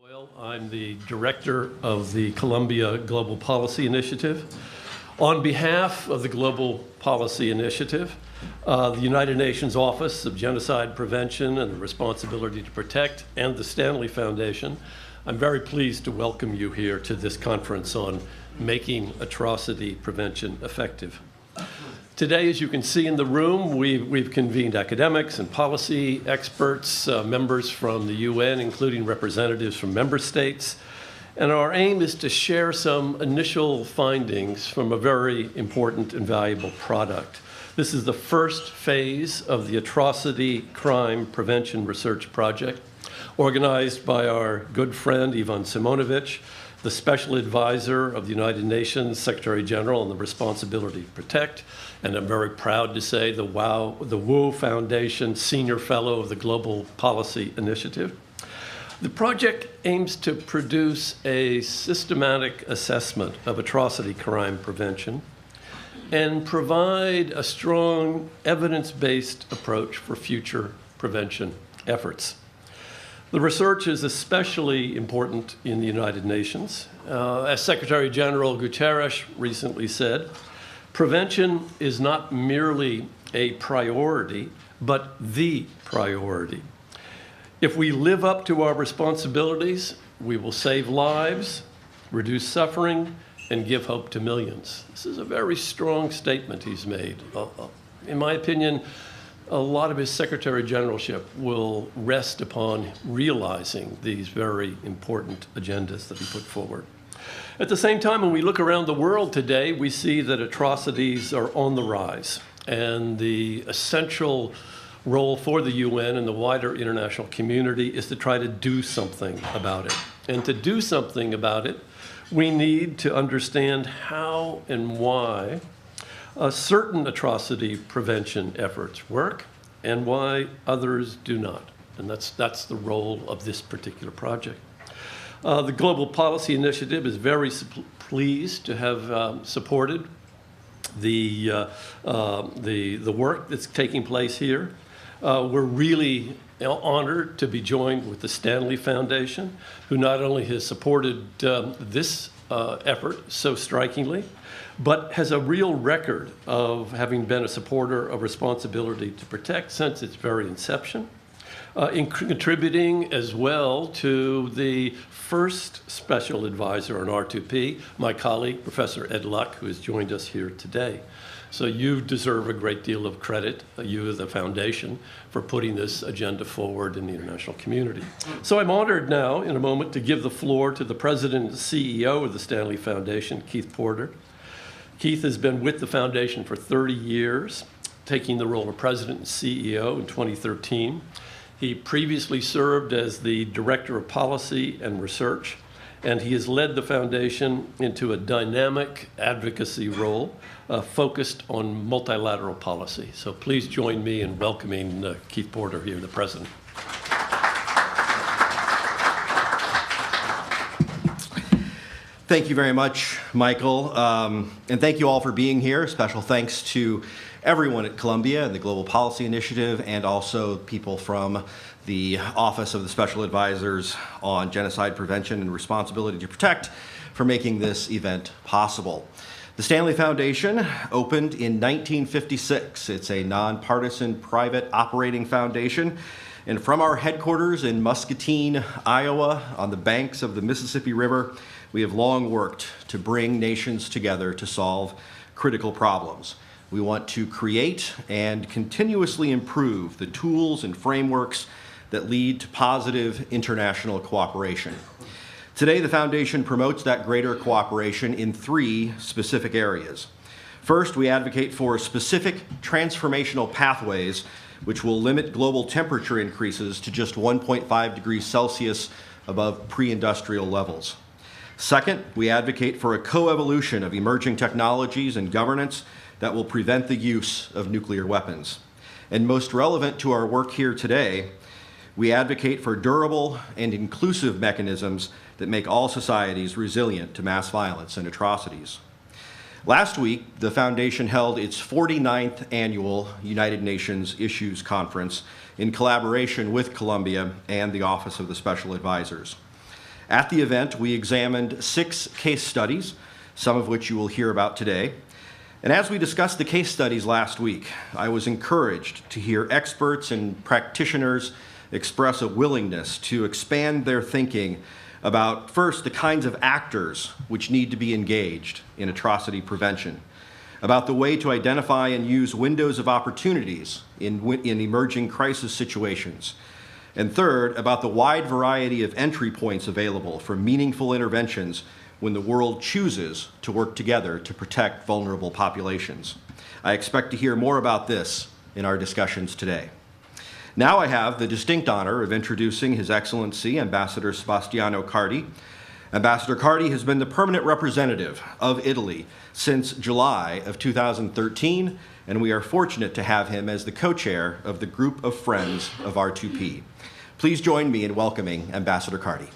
Doyle. I'm the director of the Columbia Global Policy Initiative. On behalf of the Global Policy Initiative, the United Nations Office of Genocide Prevention and the Responsibility to Protect, and the Stanley Foundation, I'm very pleased to welcome you here to this conference on making atrocity prevention effective. Today, as you can see in the room, we've convened academics and policy experts, members from the UN, including representatives from member states. And our aim is to share some initial findings from a very important and valuable product. This is the first phase of the Atrocity Prevention Research Project, organized by our good friend Ivan Šimonović, the Special Advisor of the United Nations Secretary General on the Responsibility to Protect, and I'm very proud to say the Wu Foundation Senior Fellow of the Global Policy Initiative. The project aims to produce a systematic assessment of atrocity crime prevention and provide a strong evidence-based approach for future prevention efforts. The research is especially important in the United Nations. As Secretary General Guterres recently said, prevention is not merely a priority, but the priority. If we live up to our responsibilities, we will save lives, reduce suffering, and give hope to millions. This is a very strong statement he's made. In my opinion, a lot of his Secretary Generalship will rest upon realizing these very important agendas that he put forward. At the same time, when we look around the world today, we see that atrocities are on the rise, and the essential role for the UN and the wider international community is to try to do something about it. And to do something about it, we need to understand how and why certain atrocity prevention efforts work and why others do not. And that's the role of this particular project. The Global Policy Initiative is very pleased to have supported the work that's taking place here. We're really honored to be joined with the Stanley Foundation, who not only has supported this effort so strikingly, but has a real record of having been a supporter of Responsibility to Protect since its very inception, in contributing as well to the first special advisor on R2P, my colleague, Professor Ed Luck, who has joined us here today. So you deserve a great deal of credit, you the foundation, for putting this agenda forward in the international community. So I'm honored now, in a moment, to give the floor to the President and CEO of the Stanley Foundation, Keith Porter. Keith has been with the foundation for 30 years, taking the role of President and CEO in 2013. He previously served as the Director of Policy and Research, and he has led the foundation into a dynamic advocacy role focused on multilateral policy. So please join me in welcoming Keith Porter here, the President. Thank you very much, Michael, and thank you all for being here. Special thanks to everyone at Columbia and the Global Policy Initiative, and also people from the Office of the Special Advisors on Genocide Prevention and Responsibility to Protect for making this event possible. The Stanley Foundation opened in 1956. It's a nonpartisan private operating foundation. And from our headquarters in Muscatine, Iowa, on the banks of the Mississippi River, we have long worked to bring nations together to solve critical problems. We want to create and continuously improve the tools and frameworks that lead to positive international cooperation. Today, the Foundation promotes that greater cooperation in 3 specific areas. First, we advocate for specific transformational pathways which will limit global temperature increases to just 1.5 degrees Celsius above pre-industrial levels. Second, we advocate for a coevolution of emerging technologies and governance that will prevent the use of nuclear weapons. And most relevant to our work here today, we advocate for durable and inclusive mechanisms that make all societies resilient to mass violence and atrocities. Last week, the Foundation held its 49th annual United Nations Issues Conference in collaboration with Columbia and the Office of the Special Advisors. At the event, we examined 6 case studies, some of which you will hear about today. And as we discussed the case studies last week, I was encouraged to hear experts and practitioners express a willingness to expand their thinking about, first, the kinds of actors which need to be engaged in atrocity prevention, about the way to identify and use windows of opportunities in emerging crisis situations, and third, about the wide variety of entry points available for meaningful interventions when the world chooses to work together to protect vulnerable populations. I expect to hear more about this in our discussions today. Now I have the distinct honor of introducing His Excellency Ambassador Sebastiano Cardi. Ambassador Cardi has been the permanent representative of Italy since July of 2013, and we are fortunate to have him as the co-chair of the Group of Friends of R2P. Please join me in welcoming Ambassador Cardi.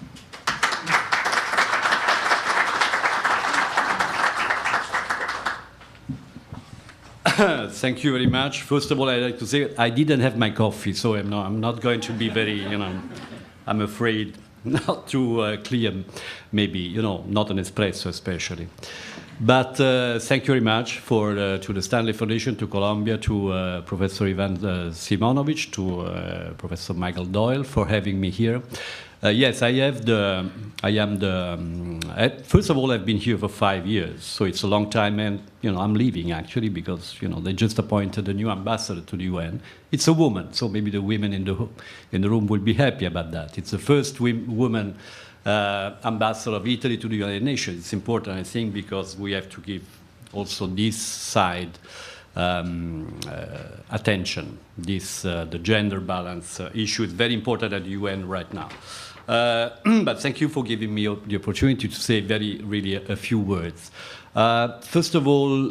Thank you very much. First of all, I'd like to say I didn't have my coffee, so I'm not going to be very, I'm afraid not too clear, maybe, not an espresso especially. But thank you very much to the Stanley Foundation, to Columbia, to Professor Ivan Šimonović, to Professor Michael Doyle for having me here. Yes, first of all, I've been here for 5 years, so it's a long time, and I'm leaving actually because they just appointed a new ambassador to the UN. It's a woman, so maybe the women in the room will be happy about that. It's the first woman ambassador of Italy to the United Nations. It's important, I think, because we have to give also this side attention. The gender balance issue is very important at the UN right now. But thank you for giving me the opportunity to say really a few words. First of all,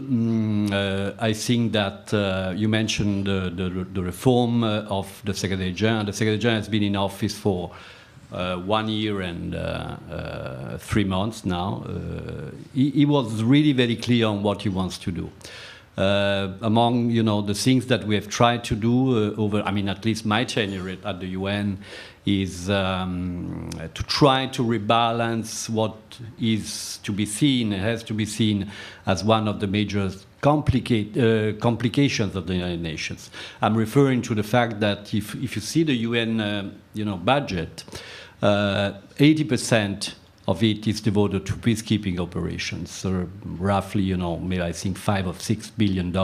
I think that you mentioned the reform of the Secretary General. The Secretary General has been in office for 1 year and 3 months now. He was really very clear on what he wants to do. Among the things that we have tried to do at least my tenure at the UN is to try to rebalance what is to be seen, has to be seen as one of the major complications of the United Nations. I'm referring to the fact that if you see the UN budget, 80% of it is devoted to peacekeeping operations. So roughly, maybe I think $5 or $6 billion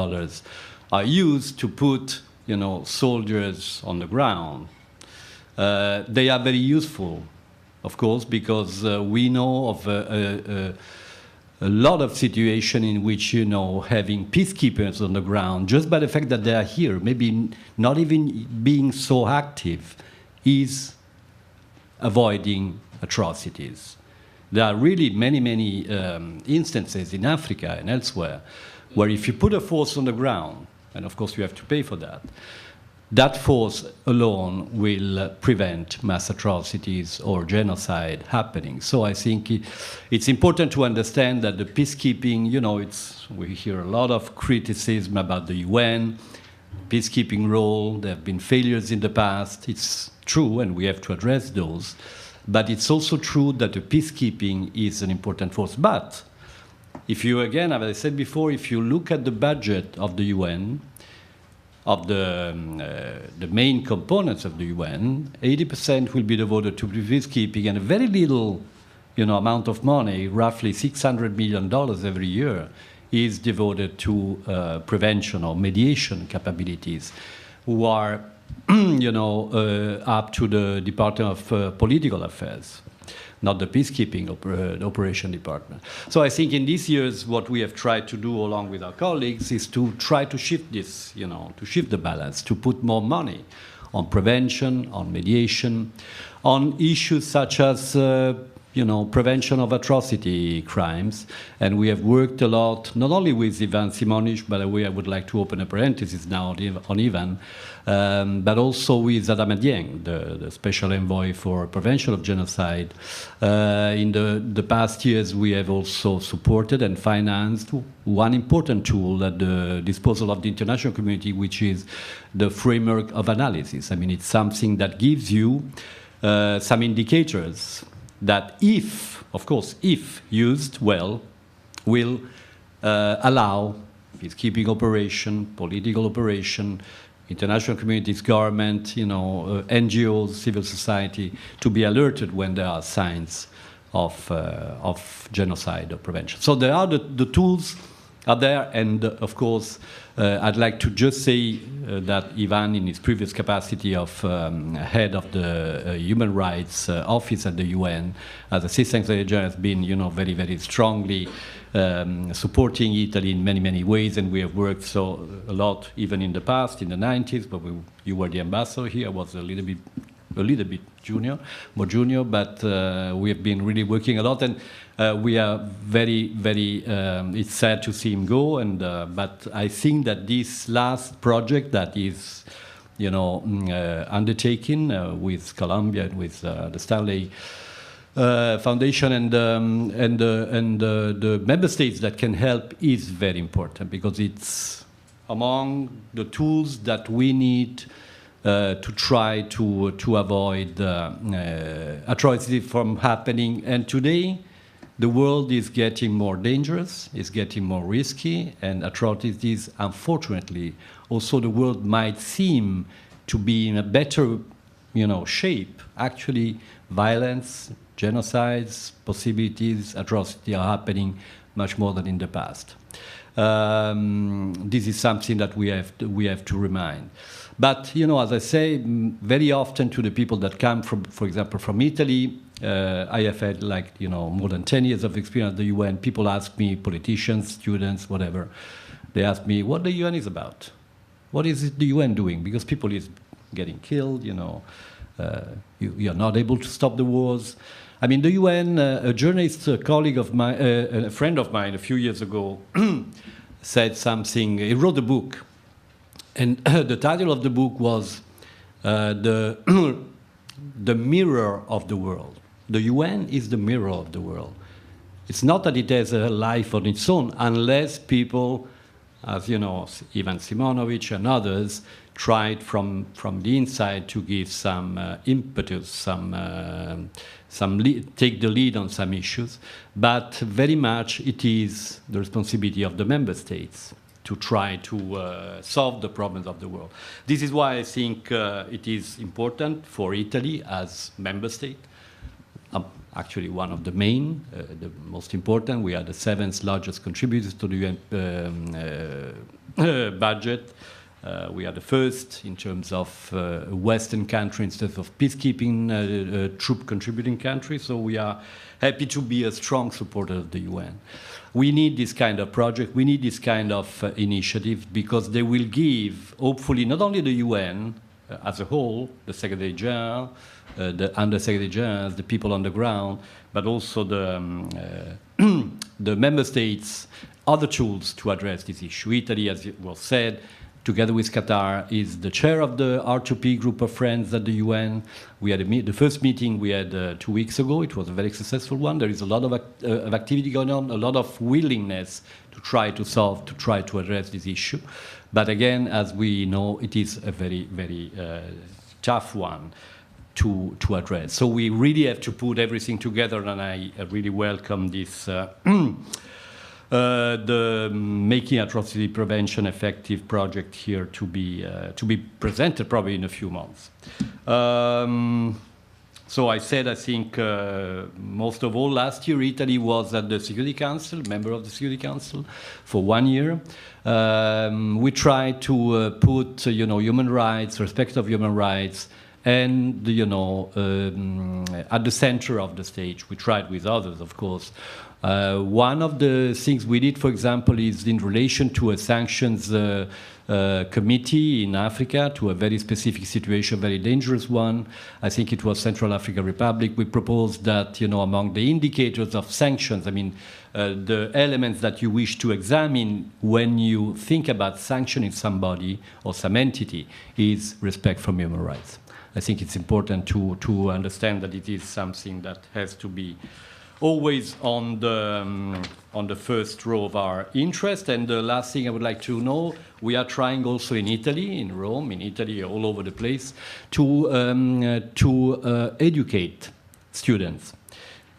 are used to put, soldiers on the ground. They are very useful, of course, because we know of a lot of situations in which, having peacekeepers on the ground, just by the fact that they are here, maybe not even being so active, is avoiding atrocities. There are really many instances in Africa and elsewhere where if you put a force on the ground, and of course you have to pay for that, that force alone will prevent mass atrocities or genocide happening. So I think it's important to understand that the peacekeeping, we hear a lot of criticism about the UN, peacekeeping role. There have been failures in the past. It's true, and we have to address those. But it's also true that the peacekeeping is an important force. But if you, again, as I said before, if you look at the budget of the UN, of the main components of the UN, 80% will be devoted to peacekeeping, and a very little amount of money, roughly $600 million every year, is devoted to prevention or mediation capabilities, who are up to the Department of Political Affairs, not the peacekeeping operation department. So I think in these years, what we have tried to do along with our colleagues is to try to shift this, to shift the balance, to put more money on prevention, on mediation, on issues such as prevention of atrocity crimes. And we have worked a lot, not only with Ivan Šimonović, by the way, I would like to open a parenthesis now on Ivan, but also with Adama Dieng, the Special Envoy for Prevention of Genocide. In the past years, we have also supported and financed one important tool at the disposal of the international community, which is the framework of analysis. I mean, it's something that gives you some indicators that if, of course, if used well, will allow peacekeeping operation, political operation, international communities, government, NGOs, civil society, to be alerted when there are signs of genocide or prevention. So there are the tools are there, and of course, I'd like to just say that Ivan, in his previous capacity of head of the Human Rights Office at the UN, as Assistant Secretary General, has been, very, very strongly supporting Italy in many, many ways, and we have worked a lot, even in the past, in the 90s, but you were the ambassador here. I was a little bit more junior, but we have been really working a lot, and we are very, very, it's sad to see him go, but I think that this last project that is, undertaken with Colombia and with the Stanley Foundation and the member states that can help is very important, because it's among the tools that we need to try to avoid atrocity from happening. And today, the world is getting more dangerous, is getting more risky, and atrocities, unfortunately, also the world might seem to be in a better, shape. Actually, violence, genocides, possibilities, atrocity are happening much more than in the past. This is something that we have to remind. But, as I say, very often to the people that come from, for example, from Italy, I have had more than 10 years of experience at the UN. People ask me, politicians, students, whatever, they ask me what the UN is about. What is the UN doing? Because people is getting killed, you're not able to stop the wars. I mean, the UN, a journalist, a colleague of mine, a friend of mine a few years ago said something, he wrote a book, and the title of the book was the mirror of the world. The UN is the mirror of the world. It's not that it has a life on its own, unless people, as Ivan Šimonović and others, tried from the inside to give some impetus, take the lead on some issues. But very much it is the responsibility of the member states to try to solve the problems of the world. This is why I think it is important for Italy as member state, actually one of the main, the most important. We are the 7th largest contributors to the UN budget. We are the first in terms of Western country instead of peacekeeping troop contributing country. So we are happy to be a strong supporter of the UN. We need this kind of project. We need this kind of initiative, because they will give, hopefully, not only the UN as a whole, the Secretary General, the Under-Secretary Generals, the people on the ground, but also the member states, other tools to address this issue. Italy, as it was said, together with Qatar, is the chair of the R2P group of friends at the UN. We had the first meeting we had 2 weeks ago. It was a very successful one. There is a lot of activity going on, a lot of willingness to try to solve, to try to address this issue. But again, as we know, it is a very, very tough one to address. So we really have to put everything together, and I really welcome this the Making Atrocity Prevention Effective project here to be presented probably in a few months. So I said, I think most of all, last year Italy was at the Security Council, member of the Security Council, for 1 year. We tried to put, human rights, respect of human rights, and at the center of the stage. We tried with others, of course. One of the things we did, for example, is in relation to a sanctions committee in Africa, to a very specific situation, very dangerous one. I think it was Central African Republic. We proposed that, among the indicators of sanctions, the elements that you wish to examine when you think about sanctioning somebody or some entity is respect for human rights. I think it's important to understand that it is something that has to be always on the first row of our interest. And the last thing I would like to know, we are trying also in Italy, in Rome, in Italy, all over the place, to educate students.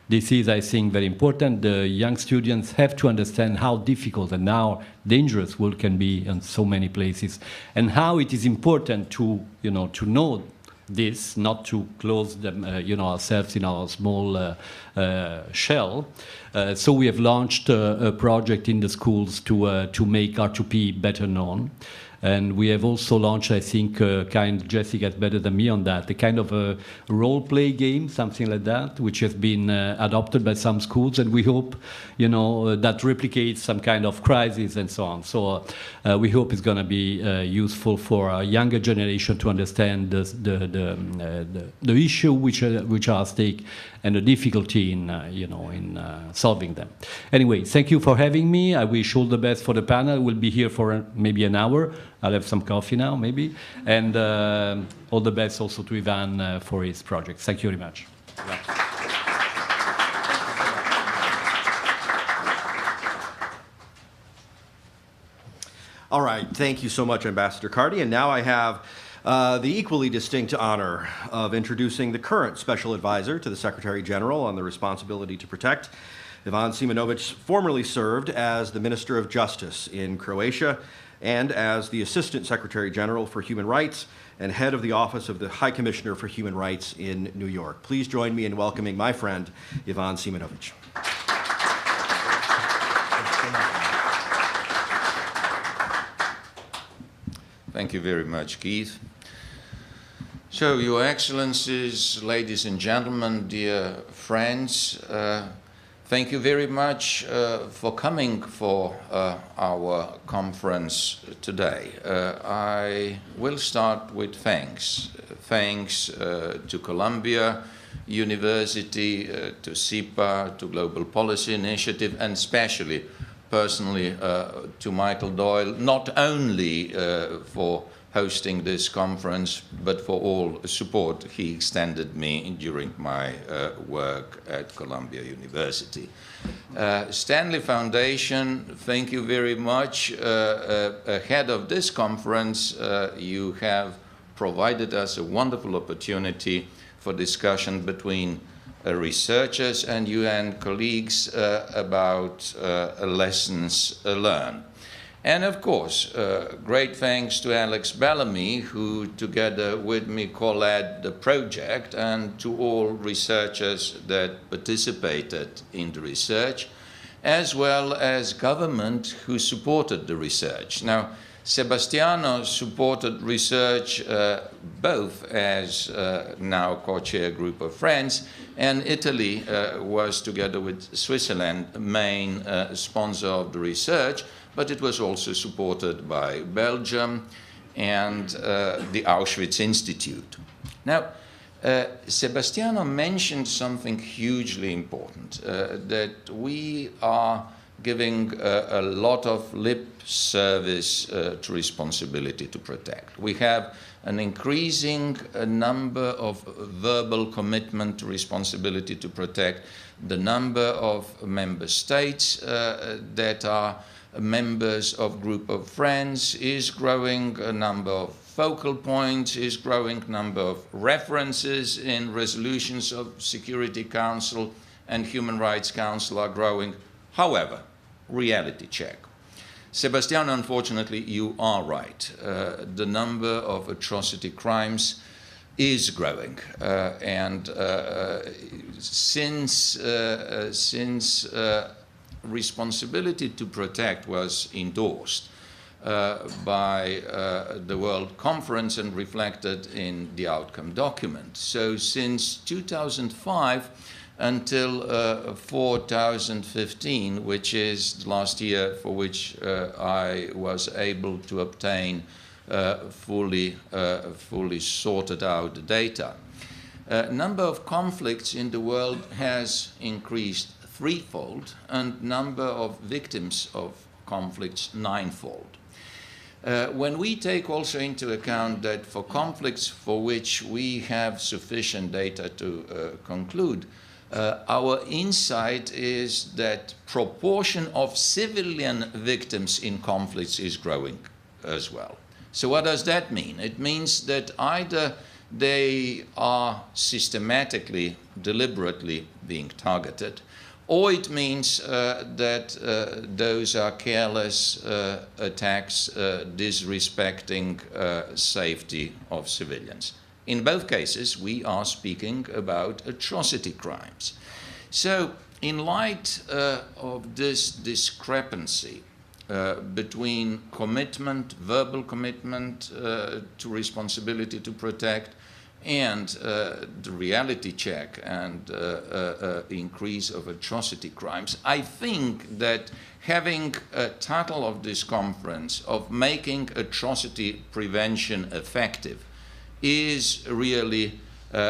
This is, I think, very important. The young students have to understand how difficult and how dangerous work can be in so many places, and how it is important to, to know this, not to close them, ourselves in our small shell. So we have launched a project in the schools to make R2P better known. And we have also launched, I think, Jessica's better than me on that, a kind of a role-play game, something like that, which has been adopted by some schools, and we hope, that replicates some kind of crisis and so on. So we hope it's going to be useful for a younger generation to understand the issue which are at stake and the difficulty in solving them. Anyway, thank you for having me. I wish all the best for the panel. We'll be here for maybe an hour. I'll have some coffee now, maybe. And all the best also to Ivan for his project. Thank you very much. All right, thank you so much, Ambassador Cardi. And now I have the equally distinct honor of introducing the current Special Advisor to the Secretary General on the Responsibility to Protect. Ivan Šimonović formerly served as the Minister of Justice in Croatia and as the Assistant Secretary General for Human Rights and head of the Office of the High Commissioner for Human Rights in New York. Please join me in welcoming my friend, Ivan Šimonović. Thank you very much, Keith. So, Your Excellencies, ladies and gentlemen, dear friends, thank you very much for coming for our conference today. I will start with thanks. Thanks to Columbia University, to SIPA, to Global Policy Initiative, and especially personally to Michael Doyle, not only for hosting this conference, but for all support he extended me during my work at Columbia University. Stanley Foundation, thank you very much. Ahead of this conference, you have provided us a wonderful opportunity for discussion between researchers and UN colleagues about lessons learned. And of course, great thanks to Alex Bellamy, who together with me co-led the project, and to all researchers that participated in the research, as well as government who supported the research. Now, Sebastiano supported research both as now co-chair group of friends, and Italy was, together with Switzerland, main sponsor of the research, but it was also supported by Belgium and the Auschwitz Institute. Now, Sebastiano mentioned something hugely important, that we are giving a lot of lip service to responsibility to protect. We have an increasing number of verbal commitment to responsibility to protect. The number of member states that are members of group of friends is growing, a number of focal points is growing, number of references in resolutions of Security Council and Human Rights Council are growing. However, reality check. Sebastiano, unfortunately, you are right. The number of atrocity crimes is growing, and since responsibility to protect was endorsed by the World Conference and reflected in the outcome document. So since 2005 until 2015, which is the last year for which I was able to obtain fully sorted out data. Number of conflicts in the world has increased threefold, and number of victims of conflicts ninefold. When we take also into account that for conflicts for which we have sufficient data to conclude, our insight is that proportion of civilian victims in conflicts is growing as well. So what does that mean? It means that either they are systematically, deliberately being targeted, or it means that those are careless attacks disrespecting safety of civilians. In both cases, we are speaking about atrocity crimes. So, in light of this discrepancy between commitment, verbal commitment to responsibility to protect, and the reality check and increase of atrocity crimes, I think that having a title of this conference of making atrocity prevention effective is really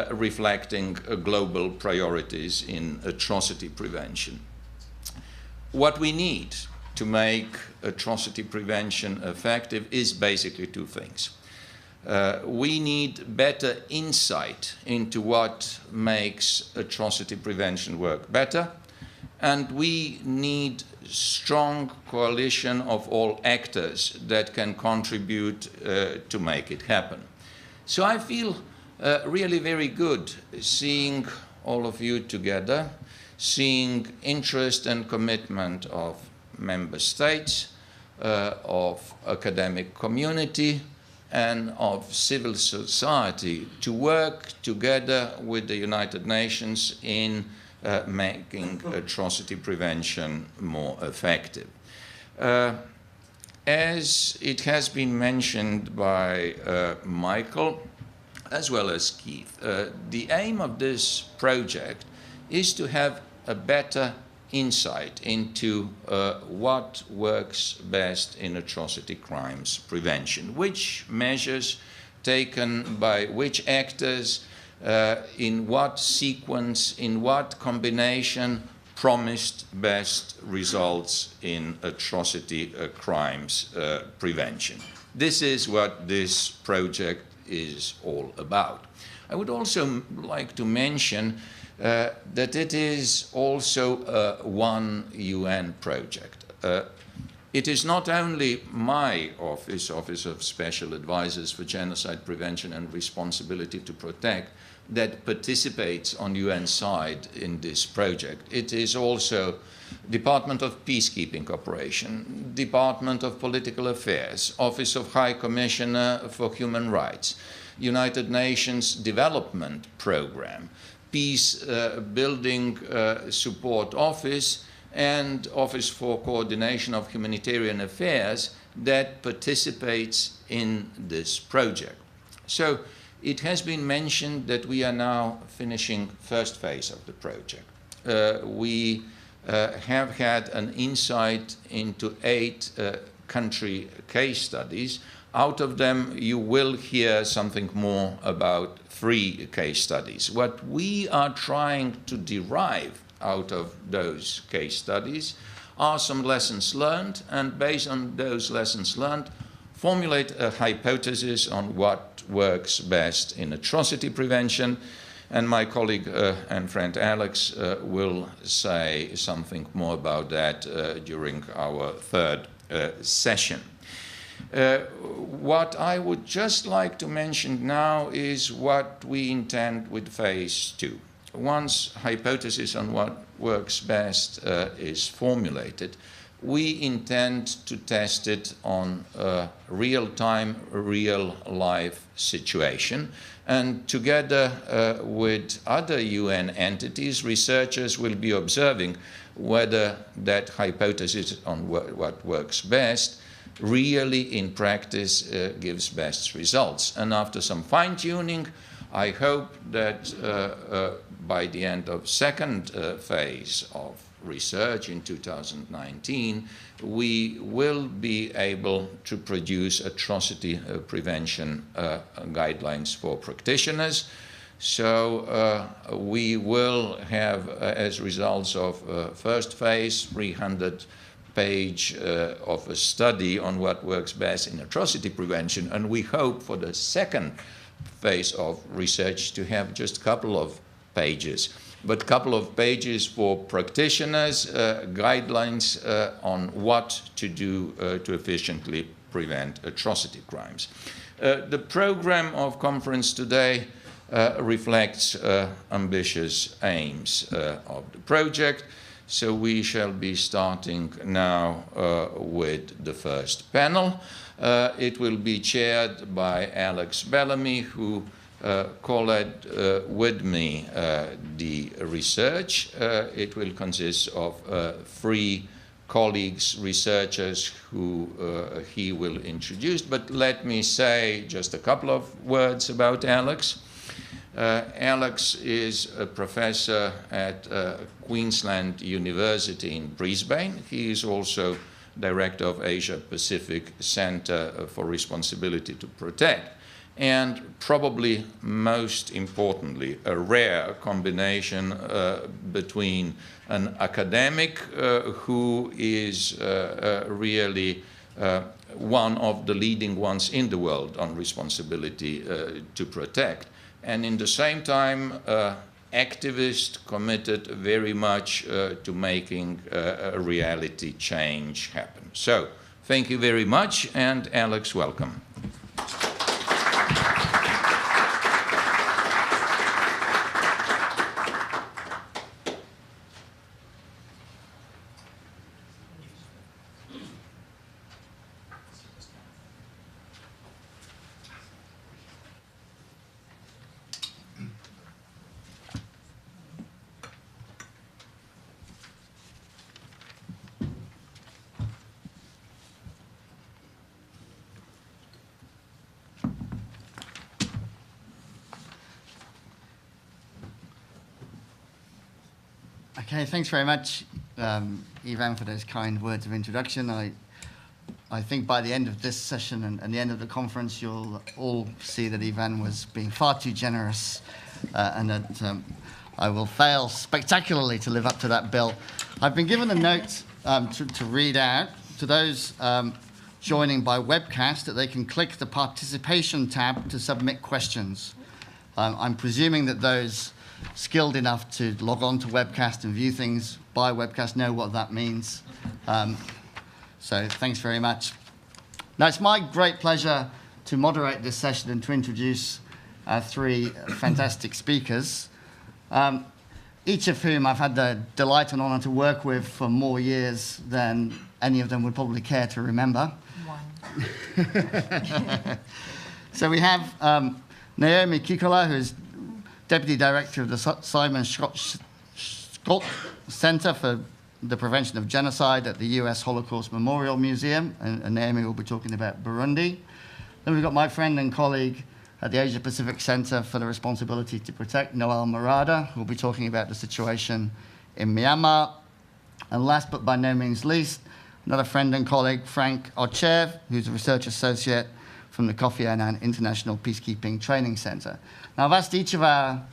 reflecting global priorities in atrocity prevention. What we need to make atrocity prevention effective is basically two things. We need better insight into what makes atrocity prevention work better, and we need strong coalition of all actors that can contribute to make it happen. So I feel really very good seeing all of you together, seeing interest and commitment of member states, of academic community, and of civil society to work together with the United Nations in making atrocity prevention more effective. As it has been mentioned by Michael, as well as Keith, the aim of this project is to have a better insight into what works best in atrocity crimes prevention, which measures taken by which actors, in what sequence, in what combination promised best results in atrocity crimes prevention. This is what this project is all about. I would also like to mention that it is also a one UN project. It is not only my office, Office of Special Advisors for Genocide Prevention and Responsibility to Protect, that participates on UN side in this project. It is also Department of Peacekeeping Cooperation, Department of Political Affairs, Office of High Commissioner for Human Rights, United Nations Development Program, Peace Building Support Office, and Office for Coordination of Humanitarian Affairs that participates in this project. So it has been mentioned that we are now finishing first phase of the project. We have had an insight into 8 country case studies. Out of them, you will hear something more about 3 case studies. What we are trying to derive out of those case studies are some lessons learned, and based on those lessons learned, formulate a hypothesis on what works best in atrocity prevention. And my colleague and friend Alex will say something more about that during our third session. What I would just like to mention now is what we intend with phase 2. Once hypothesis on what works best is formulated, we intend to test it on a real-time, real-life situation. And together with other UN entities, researchers will be observing whether that hypothesis on what works best really in practice gives best results. And after some fine-tuning, I hope that by the end of second phase of research in 2019, we will be able to produce atrocity prevention guidelines for practitioners. So we will have, as results of first phase, 300-page of a study on what works best in atrocity prevention, and we hope for the second phase of research to have just a couple of pages, but a couple of pages for practitioners, guidelines on what to do to efficiently prevent atrocity crimes. The program of conference today reflects ambitious aims of the project. So we shall be starting now with the first panel. It will be chaired by Alex Bellamy, who co-led with me the research. It will consist of 3 colleagues, researchers who he will introduce. But let me say just a couple of words about Alex. Alex is a professor at Queensland University in Brisbane. He is also director of Asia Pacific Center for Responsibility to Protect. And probably most importantly, a rare combination between an academic who is really one of the leading ones in the world on responsibility to protect, and in the same time, activist committed very much to making a reality change happen. So, thank you very much, and Alex, welcome. Okay, thanks very much, Ivan, for those kind words of introduction. I think by the end of this session and the end of the conference, you'll all see that Ivan was being far too generous and that I will fail spectacularly to live up to that bill. I've been given a note to read out to those joining by webcast that they can click the participation tab to submit questions. I'm presuming that those skilled enough to log on to webcast and view things by webcast know what that means. So thanks very much. Now it's my great pleasure to moderate this session and to introduce our 3 fantastic speakers, each of whom I've had the delight and honor to work with for more years than any of them would probably care to remember. 1. So we have Naomi Kikola, who's Deputy Director of the Simon Scott Center for the Prevention of Genocide at the US Holocaust Memorial Museum, and Naomi will be talking about Burundi. Then we've got my friend and colleague at the Asia Pacific Center for the Responsibility to Protect, Noel Murada, who will be talking about the situation in Myanmar. And last but by no means least, another friend and colleague, Frank Ochev, who's a research associate from the Kofi Annan International Peacekeeping Training Center. Now, I've asked each of our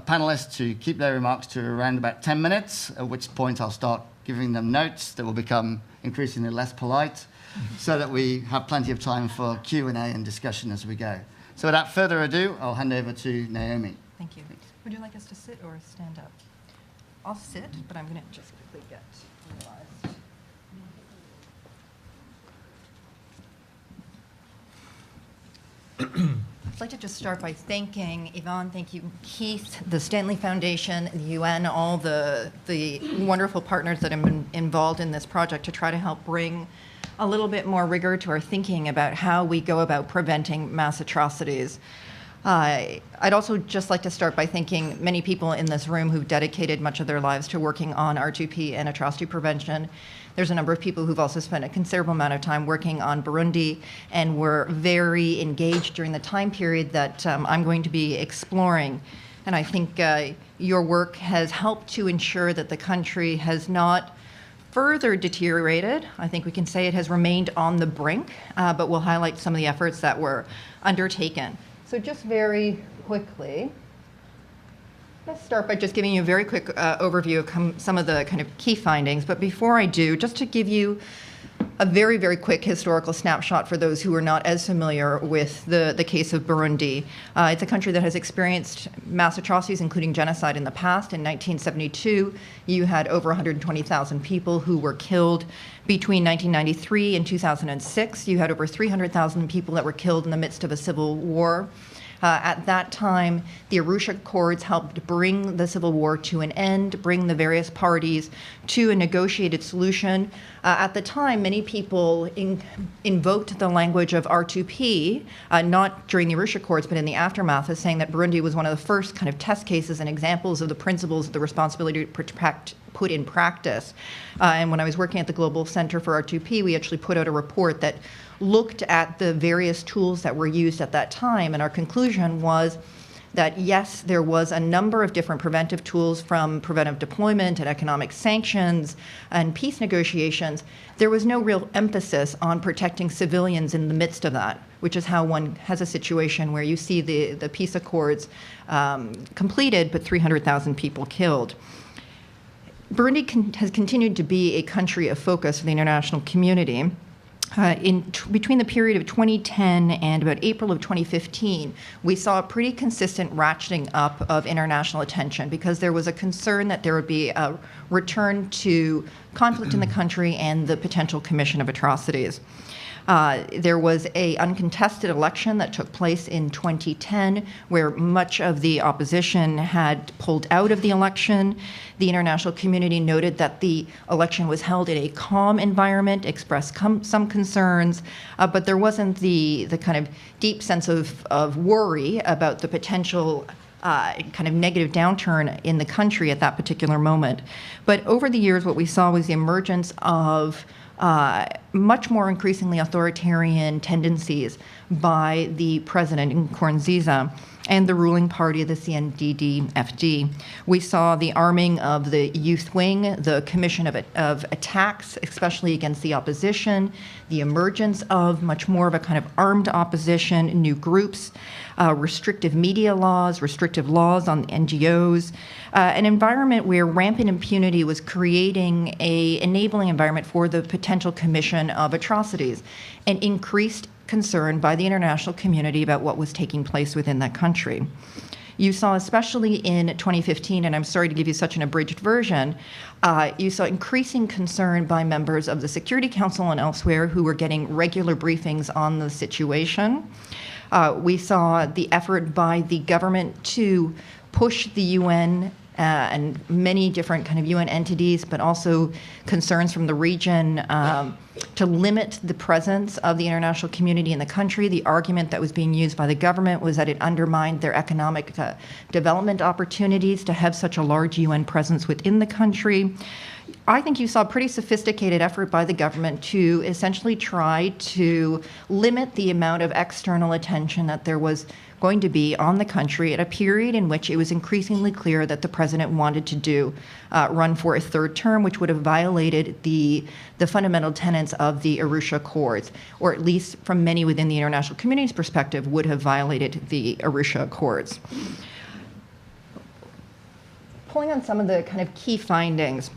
panelists to keep their remarks to around about 10 minutes, at which point I'll start giving them notes that will become increasingly less polite, so that we have plenty of time for Q&A and discussion as we go. So without further ado, I'll hand over to Naomi. Thank you. Would you like us to sit or stand up? I'll sit, but I'm going to just quickly get realized. I'd like to just start by thanking Yvonne, thank you, Keith, the Stanley Foundation, the UN, all the wonderful partners that have been involved in this project to try to help bring a little bit more rigor to our thinking about how we go about preventing mass atrocities. I'd also just like to start by thanking many people in this room who've dedicated much of their lives to working on R2P and atrocity prevention. There's a number of people who've also spent a considerable amount of time working on Burundi and were very engaged during the time period that I'm going to be exploring. And I think your work has helped to ensure that the country has not further deteriorated. I think we can say it has remained on the brink, but we'll highlight some of the efforts that were undertaken. So just very quickly, let's start by just giving you a very quick overview of some of the kind of key findings. But before I do, just to give you a very, very quick historical snapshot for those who are not as familiar with the case of Burundi. It's a country that has experienced mass atrocities, including genocide in the past. In 1972, you had over 120,000 people who were killed. Between 1993 and 2006, you had over 300,000 people that were killed in the midst of a civil war. At that time, the Arusha Accords helped bring the civil war to an end, bring the various parties to a negotiated solution. At the time, many people invoked the language of R2P, not during the Arusha Accords, but in the aftermath, as saying that Burundi was one of the first kind of test cases and examples of the principles of the responsibility to put in practice. And when I was working at the Global Center for R2P, we actually put out a report that looked at the various tools that were used at that time, and our conclusion was that yes, there was a number of different preventive tools, from preventive deployment and economic sanctions and peace negotiations. There was no real emphasis on protecting civilians in the midst of that, which is how one has a situation where you see the peace accords completed, but 300,000 people killed. Burundi has continued to be a country of focus for the international community. Between the period of 2010 and about April of 2015, we saw a pretty consistent ratcheting up of international attention because there was a concern that there would be a return to conflict in the country and the potential commission of atrocities. There was an uncontested election that took place in 2010 where much of the opposition had pulled out of the election. The international community noted that the election was held in a calm environment, expressed some concerns, but there wasn't the kind of deep sense of worry about the potential kind of negative downturn in the country at that particular moment. But over the years, what we saw was the emergence of much more increasingly authoritarian tendencies by the president Nkurunziza and the ruling party of the CNDD-FD. We saw the arming of the youth wing, the commission of attacks, especially against the opposition, the emergence of much more of a kind of armed opposition, new groups, restrictive media laws, restrictive laws on NGOs, an environment where rampant impunity was creating an enabling environment for the potential commission of atrocities, and increased concern by the international community about what was taking place within that country. You saw, especially in 2015, and I'm sorry to give you such an abridged version, you saw increasing concern by members of the Security Council and elsewhere who were getting regular briefings on the situation. We saw the effort by the government to push the UN and many different kind of UN entities, but also concerns from the region to limit the presence of the international community in the country. The argument that was being used by the government was that it undermined their economic development opportunities to have such a large UN presence within the country. I think you saw a pretty sophisticated effort by the government to essentially try to limit the amount of external attention that there was going to be on the country at a period in which it was increasingly clear that the president wanted to run for a third term, which would have violated the fundamental tenets of the Arusha Accords, or at least from many within the international community's perspective, would have violated the Arusha Accords. Pulling on some of the kind of key findings,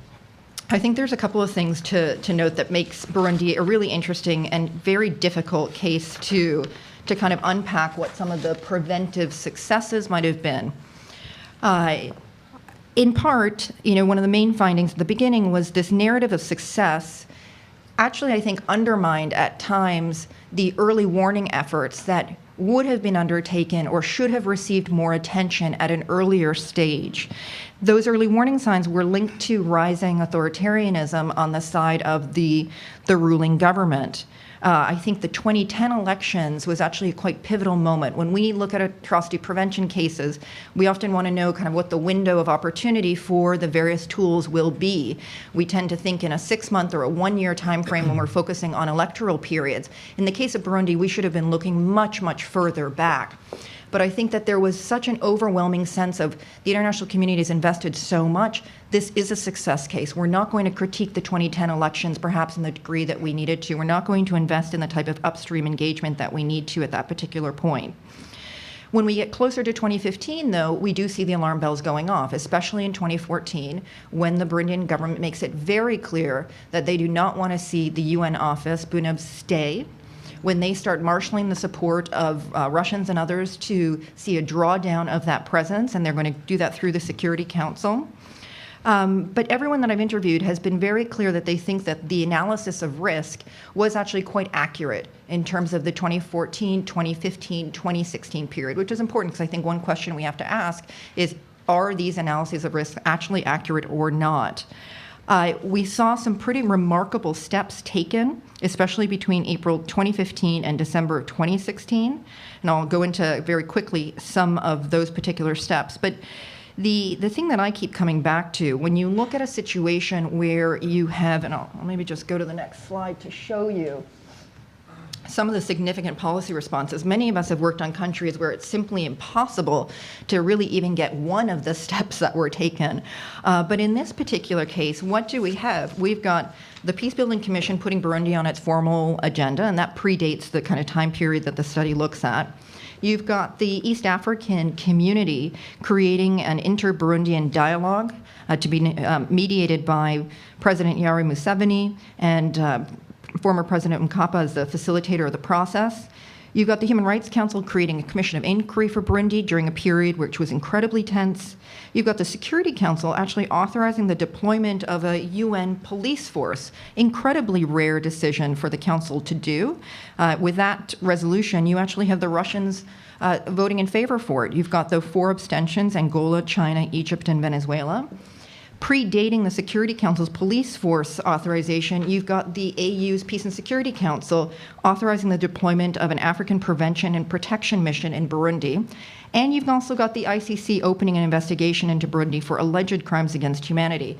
I think there's a couple of things to note that makes Burundi a really interesting and very difficult case to kind of unpack what some of the preventive successes might have been. In part, one of the main findings at the beginning was this narrative of success actually, I think, undermined at times the early warning efforts that would have been undertaken or should have received more attention at an earlier stage. Those early warning signs were linked to rising authoritarianism on the side of the ruling government. I think the 2010 elections was actually a quite pivotal moment. When we look at atrocity prevention cases, we often want to know kind of what the window of opportunity for the various tools will be. We tend to think in a 6-month or a 1-year time frame when we're focusing on electoral periods. In the case of Burundi, we should have been looking much, much further back. But I think that there was such an overwhelming sense of the international community has invested so much. This is a success case. We're not going to critique the 2010 elections perhaps in the degree that we needed to. We're not going to invest in the type of upstream engagement that we need to at that particular point. When we get closer to 2015, though, we do see the alarm bells going off, especially in 2014, when the Burundian government makes it very clear that they do not want to see the UN office, BUNAB, stay, when they start marshaling the support of Russians and others to see a drawdown of that presence, and they're going to do that through the Security Council. But everyone that I've interviewed has been very clear that they think that the analysis of risk was actually quite accurate in terms of the 2014, 2015, 2016 period, which is important because I think one question we have to ask is, are these analyses of risk actually accurate or not? We saw some pretty remarkable steps taken, especially between April 2015 and December 2016. And I'll go into very quickly some of those particular steps. But the thing that I keep coming back to, when you look at a situation where you have, and I'll maybe just go to the next slide to show you some of the significant policy responses. Many of us have worked on countries where it's simply impossible to really even get one of the steps that were taken. But in this particular case, what do we have? We've got the Peacebuilding Commission putting Burundi on its formal agenda, and that predates the kind of time period that the study looks at. You've got the East African community creating an inter-Burundian dialogue to be mediated by President Yoweri Museveni and former President Mkapa as the facilitator of the process. You've got the Human Rights Council creating a commission of inquiry for Burundi during a period which was incredibly tense. You've got the Security Council actually authorizing the deployment of a UN police force, incredibly rare decision for the Council to do. With that resolution, you actually have the Russians voting in favor for it. You've got the 4 abstentions: Angola, China, Egypt, and Venezuela. Predating the Security Council's police force authorization, you've got the AU's Peace and Security Council authorizing the deployment of an African prevention and protection mission in Burundi. And you've also got the ICC opening an investigation into Burundi for alleged crimes against humanity.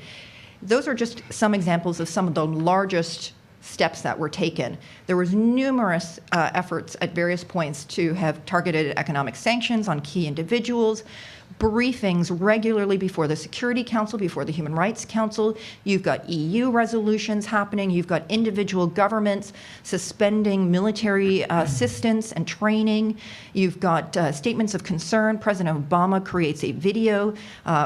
Those are just some examples of some of the largest steps that were taken. There was numerous efforts at various points to have targeted economic sanctions on key individuals, briefings regularly before the Security Council, before the Human Rights Council. You've got EU resolutions happening. You've got individual governments suspending military assistance and training. You've got statements of concern. President Obama creates a video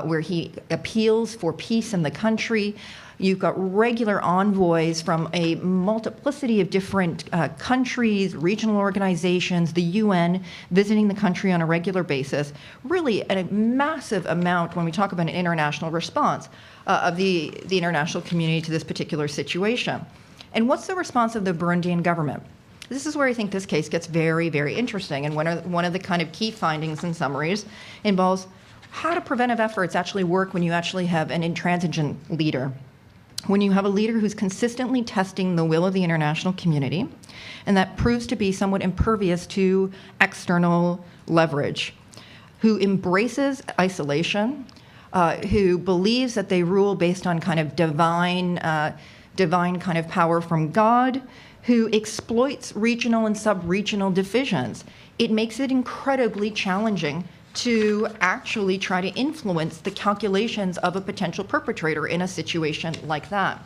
where he appeals for peace in the country. You've got regular envoys from a multiplicity of different countries, regional organizations, the UN, visiting the country on a regular basis. Really a massive amount when we talk about an international response of the international community to this particular situation. And what's the response of the Burundian government? This is where I think this case gets very, very interesting. And one of the kind of key findings and summaries involves how do preventive efforts actually work when you actually have an intransigent leader. When you have a leader who's consistently testing the will of the international community, and that proves to be somewhat impervious to external leverage, who embraces isolation, who believes that they rule based on kind of divine kind of power from God, who exploits regional and sub-regional divisions, it makes it incredibly challenging to actually try to influence the calculations of a potential perpetrator in a situation like that.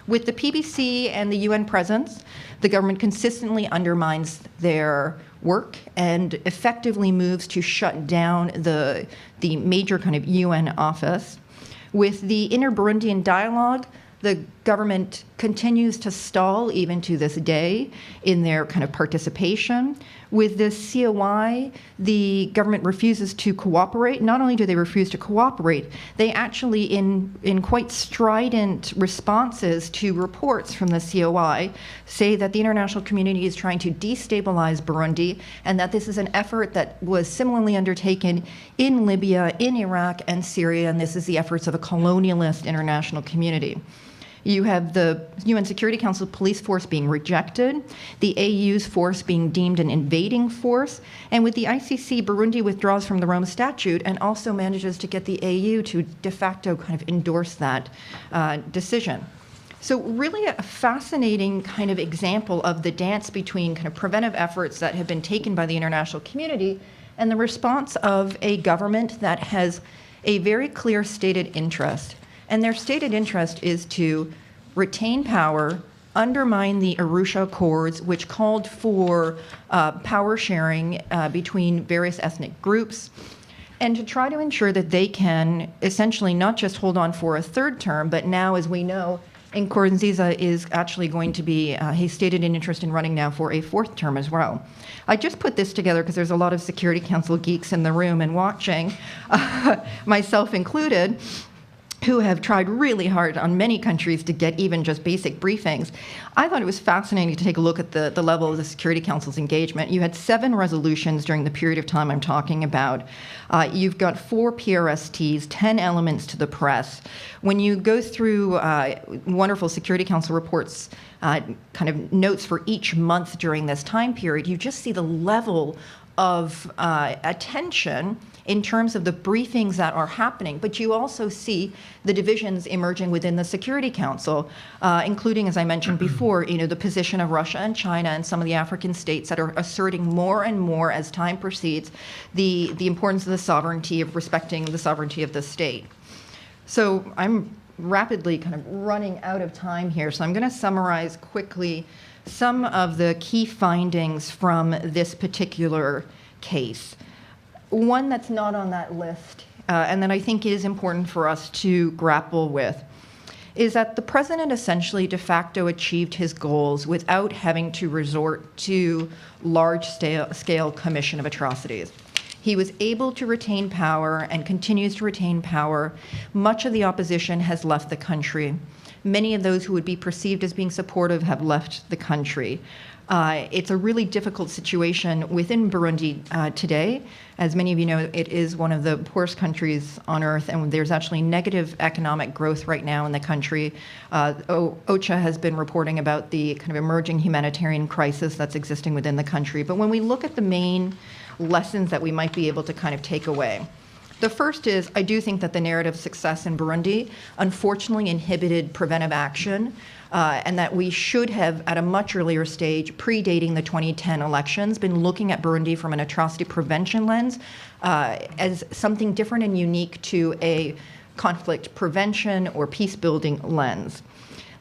With the PBC and the UN presence, the government consistently undermines their work and effectively moves to shut down the major kind of UN office. With the inter-Burundian dialogue, the government continues to stall even to this day in their kind of participation. With the COI, the government refuses to cooperate. Not only do they refuse to cooperate, they actually, in quite strident responses to reports from the COI, say that the international community is trying to destabilize Burundi and that this is an effort that was similarly undertaken in Libya, in Iraq, and Syria, and this is the efforts of a colonialist international community. You have the UN Security Council police force being rejected, the AU's force being deemed an invading force, and with the ICC, Burundi withdraws from the Rome Statute and also manages to get the AU to de facto kind of endorse that decision. So really a fascinating kind of example of the dance between kind of preventive efforts that have been taken by the international community and the response of a government that has a very clear stated interest. And their stated interest is to retain power undermine the Arusha Accords, which called for power sharing between various ethnic groups, and to try to ensure that they can essentially not just hold on for a third term, but now, as we know, Nkurunziza is actually going to be, he stated an interest in running now for a fourth term as well. I just put this together because there's a lot of Security Council geeks in the room and watching, myself included, who have tried really hard on many countries to get even just basic briefings. I thought it was fascinating to take a look at the level of the Security Council's engagement. You had 7 resolutions during the period of time I'm talking about. You've got 4 PRSTs, 10 elements to the press. When you go through wonderful Security Council reports, kind of notes for each month during this time period, you just see the level of attention in terms of the briefings that are happening, but you also see the divisions emerging within the Security Council, including, as I mentioned before, the position of Russia and China and some of the African states that are asserting more and more as time proceeds the importance of the sovereignty, of respecting the sovereignty of the state. So I'm rapidly kind of running out of time here, so I'm going to summarize quickly some of the key findings from this particular case. One that's not on that list, and that I think is important for us to grapple with, is that the president essentially de facto achieved his goals without having to resort to large-scale commission of atrocities. He was able to retain power and continues to retain power. Much of the opposition has left the country. Many of those who would be perceived as being supportive have left the country. It's a really difficult situation within Burundi today. As many of you know, it is one of the poorest countries on earth, and there's actually negative economic growth right now in the country. OCHA has been reporting about the kind of emerging humanitarian crisis that's existing within the country. But when we look at the main lessons that we might be able to kind of take away, the first is, I do think that the narrative success in Burundi unfortunately inhibited preventive action, and that we should have, at a much earlier stage, predating the 2010 elections, been looking at Burundi from an atrocity prevention lens as something different and unique to a conflict prevention or peace-building lens.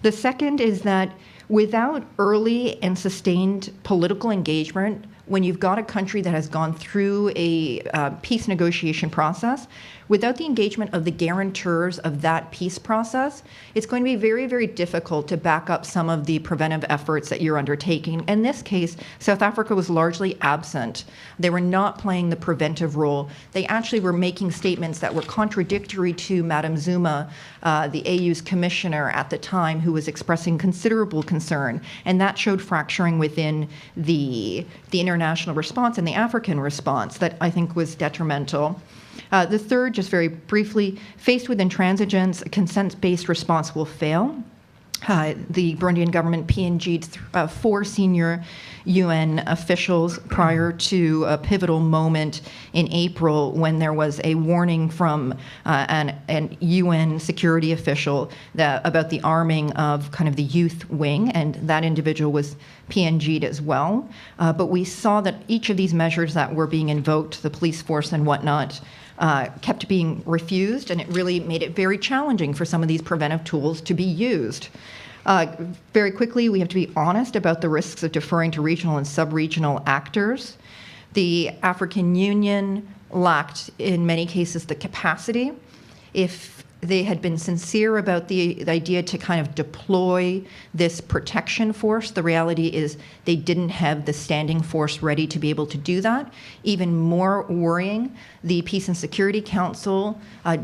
The second is that without early and sustained political engagement, when you've got a country that has gone through a peace negotiation process, without the engagement of the guarantors of that peace process, it's going to be very, very difficult to back up some of the preventive efforts that you're undertaking. In this case, South Africa was largely absent. They were not playing the preventive role. They actually were making statements that were contradictory to Madam Zuma, the AU's commissioner at the time, who was expressing considerable concern. And that showed fracturing within the international response and the African response that I think was detrimental. The third, just very briefly, faced with intransigence, a consent-based response will fail. The Burundian government PNG'd 4 senior UN officials prior to a pivotal moment in April when there was a warning from an UN security official about the arming of kind of the youth wing, and that individual was PNG'd as well. But we saw that each of these measures that were being invoked, the police force and whatnot, kept being refused, and it really made it very challenging for some of these preventive tools to be used. Very quickly, we have to be honest about the risks of deferring to regional and sub-regional actors. The African Union lacked, in many cases, the capacity. If they had been sincere about the idea to kind of deploy this protection force, the reality is they didn't have the standing force ready to be able to do that. Even more worrying, the Peace and Security Council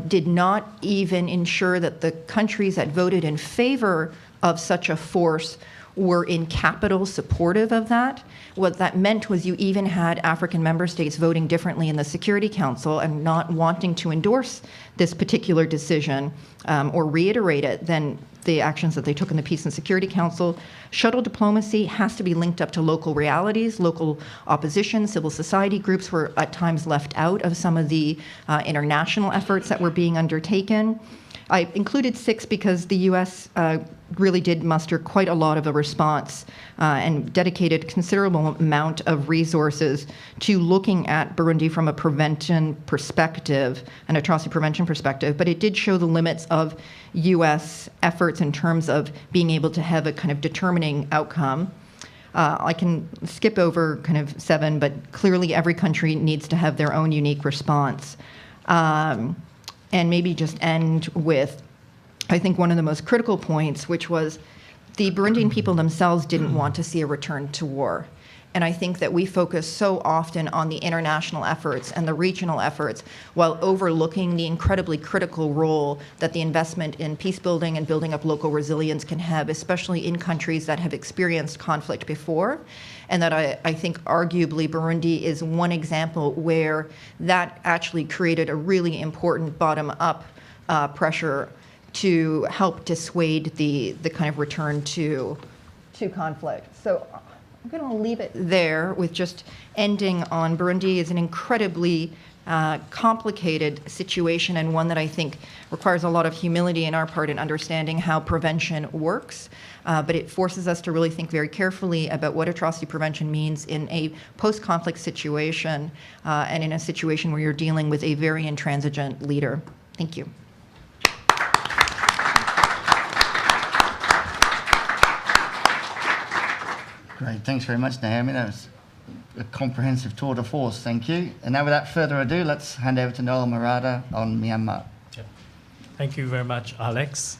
did not even ensure that the countries that voted in favor of such a force were in capital supportive of that. What that meant was you even had African member states voting differently in the Security Council and not wanting to endorse this particular decision or reiterate it than the actions that they took in the Peace and Security Council. Shuttle diplomacy has to be linked up to local realities. Local opposition, civil society groups were at times left out of some of the international efforts that were being undertaken. I included 6 because the U.S. Really did muster quite a lot of a response and dedicated considerable amount of resources to looking at Burundi from a prevention perspective, an atrocity prevention perspective, but it did show the limits of U.S. efforts in terms of being able to have a kind of determining outcome. I can skip over kind of 7, but clearly every country needs to have their own unique response. And maybe just end with, I think, one of the most critical points, which was the Burundian people themselves didn't want to see a return to war. And I think that we focus so often on the international efforts and the regional efforts while overlooking the incredibly critical role that the investment in peace building and building up local resilience can have, especially in countries that have experienced conflict before. And that I think arguably Burundi is one example where that actually created a really important bottom-up pressure to help dissuade the kind of return to conflict. So I'm going to leave it there with just ending on Burundi is an incredibly complicated situation and one that I think requires a lot of humility in our part in understanding how prevention works. But it forces us to really think very carefully about what atrocity prevention means in a post-conflict situation and in a situation where you're dealing with a very intransigent leader. Thank you. Great, thanks very much, Naomi. That was a comprehensive tour de force, thank you. And now without further ado, let's hand over to Noel Murada on Myanmar. Yeah. Thank you very much, Alex.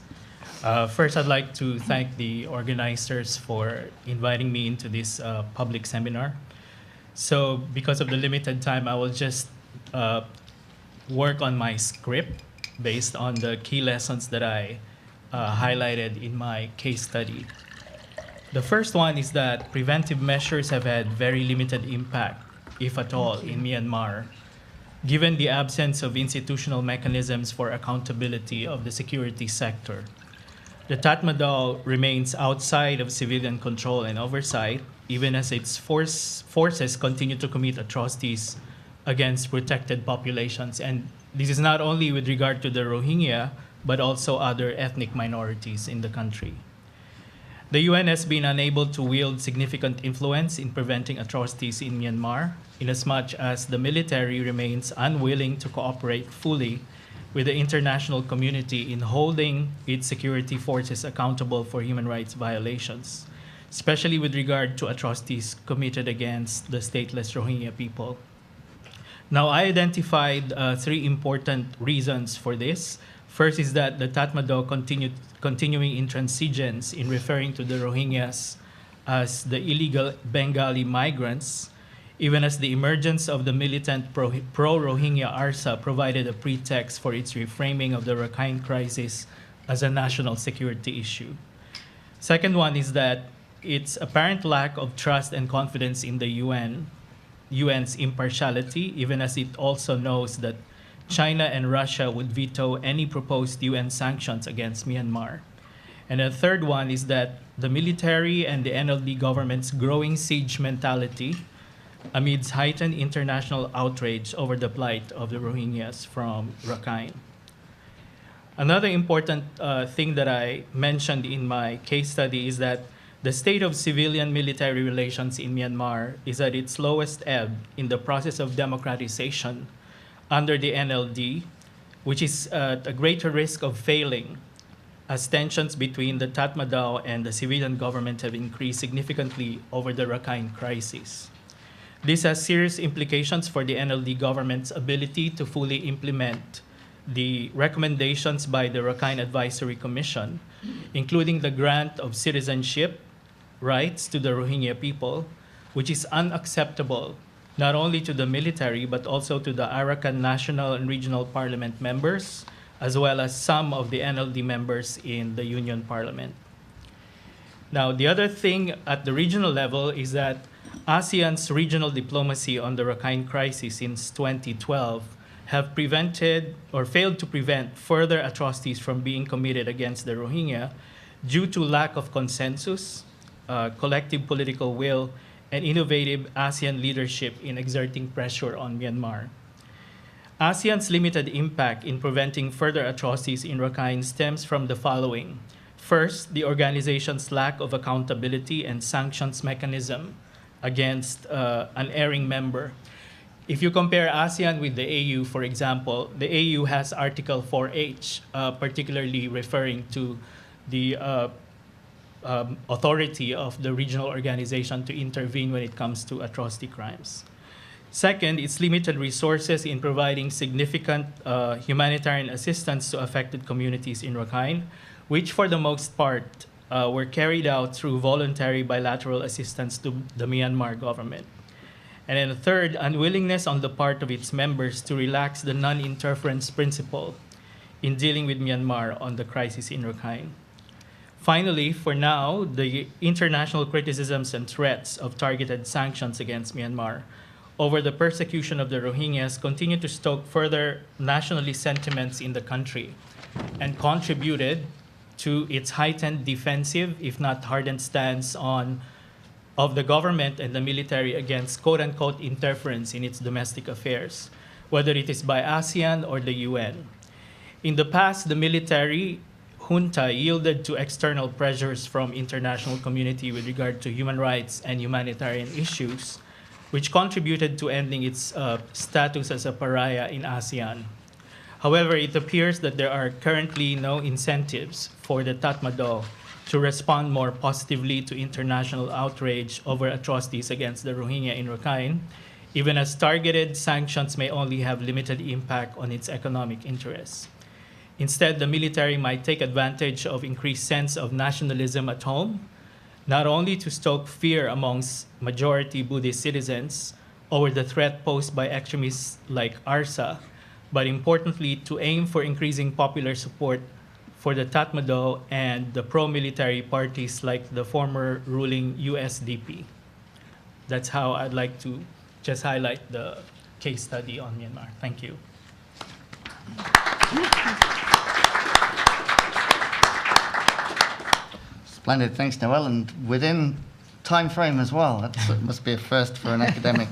First, I'd like to thank the organizers for inviting me into this public seminar. So because of the limited time, I will just work on my script based on the key lessons that I highlighted in my case study. The first one is that preventive measures have had very limited impact, if at all, in Myanmar, given the absence of institutional mechanisms for accountability of the security sector. The Tatmadaw remains outside of civilian control and oversight, even as its forces continue to commit atrocities against protected populations. And this is not only with regard to the Rohingya, but also other ethnic minorities in the country. The UN has been unable to wield significant influence in preventing atrocities in Myanmar, inasmuch as the military remains unwilling to cooperate fully with the international community in holding its security forces accountable for human rights violations, especially with regard to atrocities committed against the stateless Rohingya people. Now, I identified 3 important reasons for this. First is that the Tatmadaw continuing intransigence in referring to the Rohingyas as the illegal Bengali migrants, even as the emergence of the militant pro-Rohingya ARSA provided a pretext for its reframing of the Rakhine crisis as a national security issue. Second one is that its apparent lack of trust and confidence in the UN's impartiality, even as it also knows that China and Russia would veto any proposed UN sanctions against Myanmar. And the third one is that the military and the NLD government's growing siege mentality amidst heightened international outrage over the plight of the Rohingyas from Rakhine. Another important thing that I mentioned in my case study is that the state of civilian-military relations in Myanmar is at its lowest ebb in the process of democratization under the NLD, which is at a greater risk of failing as tensions between the Tatmadaw and the civilian government have increased significantly over the Rakhine crisis. This has serious implications for the NLD government's ability to fully implement the recommendations by the Rakhine Advisory Commission, including the grant of citizenship rights to the Rohingya people, which is unacceptable not only to the military, but also to the Arakan National and Regional Parliament members, as well as some of the NLD members in the Union Parliament. Now, the other thing at the regional level is that ASEAN's regional diplomacy on the Rakhine crisis since 2012 have prevented or failed to prevent further atrocities from being committed against the Rohingya due to lack of consensus, collective political will, and innovative ASEAN leadership in exerting pressure on Myanmar. ASEAN's limited impact in preventing further atrocities in Rakhine stems from the following. First, the organization's lack of accountability and sanctions mechanism against an erring member. If you compare ASEAN with the AU, for example, the AU has Article 4H, particularly referring to the authority of the regional organization to intervene when it comes to atrocity crimes. Second, its limited resources in providing significant humanitarian assistance to affected communities in Rakhine, which for the most part were carried out through voluntary bilateral assistance to the Myanmar government. And then third, unwillingness on the part of its members to relax the non-interference principle in dealing with Myanmar on the crisis in Rakhine. Finally, for now, the international criticisms and threats of targeted sanctions against Myanmar over the persecution of the Rohingyas continue to stoke further nationalist sentiments in the country and contributed to its heightened defensive, if not hardened stance of the government and the military against quote-unquote interference in its domestic affairs, whether it is by ASEAN or the UN. In the past, the military junta yielded to external pressures from international community with regard to human rights and humanitarian issues, which contributed to ending its status as a pariah in ASEAN. However, it appears that there are currently no incentives for the Tatmadaw to respond more positively to international outrage over atrocities against the Rohingya in Rakhine, even as targeted sanctions may only have limited impact on its economic interests. Instead, the military might take advantage of increased sense of nationalism at home, not only to stoke fear amongst majority Buddhist citizens over the threat posed by extremists like ARSA, but importantly, to aim for increasing popular support for the Tatmadaw and the pro-military parties like the former ruling USDP. That's how I'd like to just highlight the case study on Myanmar. Thank you. Splendid, thanks, Noel, and within time frame as well. That must be a first for an academic.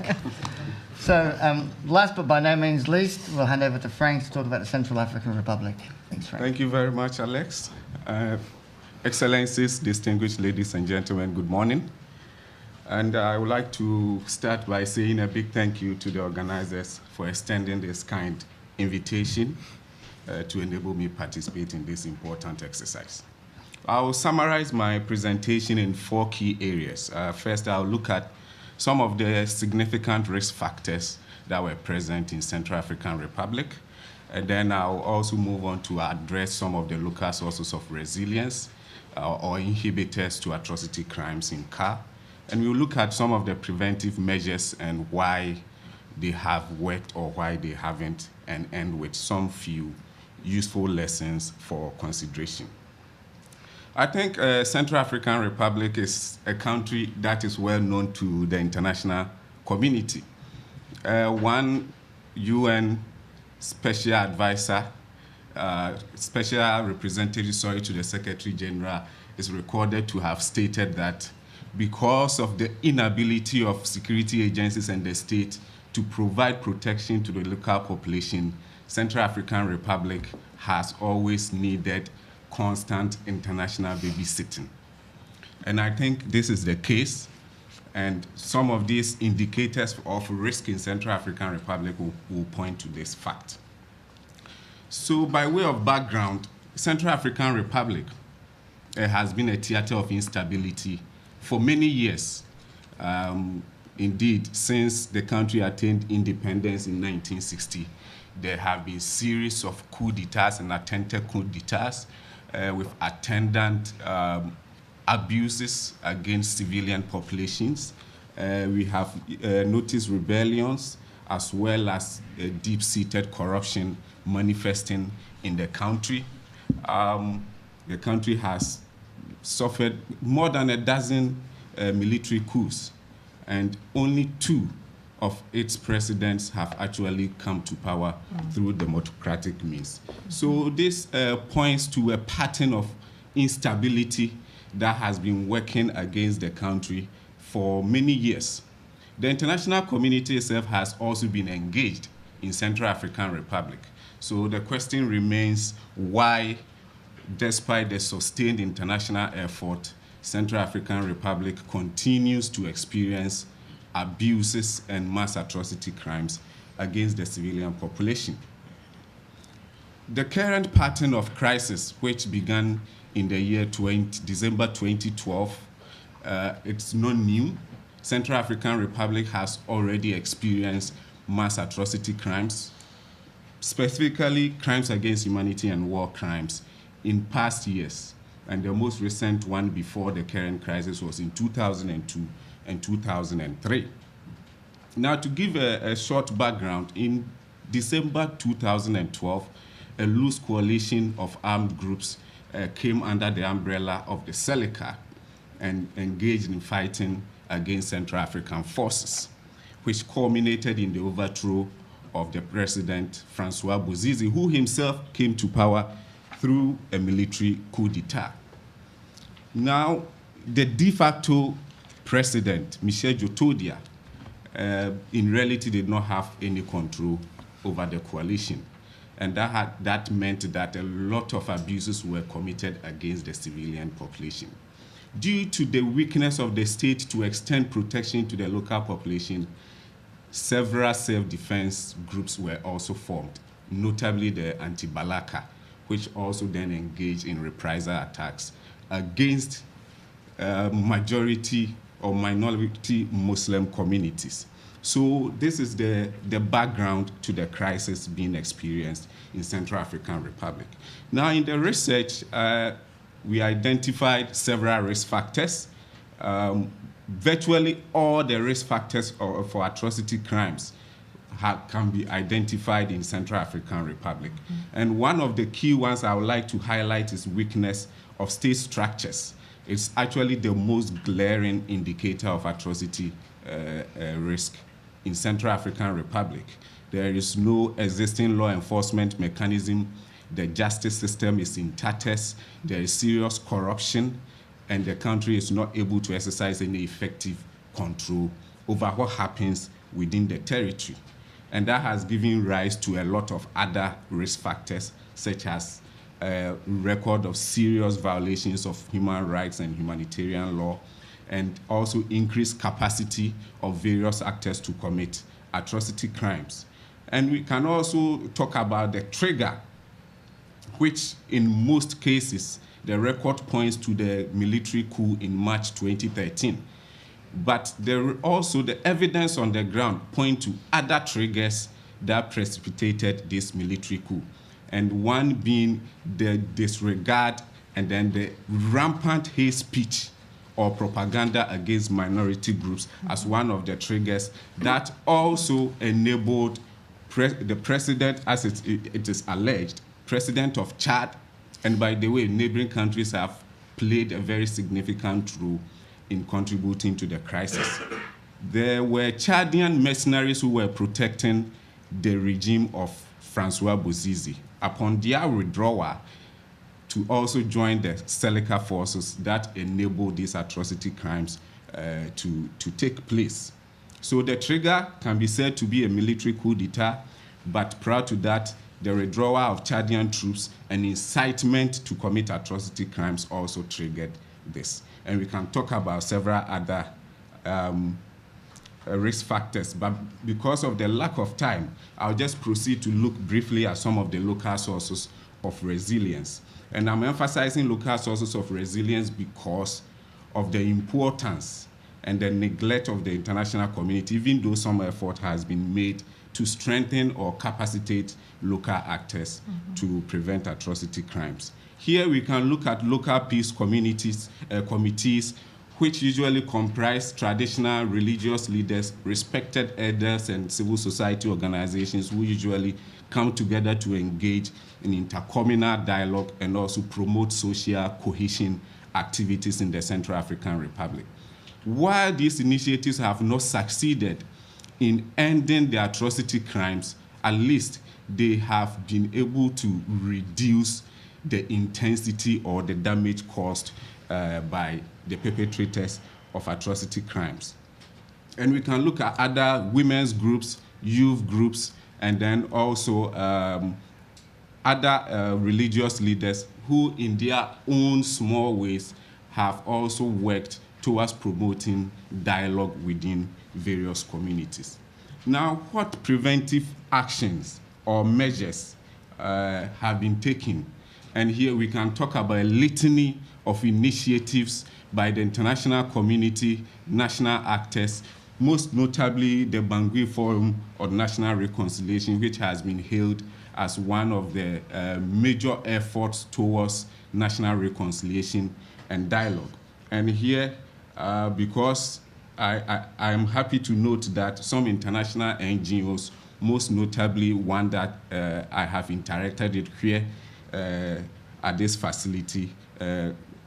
So, last but by no means least, we'll hand over to Frank to talk about the Central African Republic. Thanks, Frank. Thank you very much, Alex. Excellencies, distinguished ladies and gentlemen, good morning. And I would like to start by saying a big thank you to the organizers for extending this kind invitation to enable me participate in this important exercise. I will summarize my presentation in 4 key areas. First, I'll look at some of the significant risk factors that were present in Central African Republic. And then I'll also move on to address some of the local sources of resilience or inhibitors to atrocity crimes in CAR. And we'll look at some of the preventive measures and why they have worked or why they haven't, and end with some few useful lessons for consideration. I think Central African Republic is a country that is well known to the international community. One UN special advisor, special representative, to the Secretary General is recorded to have stated that because of the inability of security agencies and the state to provide protection to the local population, Central African Republic has always needed constant international babysitting. And I think this is the case, and some of these indicators of risk in Central African Republic will point to this fact. So by way of background, Central African Republic has been a theater of instability for many years. Indeed, since the country attained independence in 1960, there have been series of coups d'etats and attempted coups d'etats with attendant abuses against civilian populations. We have noticed rebellions as well as deep-seated corruption manifesting in the country. The country has suffered more than a dozen military coups, and only 2 of its presidents have actually come to power through democratic means. So this points to a pattern of instability that has been working against the country for many years. The international community itself has also been engaged in Central African Republic. So the question remains why, despite the sustained international effort, Central African Republic continues to experience abuses and mass atrocity crimes against the civilian population. The current pattern of crisis, which began in the year December 2012, it's not new. Central African Republic has already experienced mass atrocity crimes, specifically crimes against humanity and war crimes in past years. And the most recent one before the current crisis was in 2002 and 2003. Now, to give a short background, in December 2012, a loose coalition of armed groups came under the umbrella of the Seleka and engaged in fighting against Central African forces, which culminated in the overthrow of the president, Francois Bozize, who himself came to power through a military coup d'etat. Now, the de facto president, Michel Djotodia, in reality did not have any control over the coalition. And that meant that a lot of abuses were committed against the civilian population. Due to the weakness of the state to extend protection to the local population, several self-defense groups were also formed, notably the Anti-Balaka, which also then engaged in reprisal attacks against majority or minority Muslim communities. So this is the background to the crisis being experienced in Central African Republic. Now, in the research, we identified several risk factors. Virtually all the risk factors for atrocity crimes can be identified in Central African Republic. And one of the key ones I would like to highlight is weakness of state structures. It's actually the most glaring indicator of atrocity risk in Central African Republic. There is no existing law enforcement mechanism. The justice system is in tatters. There is serious corruption, and the country is not able to exercise any effective control over what happens within the territory. And that has given rise to a lot of other risk factors, such as a record of serious violations of human rights and humanitarian law, and also increased capacity of various actors to commit atrocity crimes. And we can also talk about the trigger, which in most cases, the record points to the military coup in March 2013. But there also the evidence on the ground point to other triggers that precipitated this military coup. And one being the disregard and then the rampant hate speech or propaganda against minority groups as one of the triggers that also enabled the president, as it is alleged, president of Chad, and by the way, neighboring countries have played a very significant role in contributing to the crisis. There were Chadian mercenaries who were protecting the regime of Francois Bozize. Upon their withdrawal, to also join the Seleka forces that enabled these atrocity crimes to take place. So the trigger can be said to be a military coup d'etat, but prior to that, the withdrawal of Chadian troops and incitement to commit atrocity crimes also triggered this. And we can talk about several other risk factors, but because of the lack of time, I'll just proceed to look briefly at some of the local sources of resilience. And I'm emphasizing local sources of resilience because of the importance and the neglect of the international community, even though some effort has been made to strengthen or capacitate local actors to prevent atrocity crimes. Here we can look at local peace communities, committees, which usually comprise traditional religious leaders, respected elders, and civil society organizations who usually come together to engage in intercommunal dialogue and also promote social cohesion activities in the Central African Republic. While these initiatives have not succeeded in ending the atrocity crimes, at least they have been able to reduce the intensity or the damage caused by the perpetrators of atrocity crimes. And we can look at other women's groups, youth groups, and then also other religious leaders who in their own small ways have also worked towards promoting dialogue within various communities. Now, what preventive actions or measures have been taken? And here we can talk about a litany of initiatives by the international community, national actors, most notably the Bangui Forum on National Reconciliation, which has been hailed as one of the major efforts towards national reconciliation and dialogue. And here, because I am happy to note that some international NGOs, most notably one that I have interacted with here at this facility,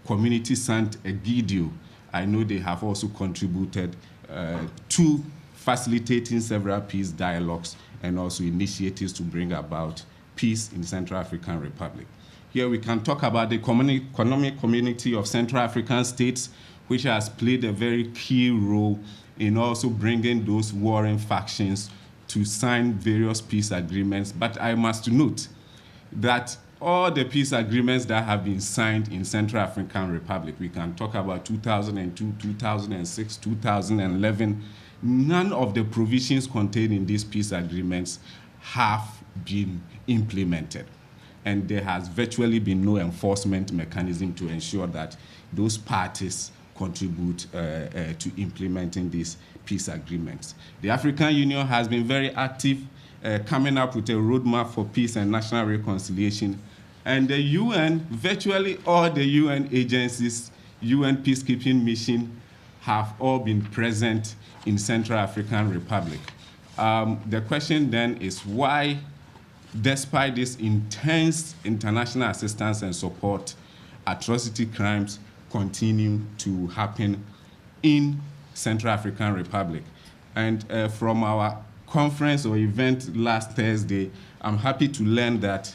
Community Sant Egidio, I know they have also contributed to facilitating several peace dialogues and also initiatives to bring about peace in Central African Republic. Here we can talk about the economic community of Central African states, which has played a very key role in also bringing those warring factions to sign various peace agreements. But I must note that all the peace agreements that have been signed in Central African Republic, we can talk about 2002, 2006, 2011, none of the provisions contained in these peace agreements have been implemented. And there has virtually been no enforcement mechanism to ensure that those parties contribute to implementing these peace agreements. The African Union has been very active, coming up with a roadmap for peace and national reconciliation. And the UN, virtually all the UN agencies, UN peacekeeping mission, have all been present in Central African Republic. The question then is why, despite this intense international assistance and support, atrocity crimes continue to happen in Central African Republic. And from our conference or event last Thursday, I'm happy to learn that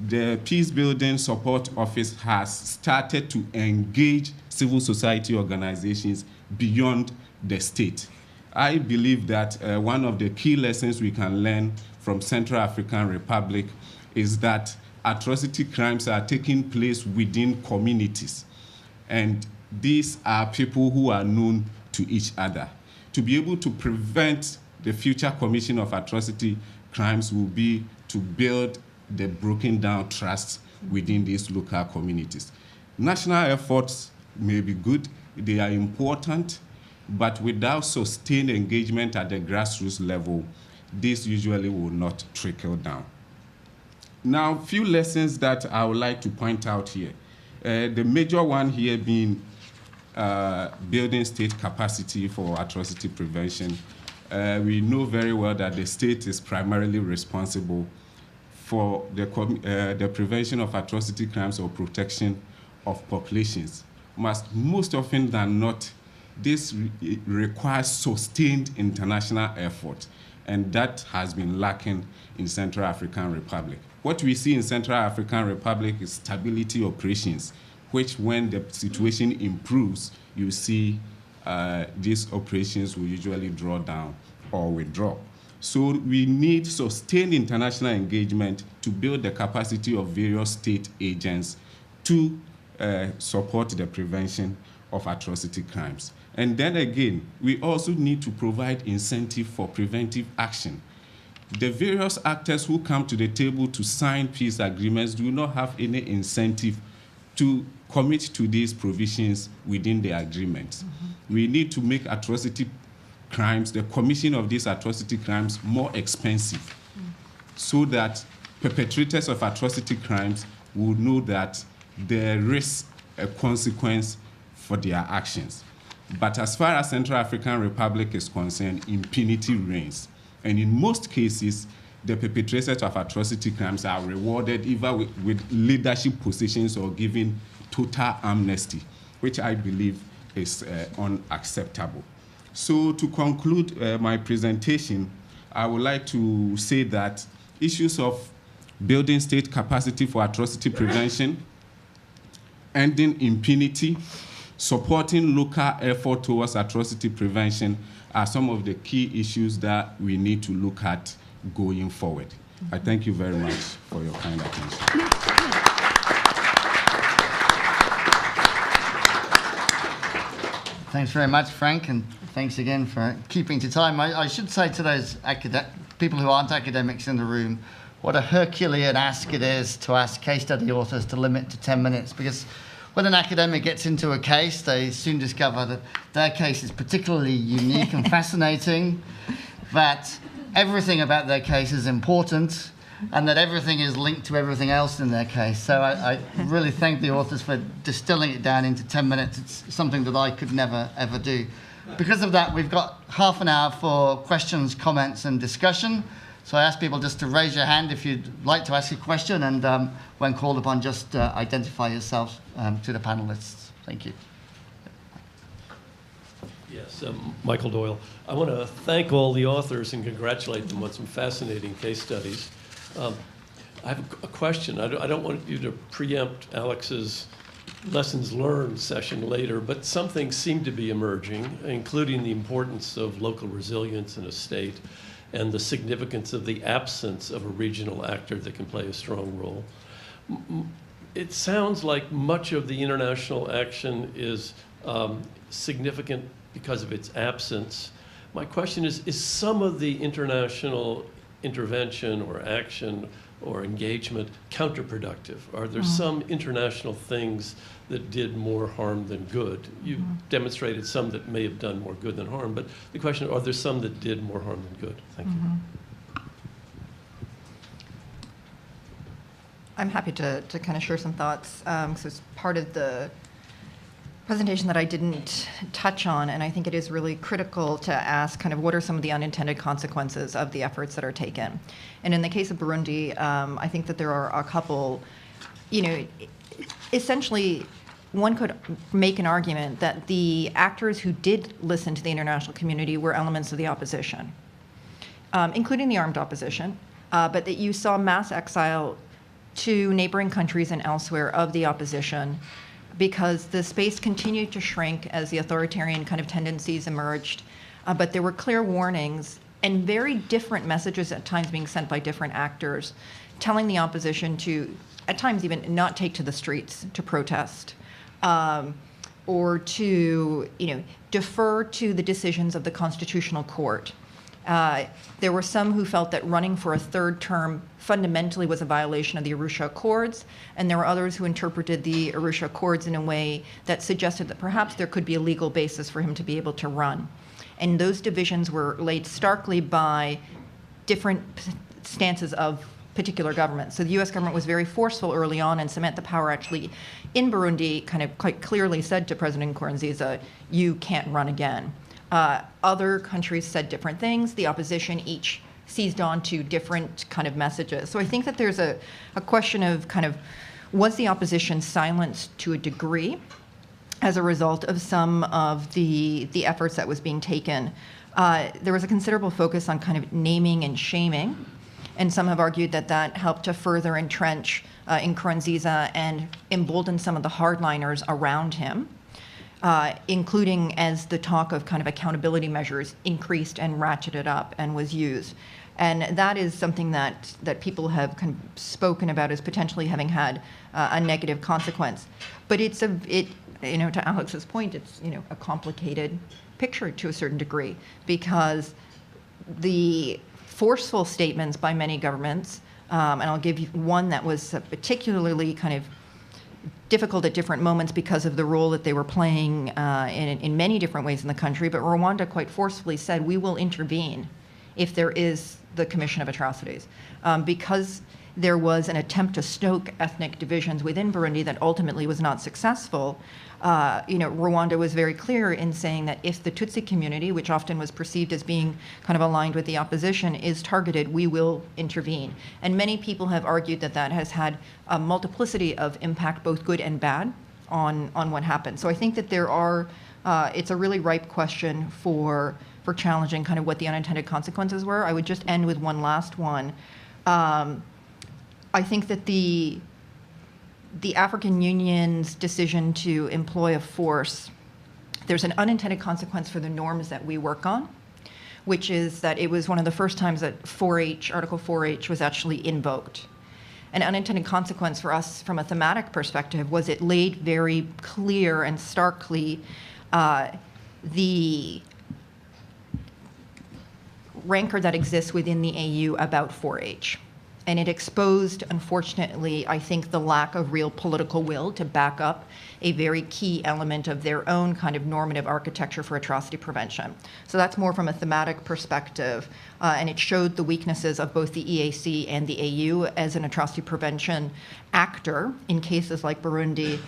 the Peace Building Support Office has started to engage civil society organizations beyond the state. I believe that one of the key lessons we can learn from Central African Republic is that atrocity crimes are taking place within communities. And these are people who are known to each other. To be able to prevent the future commission of atrocity crimes will be to build the broken down trust within these local communities. National efforts may be good, they are important, but without sustained engagement at the grassroots level, this usually will not trickle down. Now, a few lessons that I would like to point out here. The major one here being building state capacity for atrocity prevention. We know very well that the state is primarily responsible for the prevention of atrocity crimes or protection of populations. Most often than not, this requires sustained international effort, and that has been lacking in Central African Republic. What we see in Central African Republic is stability operations, which when the situation improves, you see these operations will usually draw down or withdraw. So we need sustained international engagement to build the capacity of various state agents to support the prevention of atrocity crimes. And then again, we also need to provide incentive for preventive action. The various actors who come to the table to sign peace agreements do not have any incentive to commit to these provisions within the agreement. Mm-hmm. We need to make atrocity crimes, the commission of these atrocity crimes, more expensive, so that perpetrators of atrocity crimes will know that there is a consequence for their actions. But as far as Central African Republic is concerned, impunity reigns. And in most cases, the perpetrators of atrocity crimes are rewarded either with leadership positions or given total amnesty, which I believe is unacceptable. So to conclude my presentation, I would like to say that issues of building state capacity for atrocity prevention, ending impunity, supporting local effort towards atrocity prevention are some of the key issues that we need to look at going forward. I thank you very much for your kind attention. Thanks very much, Frank, and thanks again for keeping to time. I should say to those people who aren't academics in the room, what a Herculean ask it is to ask case study authors to limit to 10 minutes, because when an academic gets into a case, they soon discover that their case is particularly unique and fascinating, that everything about their case is important, and that everything is linked to everything else in their case. So I really thank the authors for distilling it down into 10 minutes. It's something that I could never, ever do. Because of that, we've got half an hour for questions, comments, and discussion. So I ask people just to raise your hand if you'd like to ask a question, and when called upon, just identify yourselves to the panelists. Thank you. Yes, Michael Doyle. I want to thank all the authors and congratulate them on some fascinating case studies. I have a question. I don't want you to preempt Alex's lessons learned session later, but something seemed to be emerging, including the importance of local resilience in a state and the significance of the absence of a regional actor that can play a strong role. It sounds like much of the international action is significant because of its absence. My question is some of the international intervention or action or engagement counterproductive? Are there some international things that did more harm than good? You demonstrated some that may have done more good than harm, but the question, are there some that did more harm than good? Thank you. I'm happy to kind of share some thoughts. So it's part of the presentation that I didn't touch on, and I think it is really critical to ask kind of what are some of the unintended consequences of the efforts that are taken. And in the case of Burundi, I think that there are a couple, essentially one could make an argument that the actors who did listen to the international community were elements of the opposition, including the armed opposition, but that you saw mass exile to neighboring countries and elsewhere of the opposition because the space continued to shrink as the authoritarian kind of tendencies emerged. But there were clear warnings and very different messages at times being sent by different actors, telling the opposition to, at times even, not take to the streets to protest, or to defer to the decisions of the Constitutional Court. There were some who felt that running for a third term fundamentally was a violation of the Arusha Accords, and there were others who interpreted the Arusha Accords in a way that suggested that perhaps there could be a legal basis for him to be able to run. And those divisions were laid starkly by different stances of particular governments. So the US government was very forceful early on, and Samantha Power actually in Burundi kind of quite clearly said to President Nkurunziza, you can't run again. Other countries said different things. The opposition each seized on to different kind of messages. So I think that there's a question of kind of, was the opposition silenced to a degree as a result of some of the efforts that was being taken? There was a considerable focus on kind of naming and shaming, and some have argued that that helped to further entrench Nkurunziza and embolden some of the hardliners around him. Including as the talk of kind of accountability measures increased and ratcheted up and was used. And that is something that people have kind of spoken about as potentially having had a negative consequence. But to Alex's point, it's a complicated picture to a certain degree, because the forceful statements by many governments, and I'll give you one that was particularly kind of difficult at different moments because of the role that they were playing in many different ways in the country, but Rwanda quite forcefully said, we will intervene if there is the commission of atrocities. Because there was an attempt to stoke ethnic divisions within Burundi that ultimately was not successful, Rwanda was very clear in saying that if the Tutsi community, which often was perceived as being kind of aligned with the opposition, is targeted, we will intervene. And many people have argued that that has had a multiplicity of impact, both good and bad, on what happened. So I think that there are, it's a really ripe question for challenging kind of what the unintended consequences were. I would just end with one last one. I think that the African Union's decision to employ a force, there's an unintended consequence for the norms that we work on, which is that it was one of the first times that Article 4H was actually invoked. An unintended consequence for us from a thematic perspective was it laid very clear and starkly the rancor that exists within the AU about 4H. And it exposed, unfortunately, I think, the lack of real political will to back up a very key element of their own kind of normative architecture for atrocity prevention. So that's more from a thematic perspective, and it showed the weaknesses of both the EAC and the AU as an atrocity prevention actor in cases like Burundi.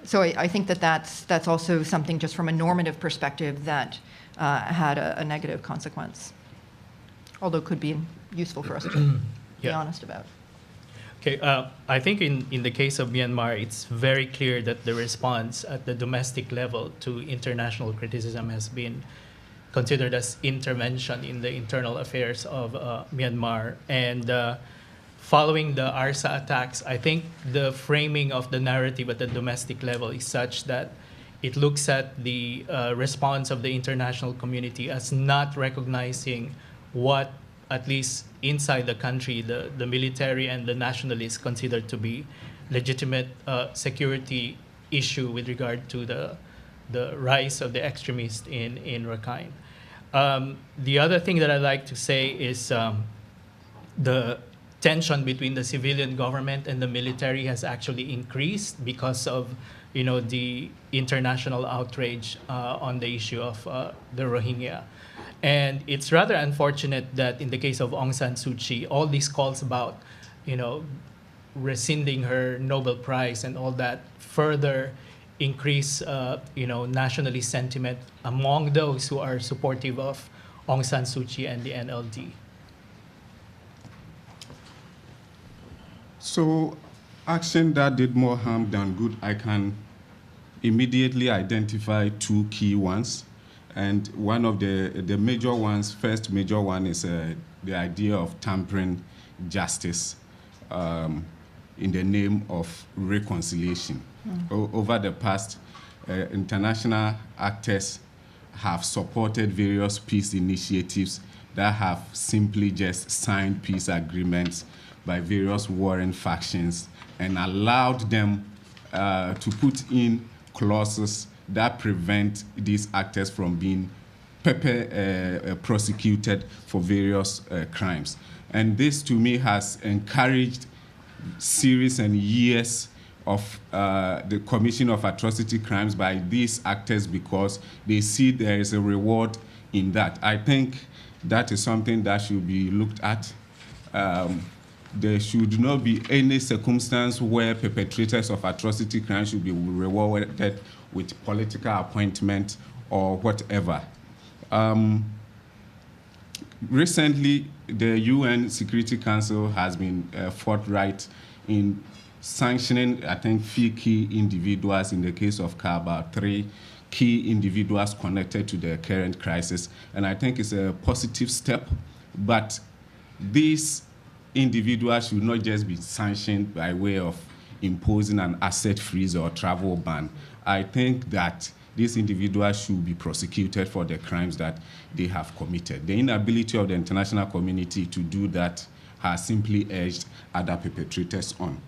So I think that that's also something just from a normative perspective that had a negative consequence, although could be useful for us to be honest about. Okay, I think in the case of Myanmar, it's very clear that the response at the domestic level to international criticism has been considered as intervention in the internal affairs of Myanmar. And following the ARSA attacks, I think the framing of the narrative at the domestic level is such that it looks at the response of the international community as not recognizing what, at least inside the country, the military and the nationalists considered to be legitimate security issue with regard to the rise of the extremists in Rakhine. The other thing that I'd like to say is the tension between the civilian government and the military has actually increased because of the international outrage on the issue of the Rohingya. And it's rather unfortunate that in the case of Aung San Suu Kyi, all these calls about, rescinding her Nobel Prize and all that further increase, nationalist sentiment among those who are supportive of Aung San Suu Kyi and the NLD. So, action that did more harm than good, I can immediately identify two key ones. And one of the major ones, first major one is the idea of tampering justice in the name of reconciliation. Over the past, international actors have supported various peace initiatives that have simply just signed peace agreements by various warring factions and allowed them to put in clauses that prevent these actors from being prosecuted for various crimes. And this, to me, has encouraged series and years of the commission of atrocity crimes by these actors because they see there is a reward in that. I think that is something that should be looked at. There should not be any circumstance where perpetrators of atrocity crimes should be rewarded with political appointment or whatever. Recently, the UN Security Council has been forthright in sanctioning, I think, 3 key individuals in the case of Kaaba, 3 key individuals connected to the current crisis. And I think it's a positive step, but these individuals should not just be sanctioned by way of imposing an asset freeze or travel ban. I think that these individuals should be prosecuted for the crimes that they have committed. The inability of the international community to do that has simply urged other perpetrators on.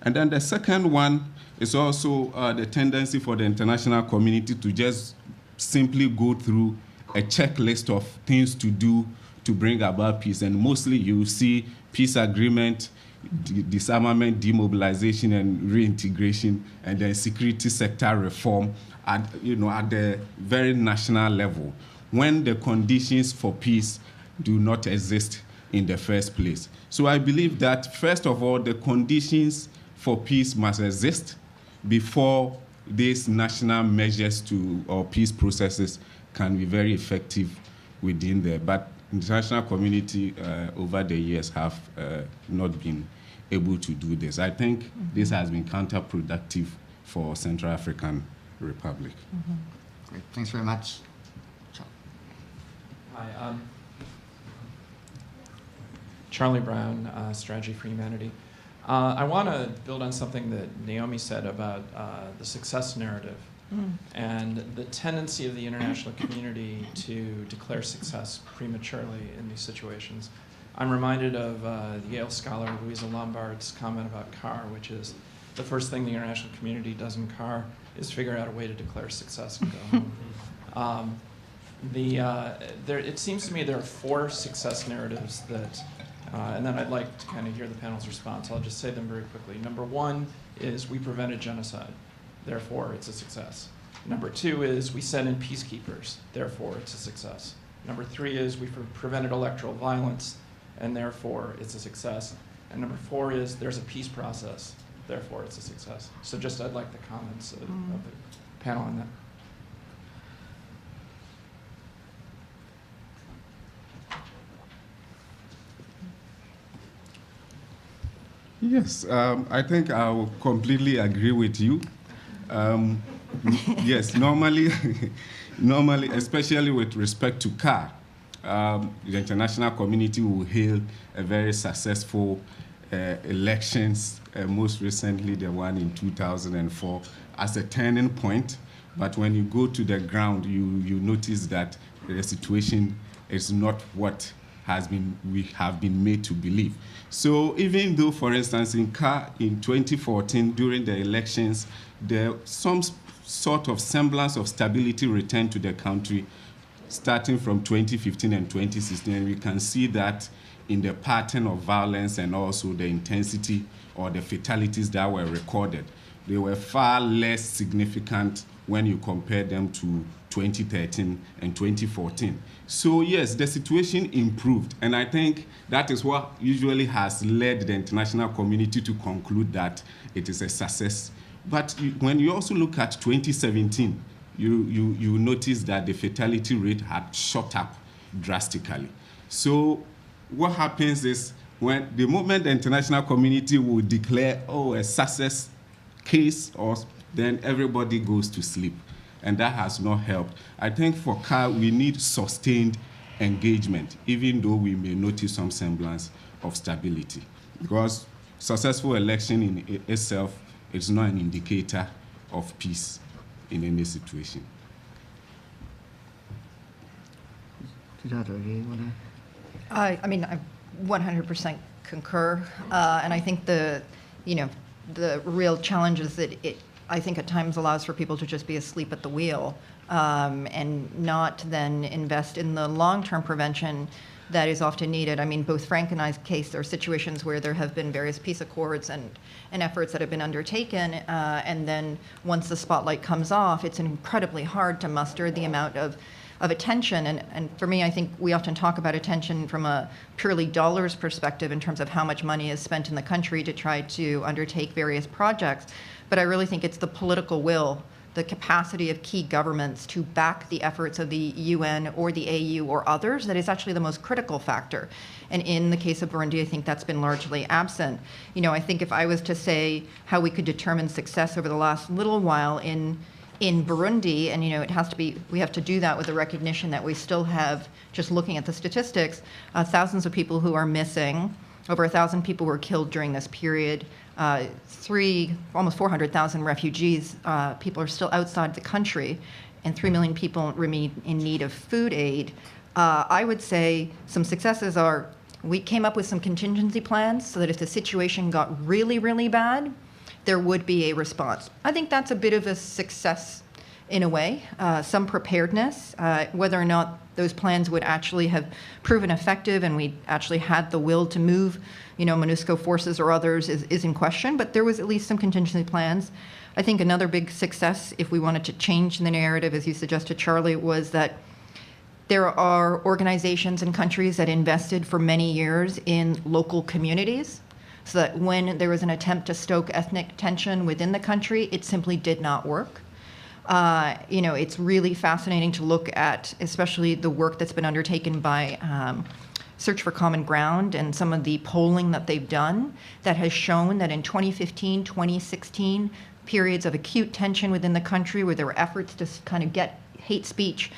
And then the second one is also the tendency for the international community to just simply go through a checklist of things to do to bring about peace. And mostly you see peace agreement, disarmament, demobilization, and reintegration, and then security sector reform at the very national level, when the conditions for peace do not exist in the first place. So I believe that, first of all, the conditions for peace must exist before these national measures or peace processes can be very effective within there. But international community over the years have not been able to do this. I think this has been counterproductive for Central African Republic. Great, thanks very much. Hi, Charlie Brown, Strategy for Humanity. I want to build on something that Naomi said about the success narrative. and the tendency of the international community to declare success prematurely in these situations. I'm reminded of the Yale scholar Louisa Lombard's comment about CAR, which is the first thing the international community does in CAR is figure out a way to declare success and go home. It seems to me there are 4 success narratives that, and then I'd like to kind of hear the panel's response. I'll just say them very quickly. Number 1 is we prevented genocide, therefore it's a success. Number 2 is we sent in peacekeepers, therefore it's a success. Number 3 is we prevented electoral violence, and therefore it's a success. And number 4 is there's a peace process, therefore it's a success. So just I'd like the comments of the panel on that. Yes, I think I will completely agree with you. Yes, normally, especially with respect to CAR, the international community will hail a very successful elections, most recently the one in 2004, as a turning point. But when you go to the ground, you notice that the situation is not what we have been made to believe. So even though, for instance, in CAR in 2014, during the elections, some sort of semblance of stability returned to the country, starting from 2015 and 2016, and we can see that in the pattern of violence and also the intensity or the fatalities that were recorded. They were far less significant when you compare them to 2013 and 2014. So yes, the situation improved, and I think that is what usually has led the international community to conclude that it is a success. But when you also look at 2017, you notice that the fatality rate had shot up drastically. So what happens is when the moment the international community will declare, a success case, then everybody goes to sleep. And that has not helped. I think for CAR, we need sustained engagement, even though we may notice some semblance of stability. Because successful election in itself is not an indicator of peace in any situation. I mean, I 100% concur, and I think the real challenge is that it, I think, at times allows for people to just be asleep at the wheel and not then invest in the long-term prevention that is often needed. I mean, both Frank and I's case, there are situations where there have been various peace accords and efforts that have been undertaken, and then once the spotlight comes off, it's incredibly hard to muster the amount of attention. And for me, I think we often talk about attention from a purely dollars perspective in terms of how much money is spent in the country to try to undertake various projects. But I really think it's the political will, the capacity of key governments to back the efforts of the UN or the AU or others that is actually the most critical factor. And in the case of Burundi, I think that's been largely absent. I think if I was to say how we could determine success over the last little while in Burundi, and it has to be, we have to do that with the recognition that we still have, just looking at the statistics, thousands of people who are missing, over 1,000 people were killed during this period, almost 400,000 refugees, people are still outside the country, and 3 million people remain in need of food aid. I would say some successes are, we came up with some contingency plans so that if the situation got really, really bad, there would be a response. I think that's a bit of a success in a way, some preparedness. Whether or not those plans would actually have proven effective and we actually had the will to move, MONUSCO forces or others is in question, but there was at least some contingency plans. I think another big success, if we wanted to change the narrative, as you suggested, Charlie, was that there are organizations and countries that invested for many years in local communities, so that when there was an attempt to stoke ethnic tension within the country, it simply did not work. It's really fascinating to look at, especially the work that's been undertaken by Search for Common Ground and some of the polling that they've done that has shown that in 2015, 2016, periods of acute tension within the country where there were efforts to kind of get hate speech,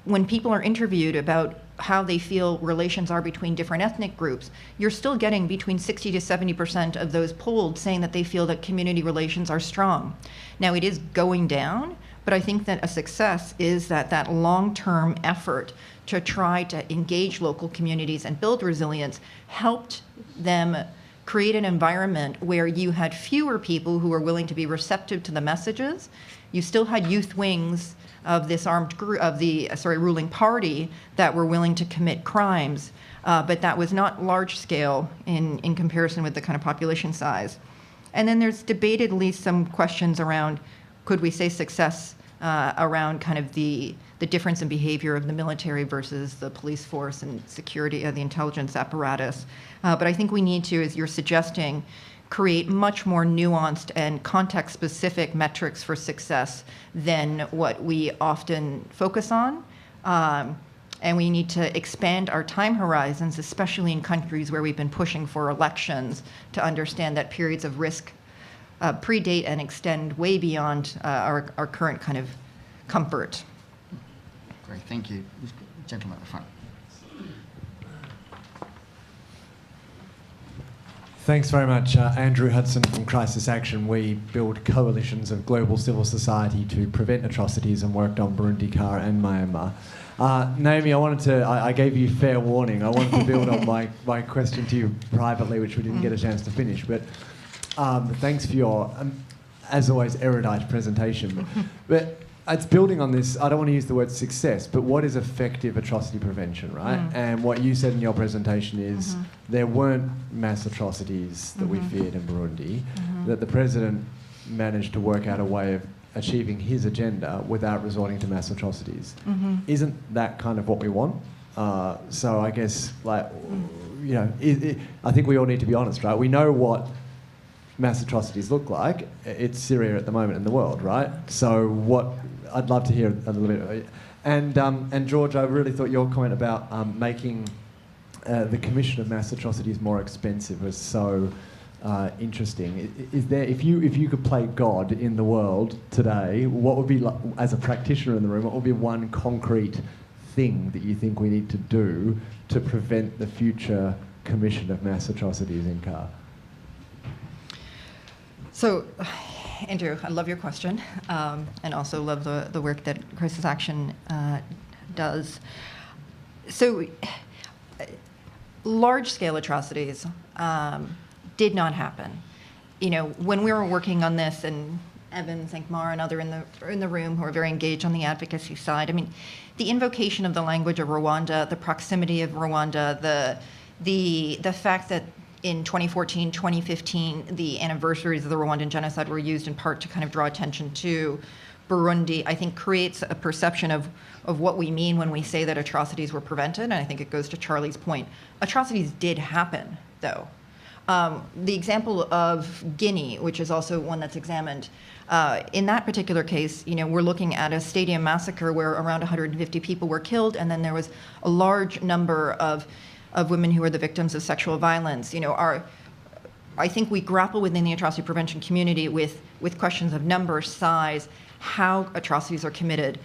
when people are interviewed about how they feel relations are between different ethnic groups, you're still getting between 60 to 70% of those polled saying that they feel that community relations are strong. Now, it is going down, but I think that a success is that long-term effort to try to engage local communities and build resilience helped them create an environment where you had fewer people who were willing to be receptive to the messages. You still had youth wings of this armed group, of the ruling party, that were willing to commit crimes, but that was not large scale in comparison with the kind of population size. And then there's debatedly some questions around, could we say success around kind of the difference in behavior of the military versus the police force and security of the intelligence apparatus. But I think we need to, as you're suggesting, create much more nuanced and context-specific metrics for success than what we often focus on. And we need to expand our time horizons, especially in countries where we've been pushing for elections, to understand that periods of risk predate and extend way beyond our current kind of comfort. Great, thank you. Gentleman at the front. Thanks very much. Andrew Hudson from Crisis Action. We build coalitions of global civil society to prevent atrocities and worked on Burundi, Kar and Myanmar. Naomi, I gave you fair warning. I wanted to build on my question to you privately, which we didn't get a chance to finish. But thanks for your, as always, erudite presentation. But it's building on this, I don't want to use the word success, but what is effective atrocity prevention, right? And what you said in your presentation is there weren't mass atrocities that we feared in Burundi, that the president managed to work out a way of achieving his agenda without resorting to mass atrocities. Isn't that kind of what we want? So I guess, you know, I think we all need to be honest, right? We know what mass atrocities look like. It's Syria at the moment in the world, right? So I'd love to hear a little bit. And George, I really thought your comment about making the Commission of Mass Atrocities more expensive was so interesting. Is there, if you could play God in the world today, what would be, as a practitioner in the room, what would be one concrete thing that you think we need to do to prevent the future Commission of Mass Atrocities in Kar? So, Andrew, I love your question, and also love the work that Crisis Action does. So, large-scale atrocities did not happen. You know, when we were working on this, and Evan, Sankmar, and others in the room who are very engaged on the advocacy side, I mean, the invocation of the language of Rwanda, the proximity of Rwanda, the fact that in 2014, 2015, the anniversaries of the Rwandan genocide were used in part to kind of draw attention to Burundi, I think creates a perception of what we mean when we say that atrocities were prevented. And I think it goes to Charlie's point. Atrocities did happen, though. The example of Guinea, which is also one that's examined, in that particular case, you know, we're looking at a stadium massacre where around 150 people were killed, and then there was a large number of women who were the victims of sexual violence. You know, I think we grapple within the atrocity prevention community with questions of number, size, how atrocities are committed.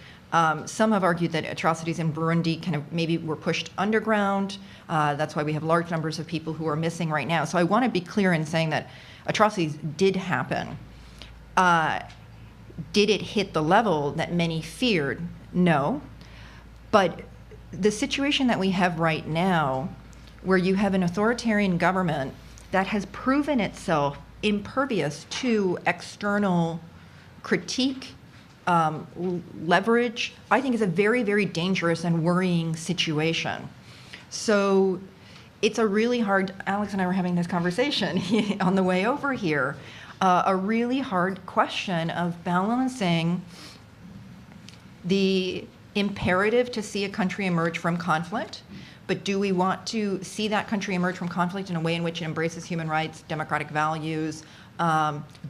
Some have argued that atrocities in Burundi kind of maybe were pushed underground. That's why we have large numbers of people who are missing right now. So I want to be clear in saying that atrocities did happen. Did it hit the level that many feared? No. But the situation that we have right now, where you have an authoritarian government that has proven itself impervious to external critique, leverage, I think is a very, very dangerous and worrying situation. So it's a really hard, Alex and I were having this conversation on the way over here, a really hard question of balancing the imperative to see a country emerge from conflict, but do we want to see that country emerge from conflict in a way in which it embraces human rights, democratic values,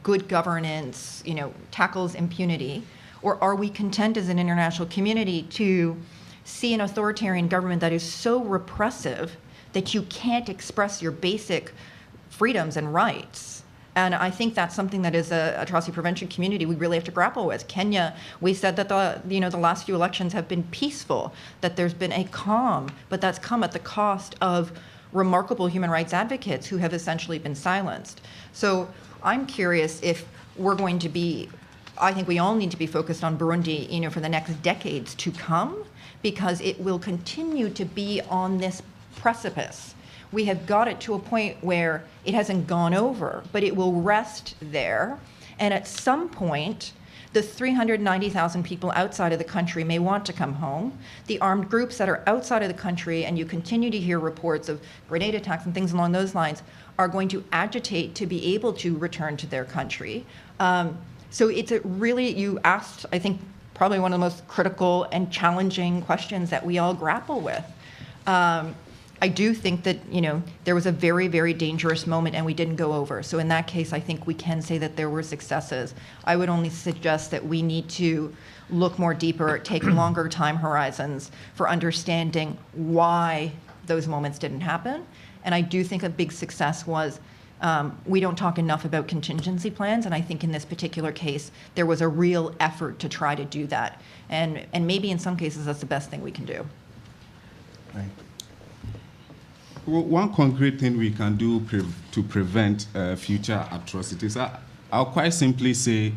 good governance, you know, tackles impunity, or are we content as an international community to see an authoritarian government that is so repressive that you can't express your basic freedoms and rights And I think that's something that as a atrocity prevention community, we really have to grapple with. Kenya, we said that the last few elections have been peaceful, that there's been a calm, but that's come at the cost of remarkable human rights advocates who have essentially been silenced. So I'm curious if we're going to be, I think we all need to be focused on Burundi, for the next decades to come, because it will continue to be on this precipice. We have got it to a point where it hasn't gone over, but it will rest there. And at some point, the 390,000 people outside of the country may want to come home. The armed groups that are outside of the country, and you continue to hear reports of grenade attacks and things along those lines, are going to agitate to be able to return to their country. So it's a really, you asked, I think, probably one of the most critical and challenging questions that we all grapple with. I do think that, there was a very, very dangerous moment and we didn't go over. So in that case, I think we can say that there were successes. I would only suggest that we need to look more deeper, take longer time horizons for understanding why those moments didn't happen. And I do think a big success was we don't talk enough about contingency plans, and I think in this particular case, there was a real effort to try to do that. And maybe in some cases, that's the best thing we can do. Right. Well, one concrete thing we can do to prevent future atrocities, I'll quite simply say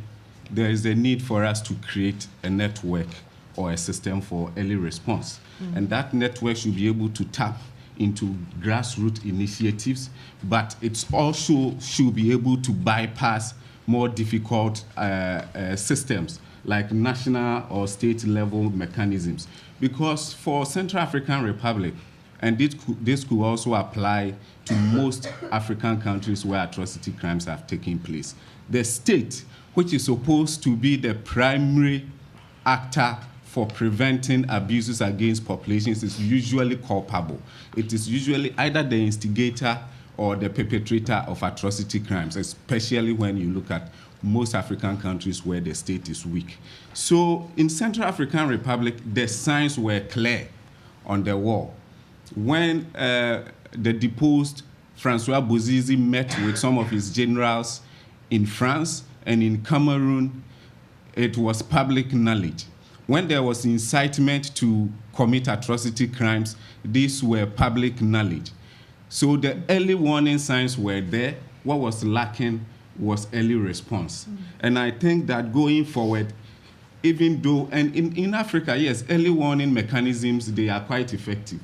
there is a need for us to create a network or a system for early response. Mm-hmm. And that network should be able to tap into grassroots initiatives, but it also should be able to bypass more difficult systems like national or state level mechanisms. Because for Central African Republic, and this could also apply to most African countries where atrocity crimes have taken place, the state, which is supposed to be the primary actor for preventing abuses against populations, is usually culpable. It is usually either the instigator or the perpetrator of atrocity crimes, especially when you look at most African countries where the state is weak. So in Central African Republic, the signs were clear on the wall. When the deposed Francois Bozizi met with some of his generals in France and in Cameroon, it was public knowledge. When there was incitement to commit atrocity crimes, these were public knowledge. So the early warning signs were there. What was lacking was early response. Mm-hmm. And I think that going forward, even though, and in Africa, yes, early warning mechanisms, they are quite effective.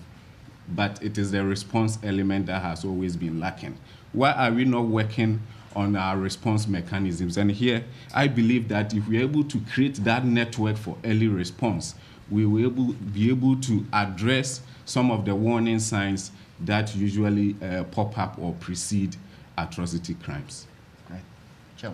But it is the response element that has always been lacking. Why are we not working on our response mechanisms? And here, I believe that if we're able to create that network for early response, we will be able to address some of the warning signs that usually pop up or precede atrocity crimes. Right. Joe.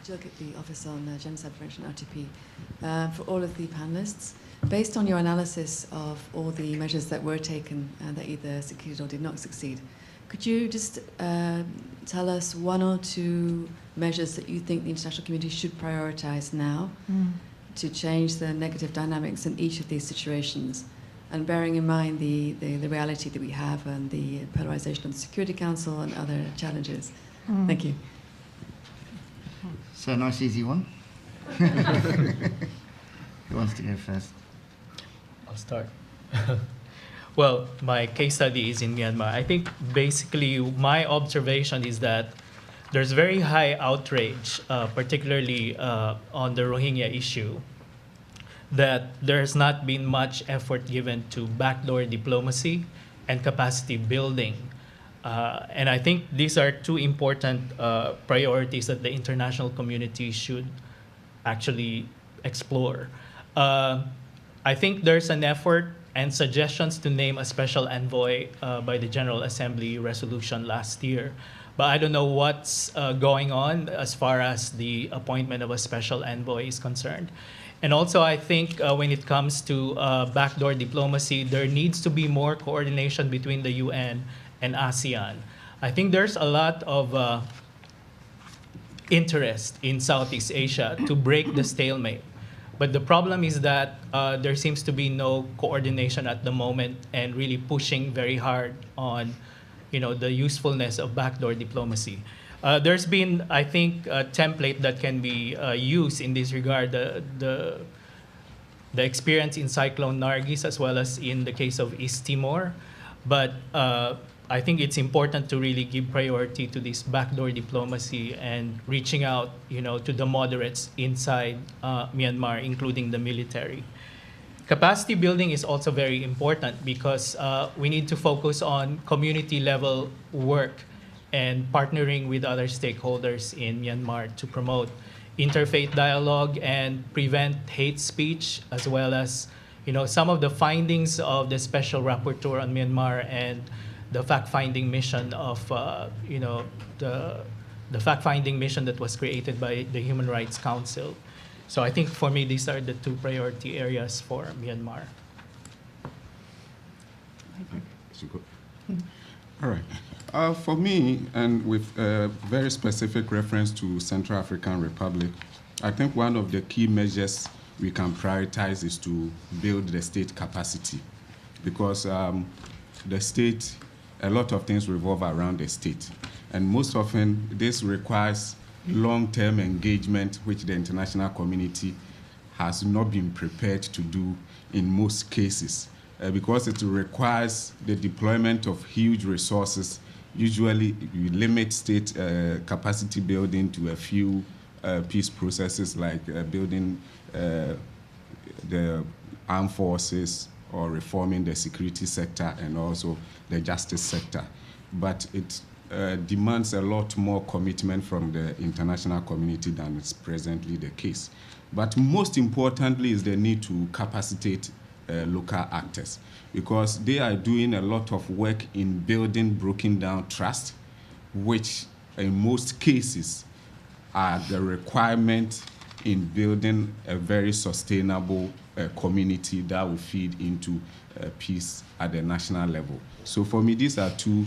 Jill the Office on Genocide Prevention, RTP. For all of the panelists, based on your analysis of all the measures that were taken and that either succeeded or did not succeed, could you just tell us one or two measures that you think the international community should prioritize now to change the negative dynamics in each of these situations? And bearing in mind the reality that we have and the polarization of the Security Council and other challenges. Thank you. So a nice easy one. Who wants to go first? I'll start. Well, my case study is in Myanmar. I think basically my observation is that there's very high outrage, particularly on the Rohingya issue, that there's not been much effort given to backdoor diplomacy and capacity building. And I think these are two important priorities that the international community should actually explore. I think there's an effort and suggestions to name a special envoy by the General Assembly resolution last year. But I don't know what's going on as far as the appointment of a special envoy is concerned. And also, I think when it comes to backdoor diplomacy, there needs to be more coordination between the UN and ASEAN. I think there's a lot of interest in Southeast Asia to break the stalemate. But the problem is that there seems to be no coordination at the moment and really pushing very hard on, the usefulness of backdoor diplomacy. There's been, I think, a template that can be used in this regard. The experience in Cyclone Nargis as well as in the case of East Timor. But I think it's important to really give priority to this backdoor diplomacy and reaching out, to the moderates inside Myanmar, including the military. Capacity building is also very important because we need to focus on community level work and partnering with other stakeholders in Myanmar to promote interfaith dialogue and prevent hate speech, as well as, some of the findings of the Special Rapporteur on Myanmar and the fact-finding mission of, the fact-finding mission that was created by the Human Rights Council. So I think for me, these are the two priority areas for Myanmar. All right. For me, and with a very specific reference to Central African Republic, I think one of the key measures we can prioritize is to build the state capacity, because the state, a lot of things revolve around the state. And most often, this requires long-term engagement, which the international community has not been prepared to do in most cases, because it requires the deployment of huge resources. Usually, you limit state capacity building to a few peace processes like building the armed forces or reforming the security sector and also the justice sector. But it demands a lot more commitment from the international community than is presently the case. But most importantly is the need to capacitate local actors, because they are doing a lot of work in building broken down trust, which in most cases are the requirement in building a very sustainable community that will feed into peace at the national level. So for me, these are two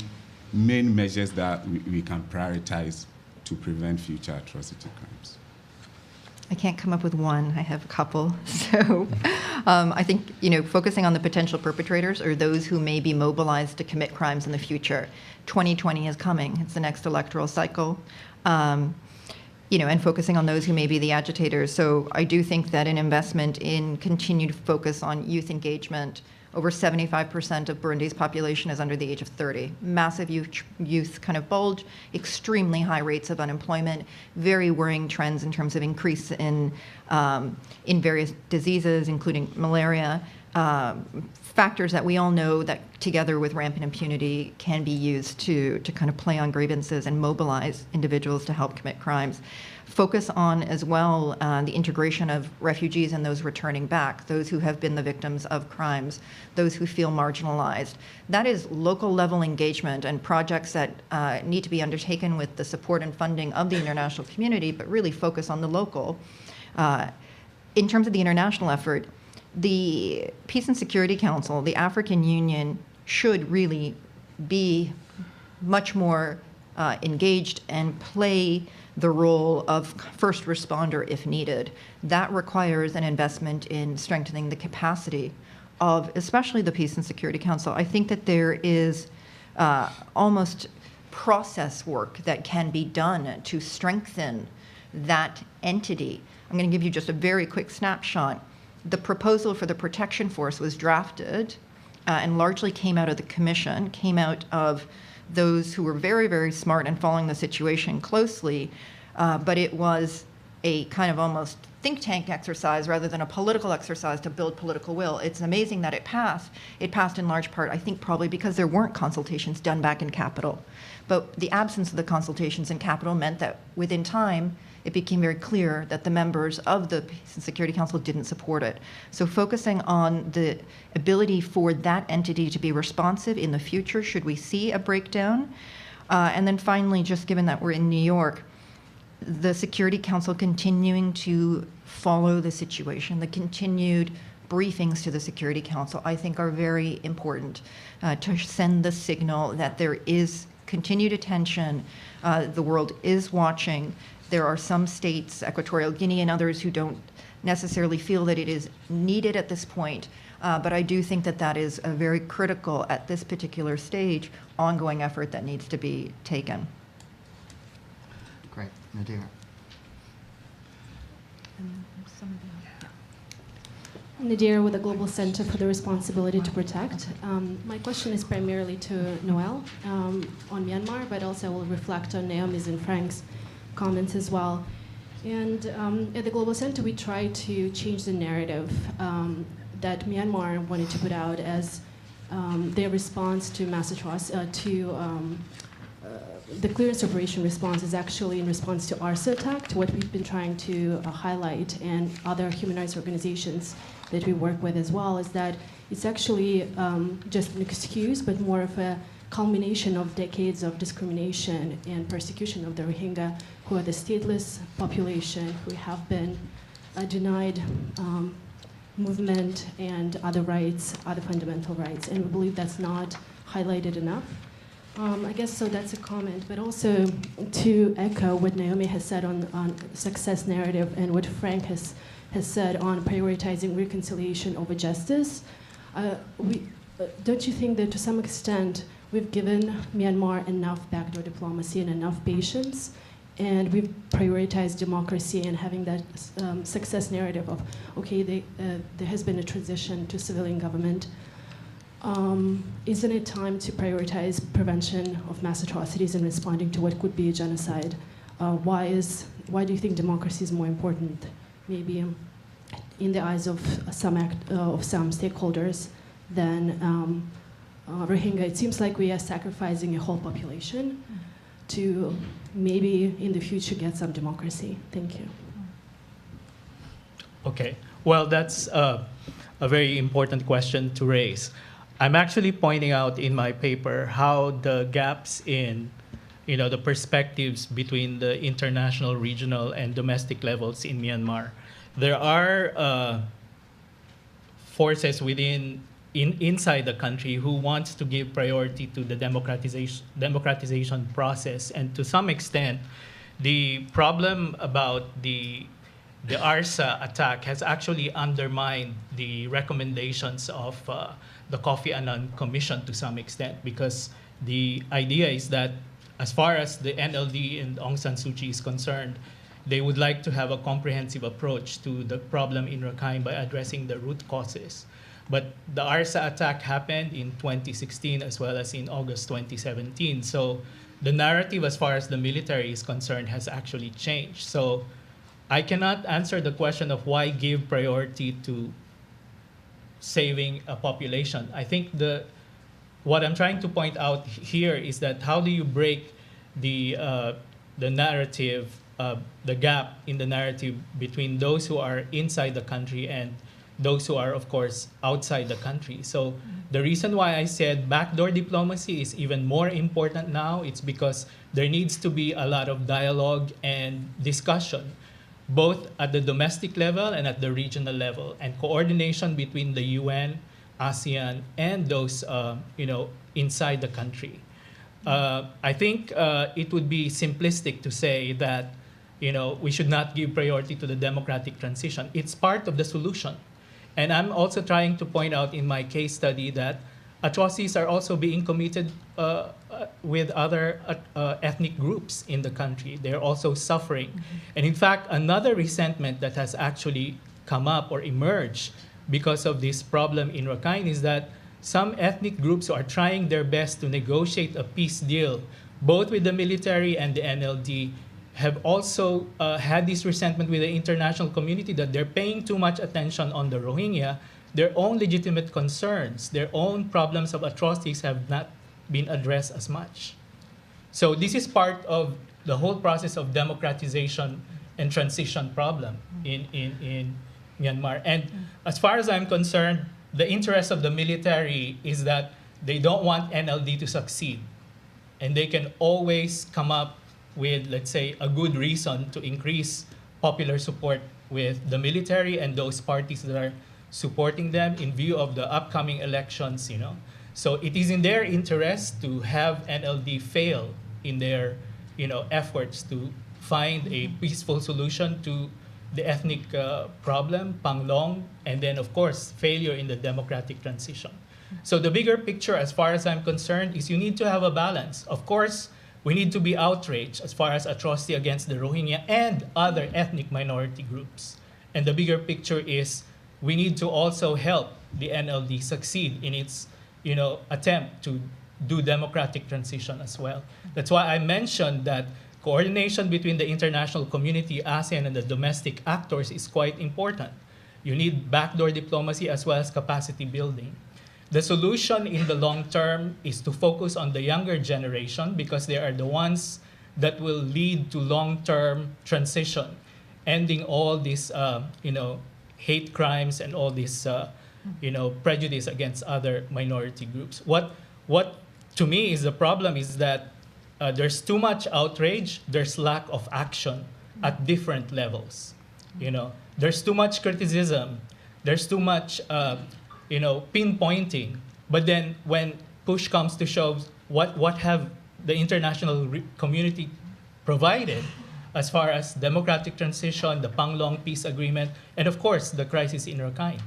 main measures that we can prioritize to prevent future atrocity crimes. I can't come up with one. I have a couple. So I think, focusing on the potential perpetrators or those who may be mobilized to commit crimes in the future. 2020 is coming. It's the next electoral cycle. And focusing on those who may be the agitators. So I do think that an investment in continued focus on youth engagement. Over 75% of Burundi's population is under the age of 30. Massive youth kind of bulge, extremely high rates of unemployment, very worrying trends in terms of increase in various diseases, including malaria, factors that we all know that together with rampant impunity can be used to kind of play on grievances and mobilize individuals to help commit crimes. Focus on as well the integration of refugees and those returning back, those who have been the victims of crimes, those who feel marginalized. That is local level engagement and projects that need to be undertaken with the support and funding of the international community, but really focus on the local. In terms of the international effort, the Peace and Security Council, the African Union, should really be much more engaged and play the role of first responder if needed. That requires an investment in strengthening the capacity of especially the Peace and Security Council. I think that there is almost process work that can be done to strengthen that entity. I'm going to give you just a very quick snapshot. The proposal for the protection force was drafted and largely came out of the commission, came out of those who were very, very smart and following the situation closely, but it was a kind of almost think tank exercise rather than a political exercise to build political will. It's amazing that it passed. It passed in large part, I think, probably because there weren't consultations done back in Capitol. But the absence of the consultations in Capitol meant that within time, it became very clear that the members of the Peace and Security Council didn't support it. So focusing on the ability for that entity to be responsive in the future, should we see a breakdown? And then finally, just given that we're in New York, the Security Council continuing to follow the situation, the continued briefings to the Security Council, I think are very important to send the signal that there is continued attention, the world is watching. There are some states, Equatorial Guinea and others, who don't necessarily feel that it is needed at this point. But I do think that that is a very critical, at this particular stage, ongoing effort that needs to be taken. Great. Nadira. Nadira with the Global Center for the Responsibility to Protect. My question is primarily to Noel on Myanmar, but also I will reflect on Naomi's and Frank's comments as well. And at the Global Center, we try to change the narrative that Myanmar wanted to put out as their response to mass atrocity, the clearance operation response is actually in response to ARSA attack, to what we've been trying to highlight, and other human rights organizations that we work with as well, is that it's actually just an excuse, but more of a culmination of decades of discrimination and persecution of the Rohingya, who are the stateless population who have been denied movement and other rights, other fundamental rights. And we believe that's not highlighted enough. I guess so that's a comment, but also to echo what Naomi has said on success narrative and what Frank has said on prioritizing reconciliation over justice. Don't you think that to some extent we've given Myanmar enough backdoor diplomacy and enough patience, and we've prioritized democracy and having that success narrative of, okay, there has been a transition to civilian government. Isn't it time to prioritize prevention of mass atrocities and responding to what could be a genocide? Why do you think democracy is more important, maybe in the eyes of some stakeholders than Rohingya? It seems like we are sacrificing a whole population to maybe in the future get some democracy. Thank you. Okay, well, that's a very important question to raise. I'm actually pointing out in my paper how the gaps in, the perspectives between the international, regional, and domestic levels in Myanmar. There are forces inside the country who wants to give priority to the democratization process, and to some extent, the problem about the ARSA attack has actually undermined the recommendations of the Kofi Annan Commission to some extent, because the idea is that as far as the NLD and Aung San Suu Kyi is concerned, they would like to have a comprehensive approach to the problem in Rakhine by addressing the root causes. But the ARSA attack happened in 2016 as well as in August 2017. So the narrative as far as the military is concerned has actually changed. So I cannot answer the question of why give priority to saving a population. I think what I'm trying to point out here is that how do you break the narrative, the gap in the narrative between those who are inside the country and those who are, of course, outside the country. So the reason why I said backdoor diplomacy is even more important now, it's because there needs to be a lot of dialogue and discussion, both at the domestic level and at the regional level, and coordination between the UN, ASEAN, and those inside the country. I think it would be simplistic to say that we should not give priority to the democratic transition. It's part of the solution. And I'm also trying to point out in my case study that atrocities are also being committed with other ethnic groups in the country. They're also suffering. Mm-hmm. And in fact, another resentment that has actually come up or emerged because of this problem in Rakhine is that some ethnic groups are trying their best to negotiate a peace deal, both with the military and the NLD, have also had this resentment with the international community that they're paying too much attention on the Rohingya. Their own legitimate concerns, their own problems of atrocities have not been addressed as much. So this is part of the whole process of democratization and transition problem in Myanmar. And as far as I'm concerned, the interest of the military is that they don't want NLD to succeed. And they can always come up with, let's say, a good reason to increase popular support with the military and those parties that are supporting them in view of the upcoming elections, So it is in their interest to have NLD fail in their, efforts to find a peaceful solution to the ethnic problem, Panglong, and then, of course, failure in the democratic transition. So the bigger picture, as far as I'm concerned, is you need to have a balance. Of course, we need to be outraged as far as atrocity against the Rohingya and other ethnic minority groups. And the bigger picture is we need to also help the NLD succeed in its attempt to do democratic transition as well. That's why I mentioned that coordination between the international community, ASEAN, and the domestic actors is quite important. You need backdoor diplomacy as well as capacity building. The solution in the long term is to focus on the younger generation because they are the ones that will lead to long-term transition, ending all these, hate crimes and all this, prejudice against other minority groups. What to me is the problem is that there's too much outrage, there's lack of action at different levels. There's too much criticism, there's too much pinpointing, but then when push comes to shove, what have the international community provided as far as democratic transition, the Panglong peace agreement, and of course the crisis in Rakhine.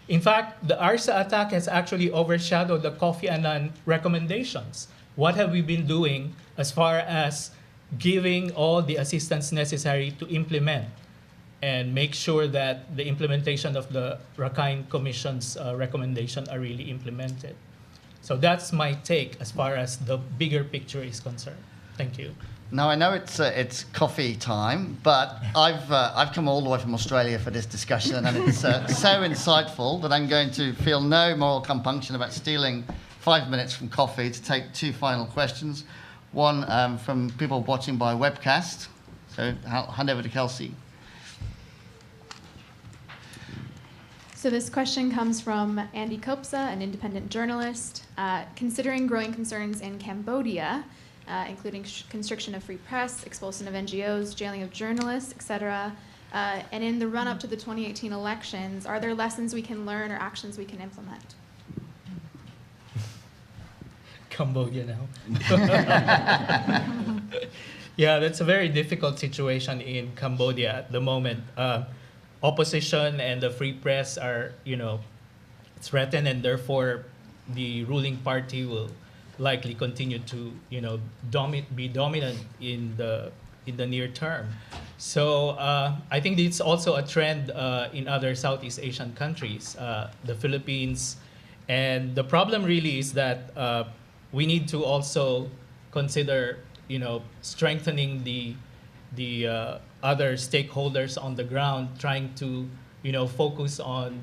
In fact, the ARSA attack has actually overshadowed the Kofi Annan recommendations. What have we been doing as far as giving all the assistance necessary to implement and make sure that the implementation of the Rakhine Commission's recommendation are really implemented? So that's my take as far as the bigger picture is concerned. Thank you. Now, I know it's coffee time, but I've come all the way from Australia for this discussion, and it's so insightful that I'm going to feel no moral compunction about stealing 5 minutes from coffee to take two final questions. One from people watching by webcast. So I'll hand over to Kelsey. So this question comes from Andy Kopsa, an independent journalist. Considering growing concerns in Cambodia, including constriction of free press, expulsion of NGOs, jailing of journalists, etc., and in the run-up to the 2018 elections, are there lessons we can learn or actions we can implement? Cambodia now. Yeah, that's a very difficult situation in Cambodia at the moment. Opposition and the free press are, threatened, and therefore the ruling party will likely continue to, be dominant in the near term. So I think it's also a trend in other Southeast Asian countries, the Philippines, and the problem really is that we need to also consider, strengthening the other stakeholders on the ground, trying to, focus on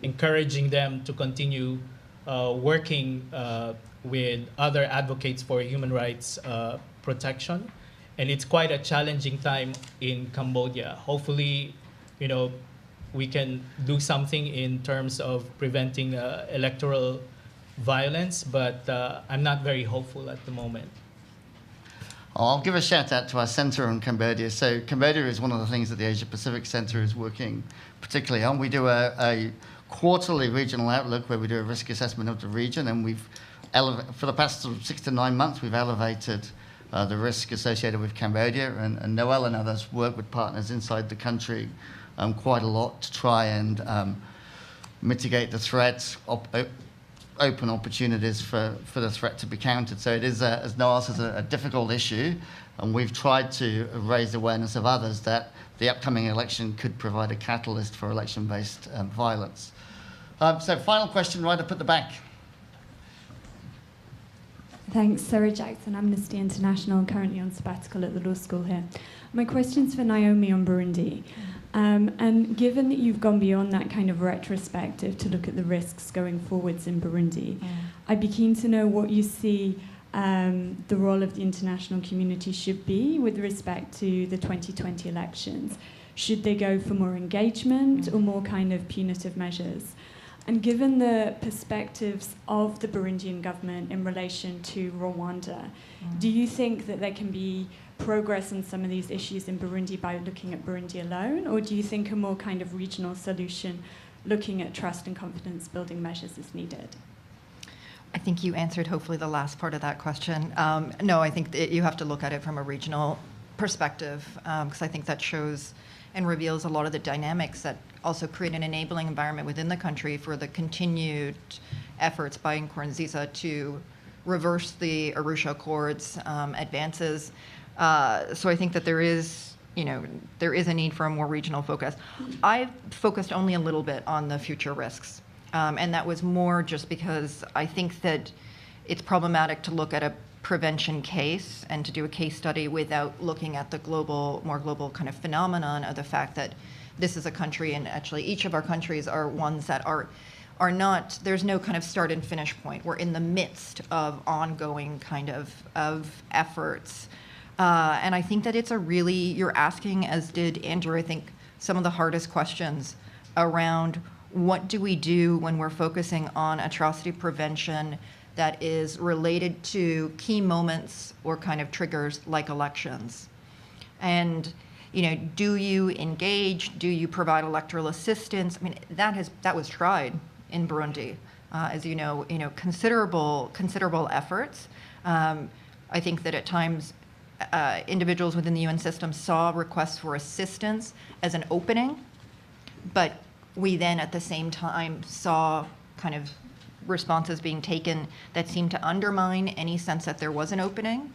encouraging them to continue working with other advocates for human rights protection. And it's quite a challenging time in Cambodia. Hopefully, we can do something in terms of preventing electoral violence, but I'm not very hopeful at the moment. I'll give a shout out to our centre in Cambodia. So Cambodia is one of the things that the Asia Pacific Centre is working particularly on. We do a quarterly regional outlook where we do a risk assessment of the region, and we've for the past 6 to 9 months we've elevated the risk associated with Cambodia, and Noel and others work with partners inside the country quite a lot to try and mitigate the threats, open opportunities for the threat to be countered. So it is, as Noel says, a difficult issue, and we've tried to raise awareness of others that the upcoming election could provide a catalyst for election-based violence. So final question right up at the back. Thanks, Sarah Jackson, Amnesty International, currently on sabbatical at the law school here. My question's for Naomi on Burundi. And given that you've gone beyond that kind of retrospective to look at the risks going forwards in Burundi, I'd be keen to know what you see the role of the international community should be with respect to the 2020 elections. Should they go for more engagement or more kind of punitive measures? And given the perspectives of the Burundian government in relation to Rwanda, do you think that there can be progress on some of these issues in Burundi by looking at Burundi alone, or do you think a more kind of regional solution looking at trust and confidence building measures is needed? I think you answered hopefully the last part of that question. No, I think that you have to look at it from a regional perspective, because I think that shows and reveals a lot of the dynamics that also create an enabling environment within the country for the continued efforts by Nkurunziza to reverse the Arusha Accords advances. So I think that there is a need for a more regional focus. I've focused only a little bit on the future risks, and that was more just because I think that it's problematic to look at a prevention case and to do a case study without looking at the more global kind of phenomenon of the fact that this is a country, and actually each of our countries are ones that are not, there's no kind of start and finish point. We're in the midst of ongoing kind of efforts. And I think that it's you're asking, as did Andrew, I think, some of the hardest questions around what do we do when we're focusing on atrocity prevention that is related to key moments or kind of triggers like elections. And, do you engage? Do you provide electoral assistance? I mean, that was tried in Burundi. As you know, considerable efforts. I think that at times individuals within the UN system saw requests for assistance as an opening, but we then at the same time saw kind of responses being taken that seemed to undermine any sense that there was an opening.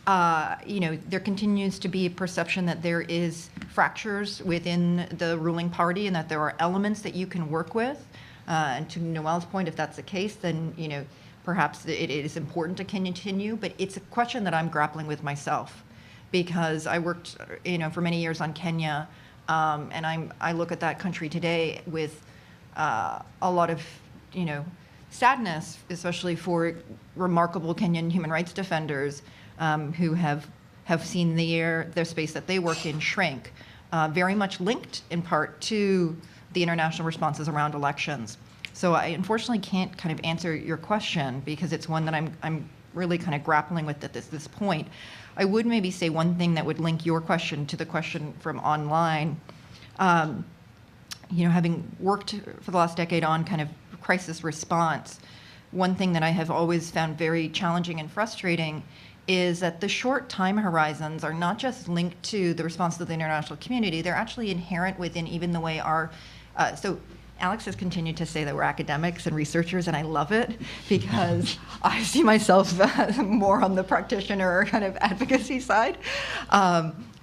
There continues to be a perception that there is fractures within the ruling party and that there are elements that you can work with. And to Noel's point, if that's the case, then perhaps it is important to continue. But it's a question that I'm grappling with myself, because I worked for many years on Kenya, and I look at that country today with a lot of sadness, especially for remarkable Kenyan human rights defenders who have seen their space that they work in shrink, very much linked in part to the international responses around elections. So I unfortunately can't kind of answer your question because it's one that I'm really kind of grappling with at this point. I would maybe say one thing that would link your question to the question from online. Having worked for the last decade on kind of crisis response, one thing that I have always found very challenging and frustrating is that the short time horizons are not just linked to the response of the international community, they're actually inherent within even the way so Alex has continued to say that we're academics and researchers, and I love it because I see myself more on the practitioner kind of advocacy side,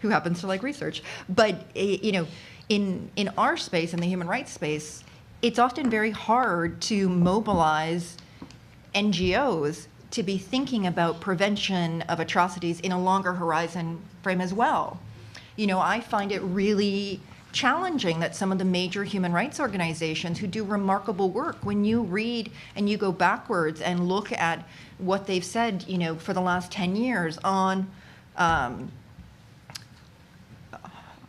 who happens to like research. But in our space, in the human rights space, it's often very hard to mobilize NGOs to be thinking about prevention of atrocities in a longer horizon frame as well. I find it really challenging that some of the major human rights organizations who do remarkable work, when you read and you go backwards and look at what they've said, for the last 10 years on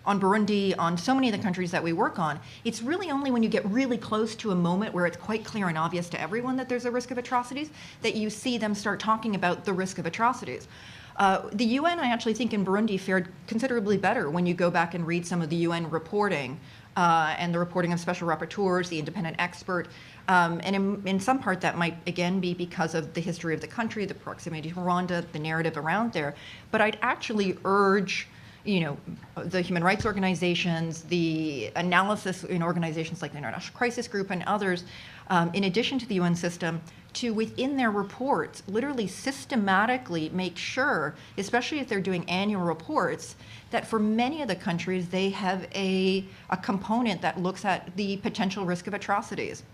Burundi, on so many of the countries that we work on, it's really only when you get really close to a moment where it's quite clear and obvious to everyone that there's a risk of atrocities that you see them start talking about the risk of atrocities. The UN, I actually think in Burundi fared considerably better when you go back and read some of the UN reporting and the reporting of special rapporteurs, the independent expert. And in some part that might, again, be because of the history of the country, the proximity to Rwanda, the narrative around there. But I'd actually urge the human rights organizations, the analysis in organizations like the International Crisis Group and others, in addition to the UN system, to, within their reports, literally systematically make sure, especially if they're doing annual reports, that for many of the countries, they have a component that looks at the potential risk of atrocities.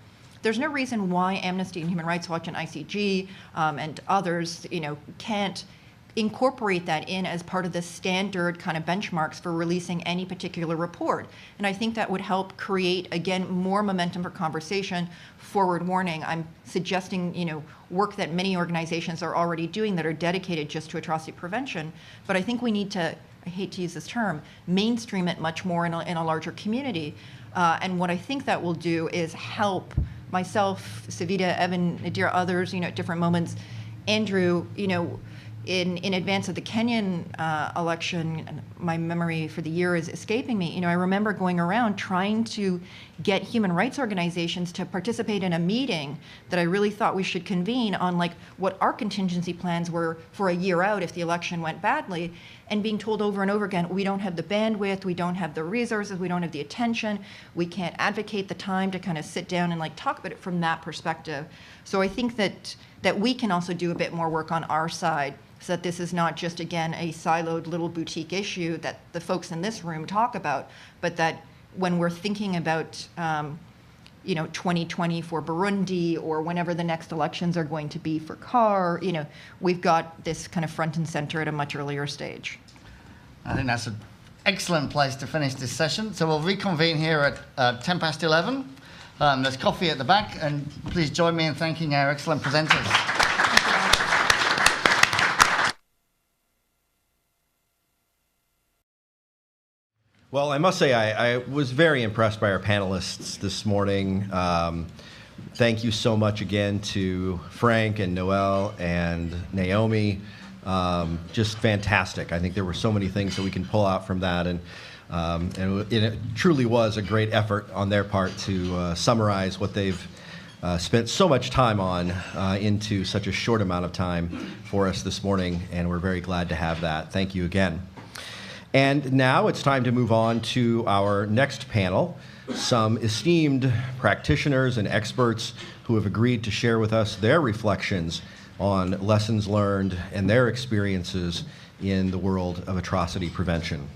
There's no reason why Amnesty and Human Rights Watch and ICG and others, can't incorporate that in as part of the standard kind of benchmarks for releasing any particular report. And I think that would help create, again, more momentum for conversation, forward warning. I'm suggesting, work that many organizations are already doing that are dedicated just to atrocity prevention. But I think we need to, I hate to use this term, mainstream it much more in a larger community. And what I think that will do is help myself, Savita, Evan, Nadir, others, at different moments, Andrew, in advance of the Kenyan election, and my memory for the year is escaping me, I remember going around trying to get human rights organizations to participate in a meeting that I really thought we should convene on like what our contingency plans were for a year out if the election went badly, and being told over and over again, we don't have the bandwidth, we don't have the resources, we don't have the attention, we can't advocate the time to kind of sit down and like talk about it from that perspective. So I think that we can also do a bit more work on our side, so that this is not just, again, a siloed little boutique issue that the folks in this room talk about, but that when we're thinking about 2020 for Burundi or whenever the next elections are going to be for CAR, we've got this kind of front and center at a much earlier stage. I think that's an excellent place to finish this session. So we'll reconvene here at 10 past 11. There's coffee at the back, and please join me in thanking our excellent presenters. Well, I must say I was very impressed by our panelists this morning. Thank you so much again to Frank and Noel and Naomi. Just fantastic. I think there were so many things that we can pull out from that, and it truly was a great effort on their part to summarize what they've spent so much time on into such a short amount of time for us this morning, and we're very glad to have that. Thank you again. And now it's time to move on to our next panel, some esteemed practitioners and experts who have agreed to share with us their reflections on lessons learned and their experiences in the world of atrocity prevention.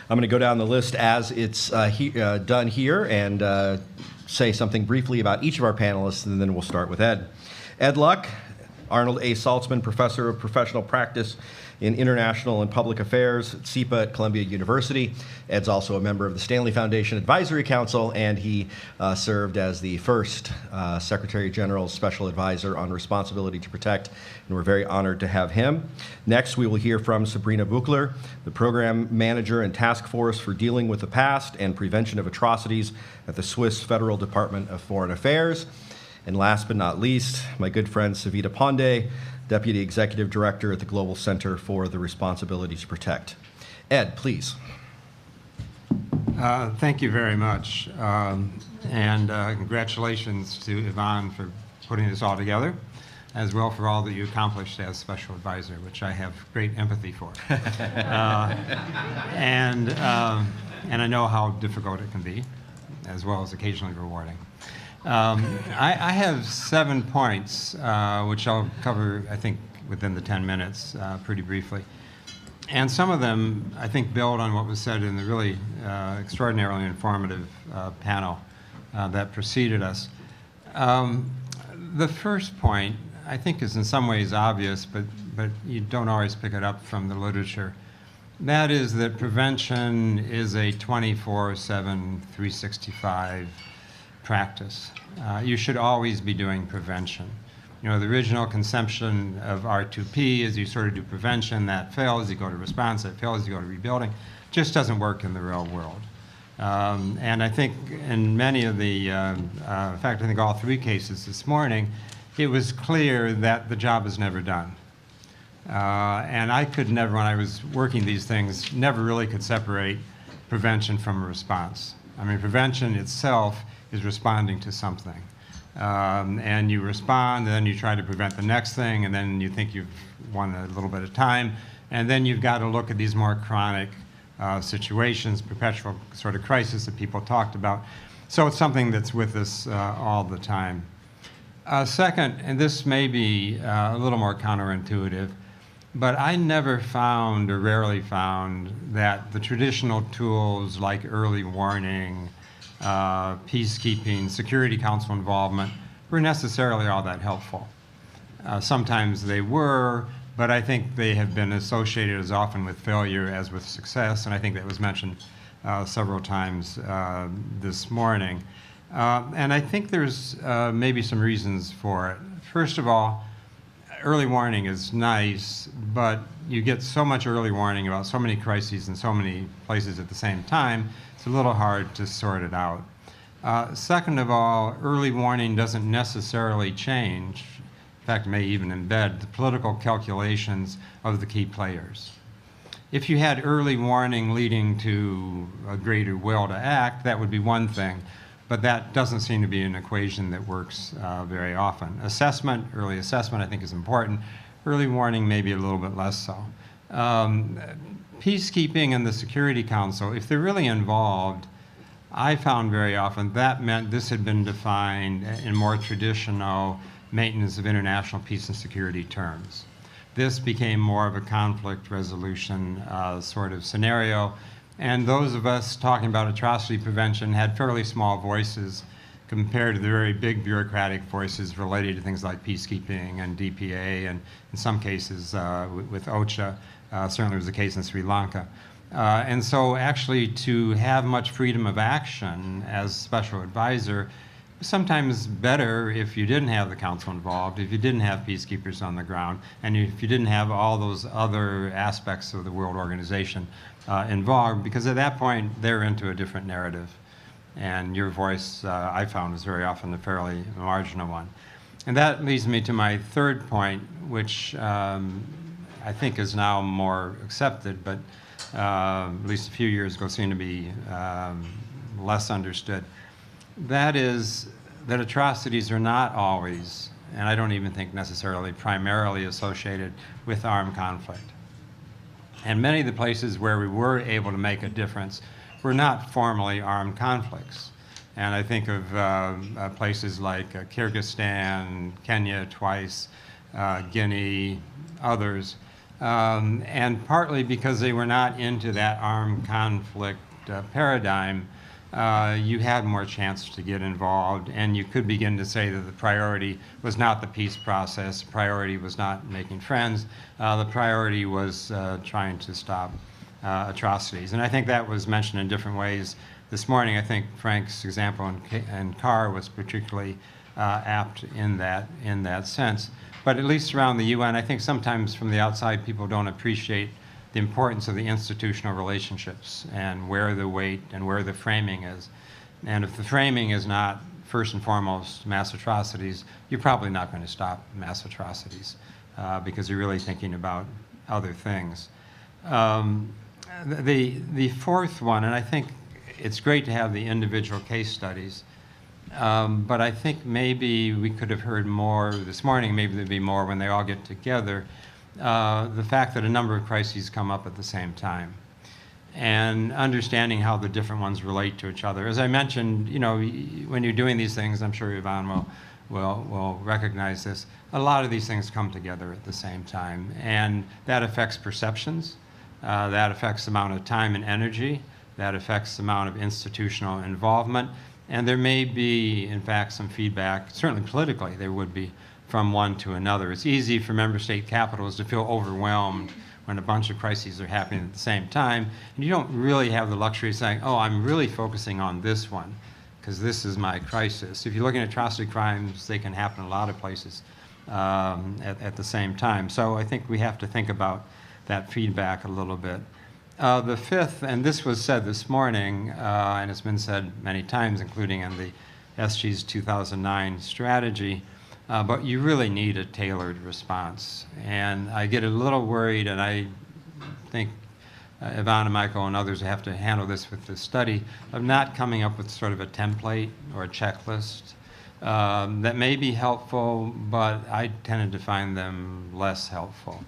I'm going to go down the list as it's done here and say something briefly about each of our panelists, and then we'll start with Ed. Ed Luck, Arnold A. Saltzman Professor of Professional Practice in International and Public Affairs at CEPA at Columbia University. Ed's also a member of the Stanley Foundation Advisory Council, and he served as the first Secretary General's Special Advisor on Responsibility to Protect, and we're very honored to have him. Next, we will hear from Sabrina Buchler, the Program Manager and Task Force for Dealing with the Past and Prevention of Atrocities at the Swiss Federal Department of Foreign Affairs. And last but not least, my good friend Savita Pandey, Deputy Executive Director at the Global Center for the Responsibility to Protect. Ed, please. Thank you very much. And congratulations to Yvonne for putting this all together, as well for all that you accomplished as Special Advisor, which I have great empathy for. And I know how difficult it can be, as well as occasionally rewarding. I have 7 points, which I'll cover, I think, within the 10 minutes pretty briefly. And some of them, I think, build on what was said in the really extraordinarily informative panel that preceded us. The first point, I think, is in some ways obvious, but you don't always pick it up from the literature. That is that prevention is a 24/7, 365 practice. You should always be doing prevention. The original conception of R2P is you sort of do prevention, that fails, you go to response, that fails, you go to rebuilding. Just doesn't work in the real world. And I think in many of the, in fact, I think all 3 cases this morning, it was clear that the job is never done. And I could never, when I was working these things, never really could separate prevention from a response. I mean, prevention itself is responding to something. And you respond, and then you try to prevent the next thing, and then you think you've won a little bit of time, and then you've got to look at these more chronic situations, perpetual sort of crisis that people talked about. So it's something that's with us all the time. Second, and this may be a little more counterintuitive, but I never found, or rarely found, that the traditional tools like early warning, peacekeeping, Security Council involvement were necessarily all that helpful. Sometimes they were, but I think they have been associated as often with failure as with success, and I think that was mentioned several times this morning. And I think there's maybe some reasons for it. First of all, early warning is nice, but you get so much early warning about so many crises in so many places at the same time, it's a little hard to sort it out. Second of all, early warning doesn't necessarily change. In fact, it may even embed the political calculations of the key players. If you had early warning leading to a greater will to act, that would be one thing, but that doesn't seem to be an equation that works very often. Assessment, early assessment, I think is important. Early warning, maybe a little bit less so. Peacekeeping and the Security Council, if they're really involved, I found very often that meant this had been defined in more traditional maintenance of international peace and security terms. This became more of a conflict resolution sort of scenario, and those of us talking about atrocity prevention had fairly small voices compared to the very big bureaucratic voices related to things like peacekeeping and DPA, and in some cases with OCHA, certainly was the case in Sri Lanka. And so actually to have much freedom of action as special advisor, sometimes better if you didn't have the council involved, if you didn't have peacekeepers on the ground, and if you didn't have all those other aspects of the world organization involved, because at that point they're into a different narrative. And your voice, I found, is very often a fairly marginal one. And that leads me to my third point, which I think is now more accepted, but at least a few years ago seemed to be less understood. That is that atrocities are not always, and I don't even think necessarily primarily associated with armed conflict. And many of the places where we were able to make a difference were not formally armed conflicts. And I think of places like Kyrgyzstan, Kenya twice, Guinea, others, and partly because they were not into that armed conflict paradigm, you had more chance to get involved, and you could begin to say that the priority was not the peace process, the priority was not making friends, the priority was trying to stop atrocities. And I think that was mentioned in different ways this morning. I think Frank's example in Carr was particularly apt in that sense. But at least around the UN, I think sometimes from the outside people don't appreciate the importance of the institutional relationships and where the weight and where the framing is. And if the framing is not first and foremost mass atrocities, you're probably not going to stop mass atrocities because you're really thinking about other things. The fourth one, and I think it's great to have the individual case studies, but I think maybe we could have heard more this morning, maybe there'd be more when they all get together, the fact that a number of crises come up at the same time and understanding how the different ones relate to each other. As I mentioned, you know, when you're doing these things, I'm sure Yvonne will recognize this, a lot of these things come together at the same time, and that affects perceptions, that affects the amount of time and energy, that affects the amount of institutional involvement, and there may be, in fact, some feedback, certainly politically there would be, from one to another. It's easy for member state capitals to feel overwhelmed when a bunch of crises are happening at the same time, and you don't really have the luxury of saying, oh, I'm really focusing on this one, because this is my crisis. If you're looking at atrocity crimes, they can happen in a lot of places at the same time. So I think we have to think about that feedback a little bit. The fifth, and this was said this morning, and it's been said many times, including in the SG's 2009 strategy, but you really need a tailored response. And I get a little worried, and I think Yvonne and Michael and others have to handle this with the study, of not coming up with sort of a template or a checklist that may be helpful, but I tended to find them less helpful.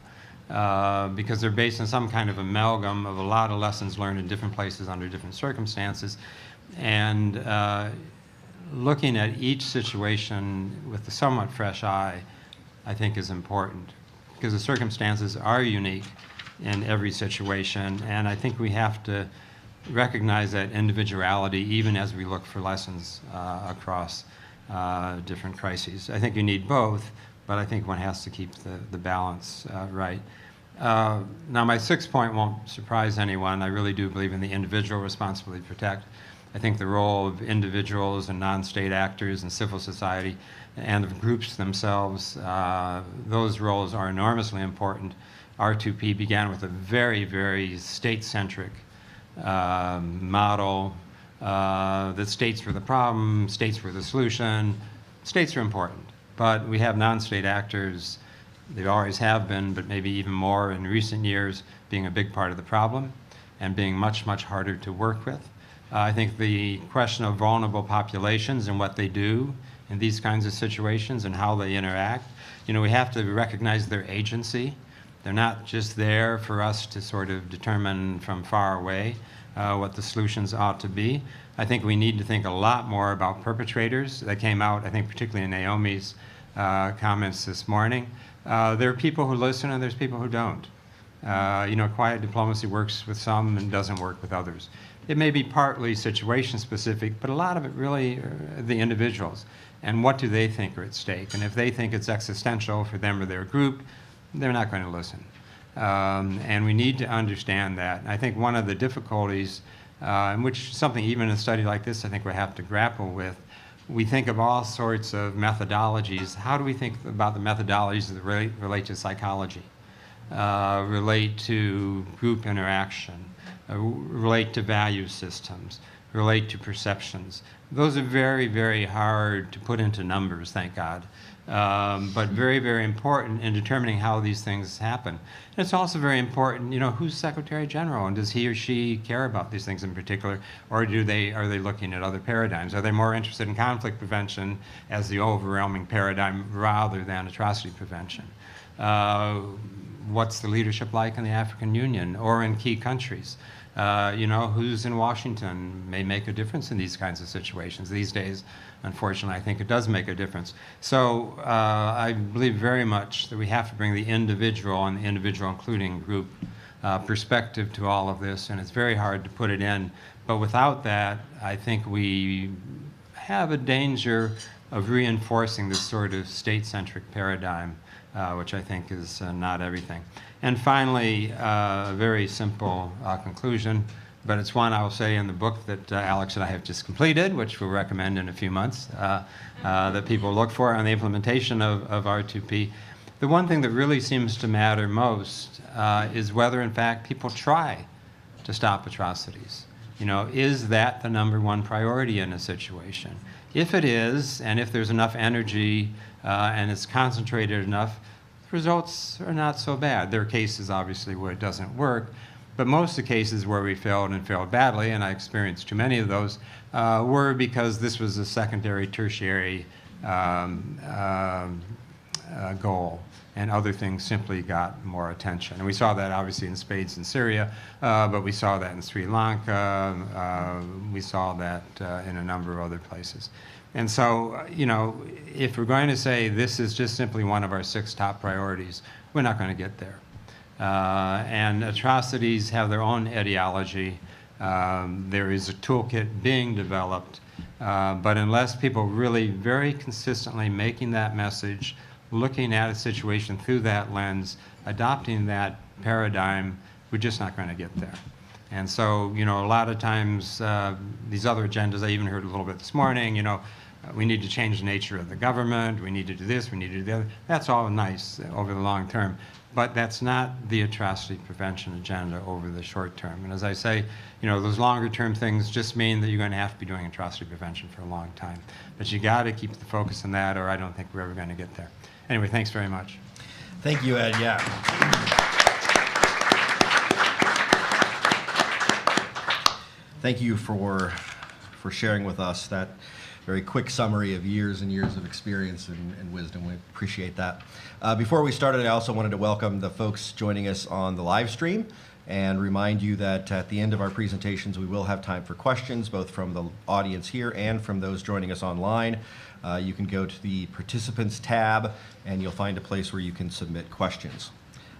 Because they're based on some kind of amalgam of a lot of lessons learned in different places under different circumstances. And looking at each situation with a somewhat fresh eye, I think is important, because the circumstances are unique in every situation, and I think we have to recognize that individuality even as we look for lessons across different crises. I think you need both, but I think one has to keep the balance right. Now, my sixth point won't surprise anyone. I really do believe in the individual responsibility to protect. I think the role of individuals and non-state actors and civil society and the groups themselves, those roles are enormously important. R2P began with a very, very state-centric model that states were the problem, states were the solution. States are important, but we have non-state actors. They always have been, but maybe even more in recent years, being a big part of the problem and being much, much harder to work with. I think the question of vulnerable populations and what they do in these kinds of situations and how they interact, we have to recognize their agency. They're not just there for us to sort of determine from far away what the solutions ought to be. I think we need to think a lot more about perpetrators. That came out, I think, particularly in Naomi's comments this morning. There are people who listen and there's people who don't. Quiet diplomacy works with some and doesn't work with others. It may be partly situation specific, but a lot of it really are the individuals. And what do they think are at stake? And if they think it's existential for them or their group, they're not going to listen. And we need to understand that. I think one of the difficulties, in which something even in a study like this I think we have to grapple with, we think of all sorts of methodologies. How do we think about the methodologies that relate to psychology, relate to group interaction, relate to value systems, relate to perceptions? Those are very, very hard to put into numbers, thank God, but very, very important in determining how these things happen. And it's also very important, who's Secretary General, and does he or she care about these things in particular, or are they looking at other paradigms? Are they more interested in conflict prevention as the overwhelming paradigm rather than atrocity prevention? What's the leadership like in the African Union or in key countries? Who's in Washington may make a difference in these kinds of situations. These days, unfortunately, I think it does make a difference. So I believe very much that we have to bring the individual and the individual including group perspective to all of this, and it's very hard to put it in. But without that, I think we have a danger of reinforcing this sort of state-centric paradigm, which I think is not everything. And finally, a very simple conclusion, but it's one I will say in the book that Alex and I have just completed, which we'll recommend in a few months, that people look for on the implementation of R2P. The one thing that really seems to matter most is whether, in fact, people try to stop atrocities. Is that the #1 priority in a situation? If it is, and if there's enough energy and it's concentrated enough, results are not so bad. There are cases, obviously, where it doesn't work, but most of the cases where we failed and failed badly, and I experienced too many of those, were because this was a secondary, tertiary goal, and other things simply got more attention. And we saw that, obviously, in spades in Syria, but we saw that in Sri Lanka, we saw that in a number of other places. And so, if we're going to say this is just simply one of our 6 top priorities, we're not going to get there. And atrocities have their own ideology. There is a toolkit being developed, but unless people really very consistently making that message, looking at a situation through that lens, adopting that paradigm, we're just not going to get there. And so, a lot of times, these other agendas, I even heard a little bit this morning, we need to change the nature of the government, we need to do this, we need to do that. That's all nice over the long term, but that's not the atrocity prevention agenda over the short term. And as I say, those longer term things just mean that you're going to have to be doing atrocity prevention for a long time. But you got to keep the focus on that, or I don't think we're ever going to get there. Anyway, thanks very much. Thank you, Ed. Yeah. Thank you for sharing with us that very quick summary of years and years of experience and wisdom. We appreciate that. Before we started, I also wanted to welcome the folks joining us on the live stream and remind you that at the end of our presentations, we will have time for questions, both from the audience here and from those joining us online. You can go to the Participants tab, and you'll find a place where you can submit questions.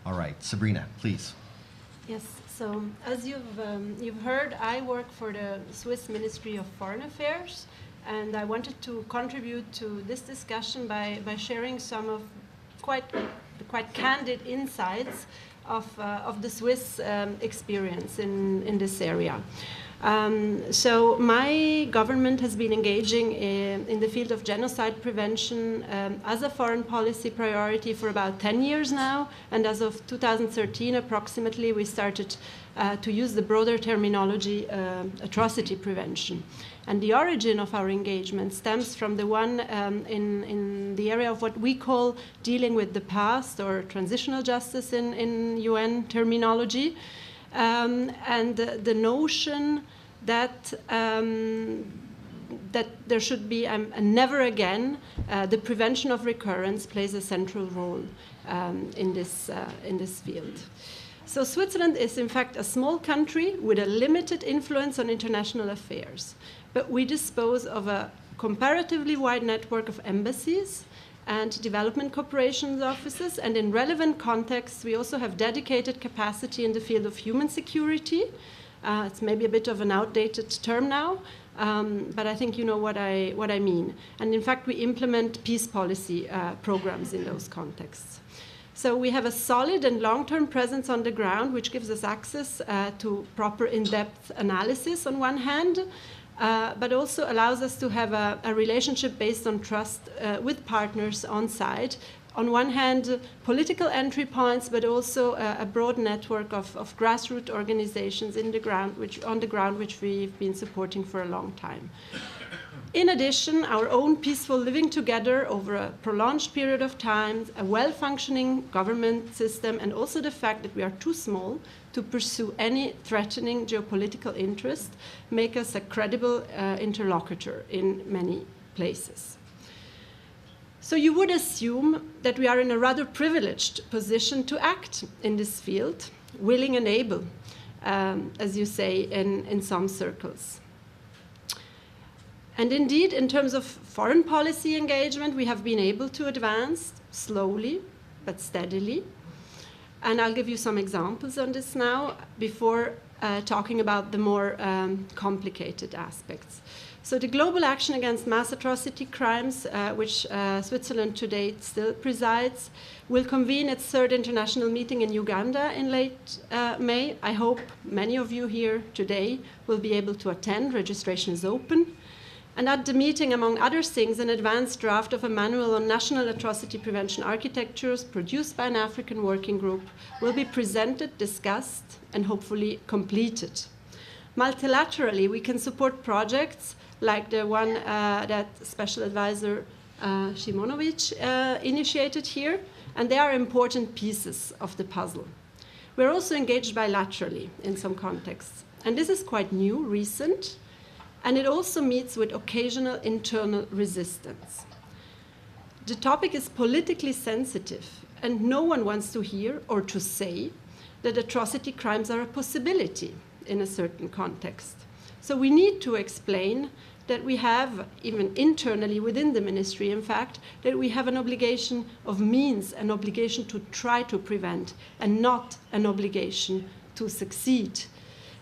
All right, Sabrina, please. Yes, so as you've heard, I work for the Swiss Ministry of Foreign Affairs, and I wanted to contribute to this discussion by sharing some of quite candid insights of the Swiss experience in this area. So my government has been engaging in the field of genocide prevention as a foreign policy priority for about 10 years now, and as of 2013 approximately we started to use the broader terminology atrocity prevention. And the origin of our engagement stems from the one in the area of what we call dealing with the past, or transitional justice in UN terminology, and the notion that that there should be a never again. The prevention of recurrence plays a central role in this field. So Switzerland is in fact a small country with a limited influence on international affairs, but we dispose of a comparatively wide network of embassies and development cooperation offices, and in relevant contexts we also have dedicated capacity in the field of human security. It's maybe a bit of an outdated term now, but I think you know what I mean. And in fact, we implement peace policy programs in those contexts. So we have a solid and long-term presence on the ground, which gives us access to proper in-depth analysis on one hand, but also allows us to have a relationship based on trust with partners on site. On one hand, political entry points, but also a broad network of grassroots organizations on the ground, which we've been supporting for a long time. In addition, our own peaceful living together over a prolonged period of time, a well-functioning government system, and also the fact that we are too small to pursue any threatening geopolitical interest make us a credible interlocutor in many places. So you would assume that we are in a rather privileged position to act in this field, willing and able, as you say in some circles. And indeed, in terms of foreign policy engagement, we have been able to advance slowly but steadily. And I'll give you some examples on this now before talking about the more complicated aspects. So the global action against mass atrocity crimes, which Switzerland to date still presides, will convene its third international meeting in Uganda in late May. I hope many of you here today will be able to attend. Registration is open. And at the meeting, among other things, an advanced draft of a manual on national atrocity prevention architectures produced by an African working group will be presented, discussed, and hopefully completed. Multilaterally, we can support projects like the one that Special Advisor Šimonović initiated here, and they are important pieces of the puzzle. We're also engaged bilaterally in some contexts, and this is quite new, recent, and it also meets with occasional internal resistance. The topic is politically sensitive, and no one wants to hear or to say that atrocity crimes are a possibility in a certain context. So we need to explain that we have, even internally within the ministry, in fact, that we have an obligation of means, an obligation to try to prevent, and not an obligation to succeed.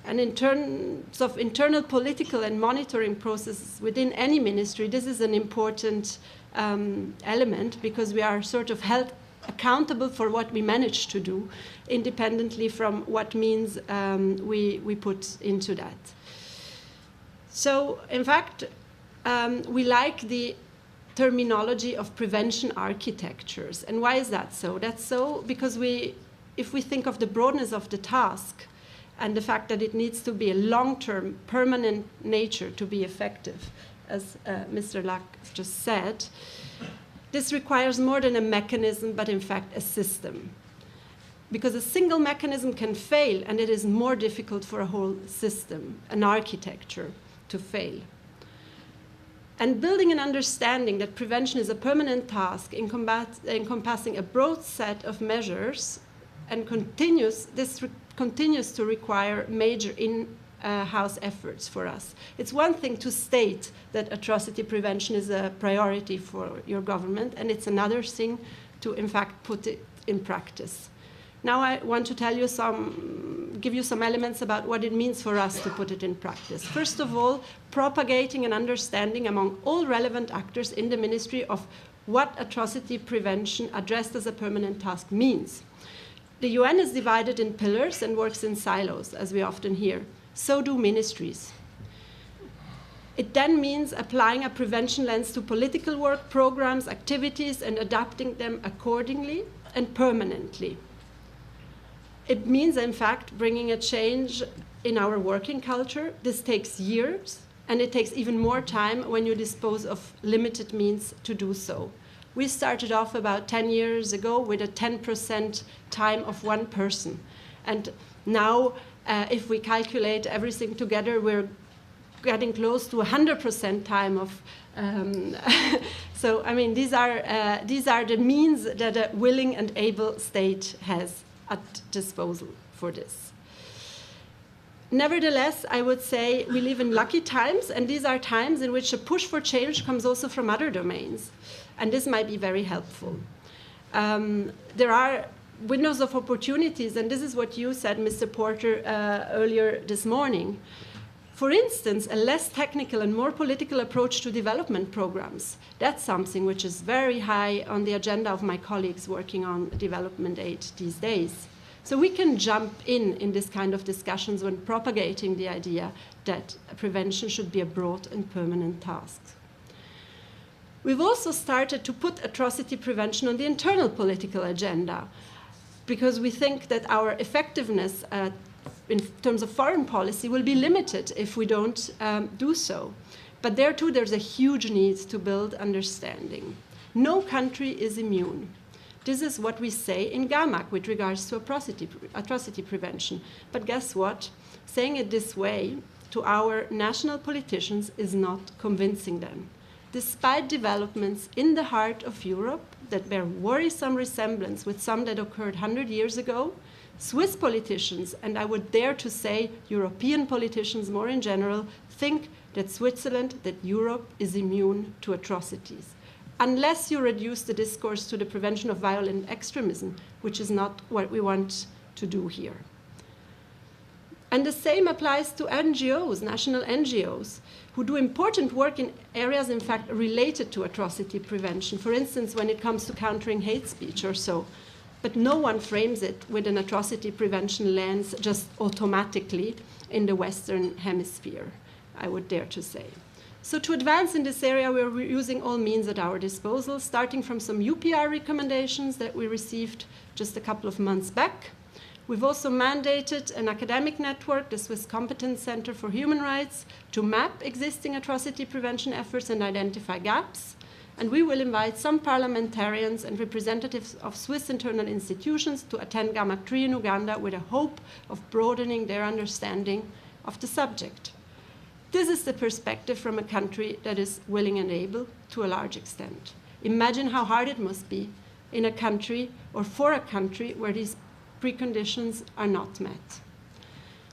And in terms of internal political and monitoring processes within any ministry, this is an important element, because we are sort of held accountable for what we manage to do, independently from what means we put into that. So, in fact, we like the terminology of prevention architectures. And why is that so? That's so because if we think of the broadness of the task and the fact that it needs to be a long-term, permanent nature to be effective, as Mr. Lack just said, this requires more than a mechanism, but in fact a system. Because a single mechanism can fail, and it is more difficult for a whole system, an architecture, to fail. And building an understanding that prevention is a permanent task encompassing a broad set of measures and continues to require major in-house efforts for us. It's one thing to state that atrocity prevention is a priority for your government, and it's another thing to, in fact, put it in practice. Now I want to give you some elements about what it means for us to put it in practice. First of all, propagating an understanding among all relevant actors in the ministry of what atrocity prevention addressed as a permanent task means. The UN is divided in pillars and works in silos, as we often hear. So do ministries. It then means applying a prevention lens to political work, programs, activities, and adapting them accordingly and permanently. It means, in fact, bringing a change in our working culture. This takes years, and it takes even more time when you dispose of limited means to do so. We started off about 10 years ago with a 10% time of one person. And now, if we calculate everything together, we're getting close to 100% time of. So, I mean, these are the means that a willing and able state has at disposal for this. Nevertheless, I would say we live in lucky times, and these are times in which a push for change comes also from other domains. And this might be very helpful. There are windows of opportunities, and this is what you said, Mr. Porter, earlier this morning. For instance, a less technical and more political approach to development programs. That's something which is very high on the agenda of my colleagues working on development aid these days. So we can jump in this kind of discussions when propagating the idea that prevention should be a broad and permanent task. We've also started to put atrocity prevention on the internal political agenda because we think that our effectiveness in terms of foreign policy will be limited if we don't do so. But there too, there's a huge need to build understanding. No country is immune. This is what we say in GAMAC with regards to atrocity prevention. But guess what? Saying it this way to our national politicians is not convincing them. Despite developments in the heart of Europe that bear worrisome resemblance with some that occurred 100 years ago, Swiss politicians, and I would dare to say European politicians more in general, think that Switzerland, that Europe is immune to atrocities. Unless you reduce the discourse to the prevention of violent extremism, which is not what we want to do here. And the same applies to NGOs, national NGOs, who do important work in areas, in fact, related to atrocity prevention. For instance, when it comes to countering hate speech or so. But no one frames it with an atrocity prevention lens just automatically in the Western Hemisphere, I would dare to say. So to advance in this area, we're using all means at our disposal, starting from some UPR recommendations that we received just a couple of months back. We've also mandated an academic network, the Swiss Competence Center for Human Rights, to map existing atrocity prevention efforts and identify gaps. And we will invite some parliamentarians and representatives of Swiss internal institutions to attend GAMAC 3 in Uganda with a hope of broadening their understanding of the subject. This is the perspective from a country that is willing and able to a large extent. Imagine how hard it must be in a country or for a country where these preconditions are not met.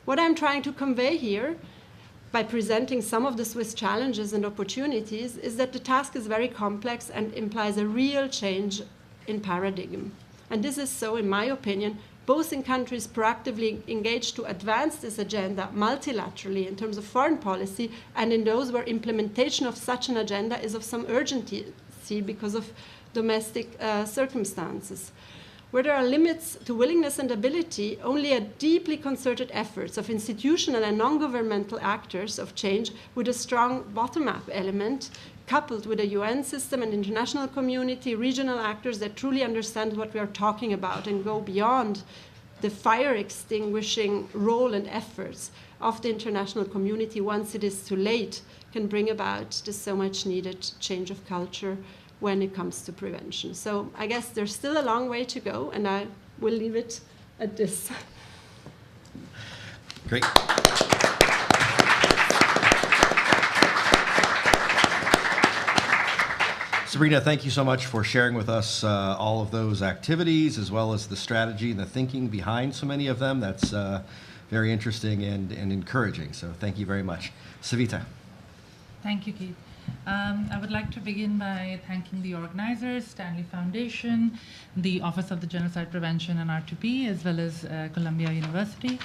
What I'm trying to convey here by presenting some of the Swiss challenges and opportunities is that the task is very complex and implies a real change in paradigm. And this is so, in my opinion, both in countries proactively engaged to advance this agenda multilaterally in terms of foreign policy and in those where implementation of such an agenda is of some urgency because of domestic circumstances. Where there are limits to willingness and ability, only a deeply concerted efforts of institutional and non-governmental actors of change with a strong bottom-up element, coupled with a UN system and international community, regional actors that truly understand what we are talking about and go beyond the fire-extinguishing role and efforts of the international community once it is too late, can bring about the so much needed change of culture when it comes to prevention. So I guess there's still a long way to go, and I will leave it at this. Great. Sabrina, thank you so much for sharing with us all of those activities, as well as the strategy and the thinking behind so many of them. That's very interesting and encouraging, so thank you very much. Savita. Thank you, Keith. I would like to begin by thanking the organizers, Stanley Foundation, the Office of the Genocide Prevention and R2P, as well as Columbia University.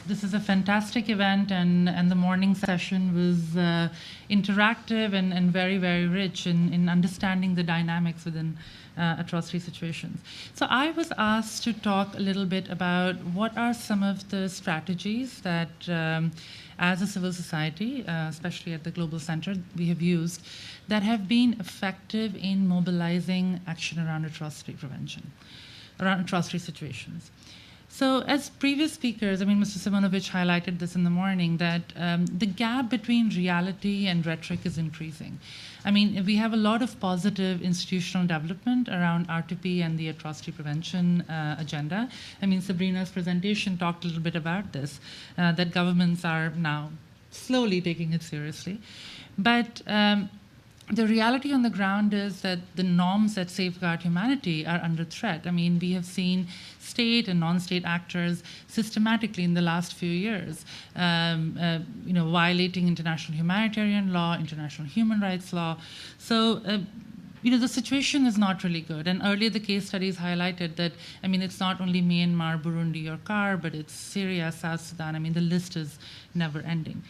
This is a fantastic event, and the morning session was interactive and very, very rich in understanding the dynamics within atrocity situations. So I was asked to talk a little bit about what are some of the strategies that as a civil society, especially at the Global Center, we have used that have been effective in mobilizing action around atrocity prevention, around atrocity situations. So as previous speakers, I mean, Mr. Šimonović highlighted this in the morning, that the gap between reality and rhetoric is increasing. I mean, we have a lot of positive institutional development around R2P and the atrocity prevention agenda. I mean, Sabrina's presentation talked a little bit about this, that governments are now slowly taking it seriously. But the reality on the ground is that the norms that safeguard humanity are under threat. I mean, we have seen state and non-state actors systematically in the last few years, violating international humanitarian law, international human rights law. So, the situation is not really good. And earlier the case studies highlighted that, I mean, it's not only Myanmar, Burundi, or CAR, but it's Syria, South Sudan. I mean, the list is never ending.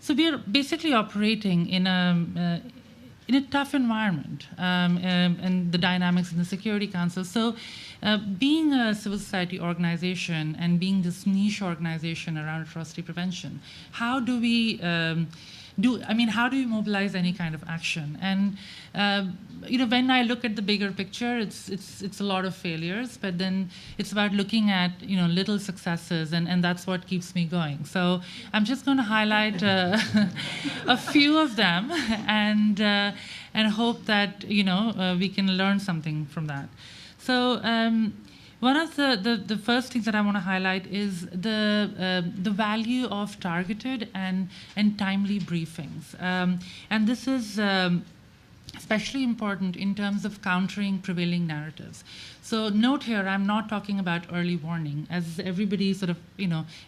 So we are basically operating in a tough environment, and the dynamics in the Security Council. So being a civil society organization and being this niche organization around atrocity prevention, how do we how do we mobilize any kind of action? And when I look at the bigger picture, it's a lot of failures, but then it's about looking at little successes, and that's what keeps me going. So I'm just going to highlight a few of them, and hope that we can learn something from that. So one of the first things that I want to highlight is the value of targeted and timely briefings. And this is especially important in terms of countering prevailing narratives. So note here, I'm not talking about early warning. As everybody sort of,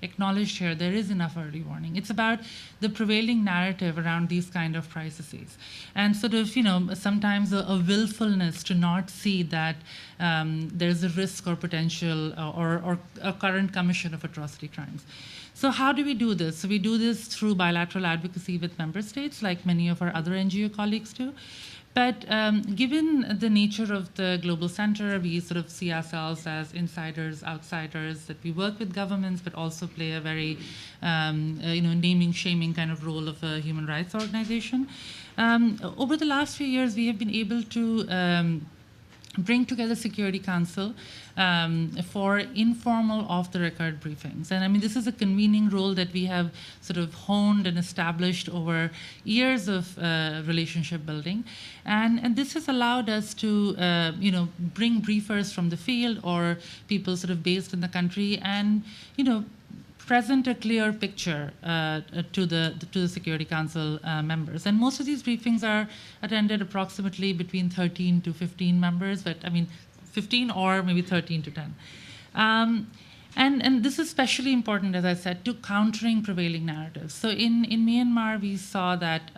acknowledged here, there is enough early warning. It's about the prevailing narrative around these kind of crises. And sort of, sometimes a willfulness to not see that there's a risk or potential or a current commission of atrocity crimes. So how do we do this? So we do this through bilateral advocacy with member states, like many of our other NGO colleagues do. But given the nature of the Global Center, we sort of see ourselves as insiders, outsiders, that we work with governments, but also play a very, naming, shaming kind of role of a human rights organization. Over the last few years, we have been able to bring together Security Council for informal off-the-record briefings. And I mean, this is a convening role that we have sort of honed and established over years of relationship building. And this has allowed us to, bring briefers from the field or people sort of based in the country and, present a clear picture to the Security Council members. And most of these briefings are attended approximately between 13 to 15 members, but I mean 15 or maybe 13 to 10. And this is especially important, as I said, to countering prevailing narratives. So in Myanmar, we saw that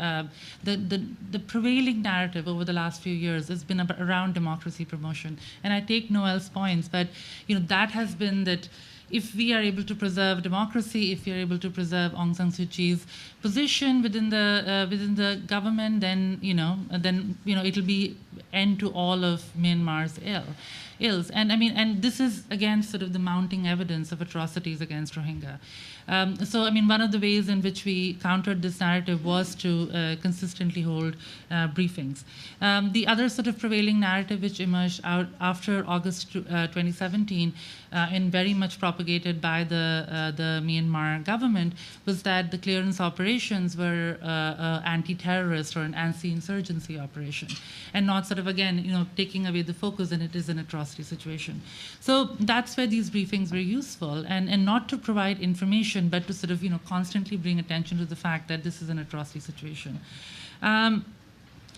the prevailing narrative over the last few years has been around democracy promotion. And I take Noel's points, but that has been that if we are able to preserve democracy, if we are able to preserve Aung San Suu Kyi's position within the government, then it'll be end to all of Myanmar's ills. And I mean, and this is again sort of the mounting evidence of atrocities against Rohingya. So I mean, one of the ways in which we countered this narrative was to consistently hold briefings. The other sort of prevailing narrative which emerged out after August 2017 and very much propagated by the Myanmar government was that the clearance operations were anti-terrorist or an anti-insurgency operation, and not sort of again taking away the focus, and it is an atrocity situation. So that's where these briefings were useful, and not to provide information, but to sort of constantly bring attention to the fact that this is an atrocity situation.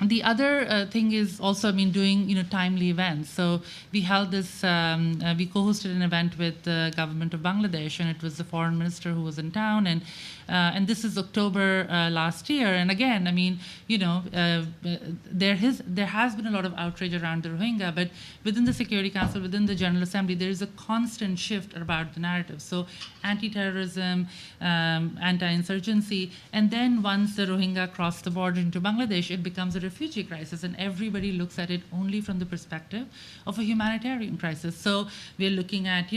The other thing is also, I mean, doing timely events. So we held this, we co-hosted an event with the government of Bangladesh, and it was the foreign minister who was in town, and this is October last year. And again, I mean, there has been a lot of outrage around the Rohingya, but within the Security Council, within the General Assembly, there is a constant shift about the narrative. So anti-terrorism, anti-insurgency, and then once the Rohingya cross the border into Bangladesh, it becomes a refugee crisis, and everybody looks at it only from the perspective of a humanitarian crisis. So we're looking at,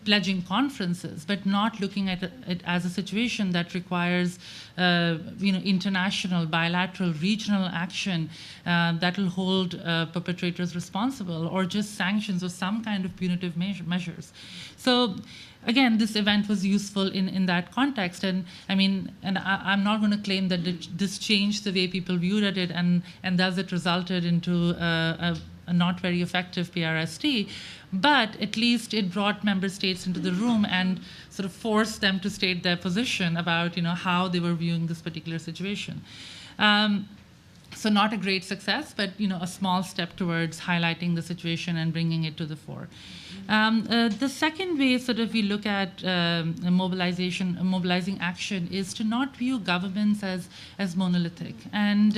pledging conferences, but not looking at it as a situation that requires international, bilateral, regional action that will hold perpetrators responsible, or just sanctions or some kind of punitive measures. So again, this event was useful in that context, and I'm not going to claim that this changed the way people viewed it, and thus it resulted into a not very effective PRST, but at least it brought member states into the room and sort of forced them to state their position about how they were viewing this particular situation. So not a great success, but a small step towards highlighting the situation and bringing it to the fore. The second way sort of we look at mobilizing action is to not view governments as monolithic. And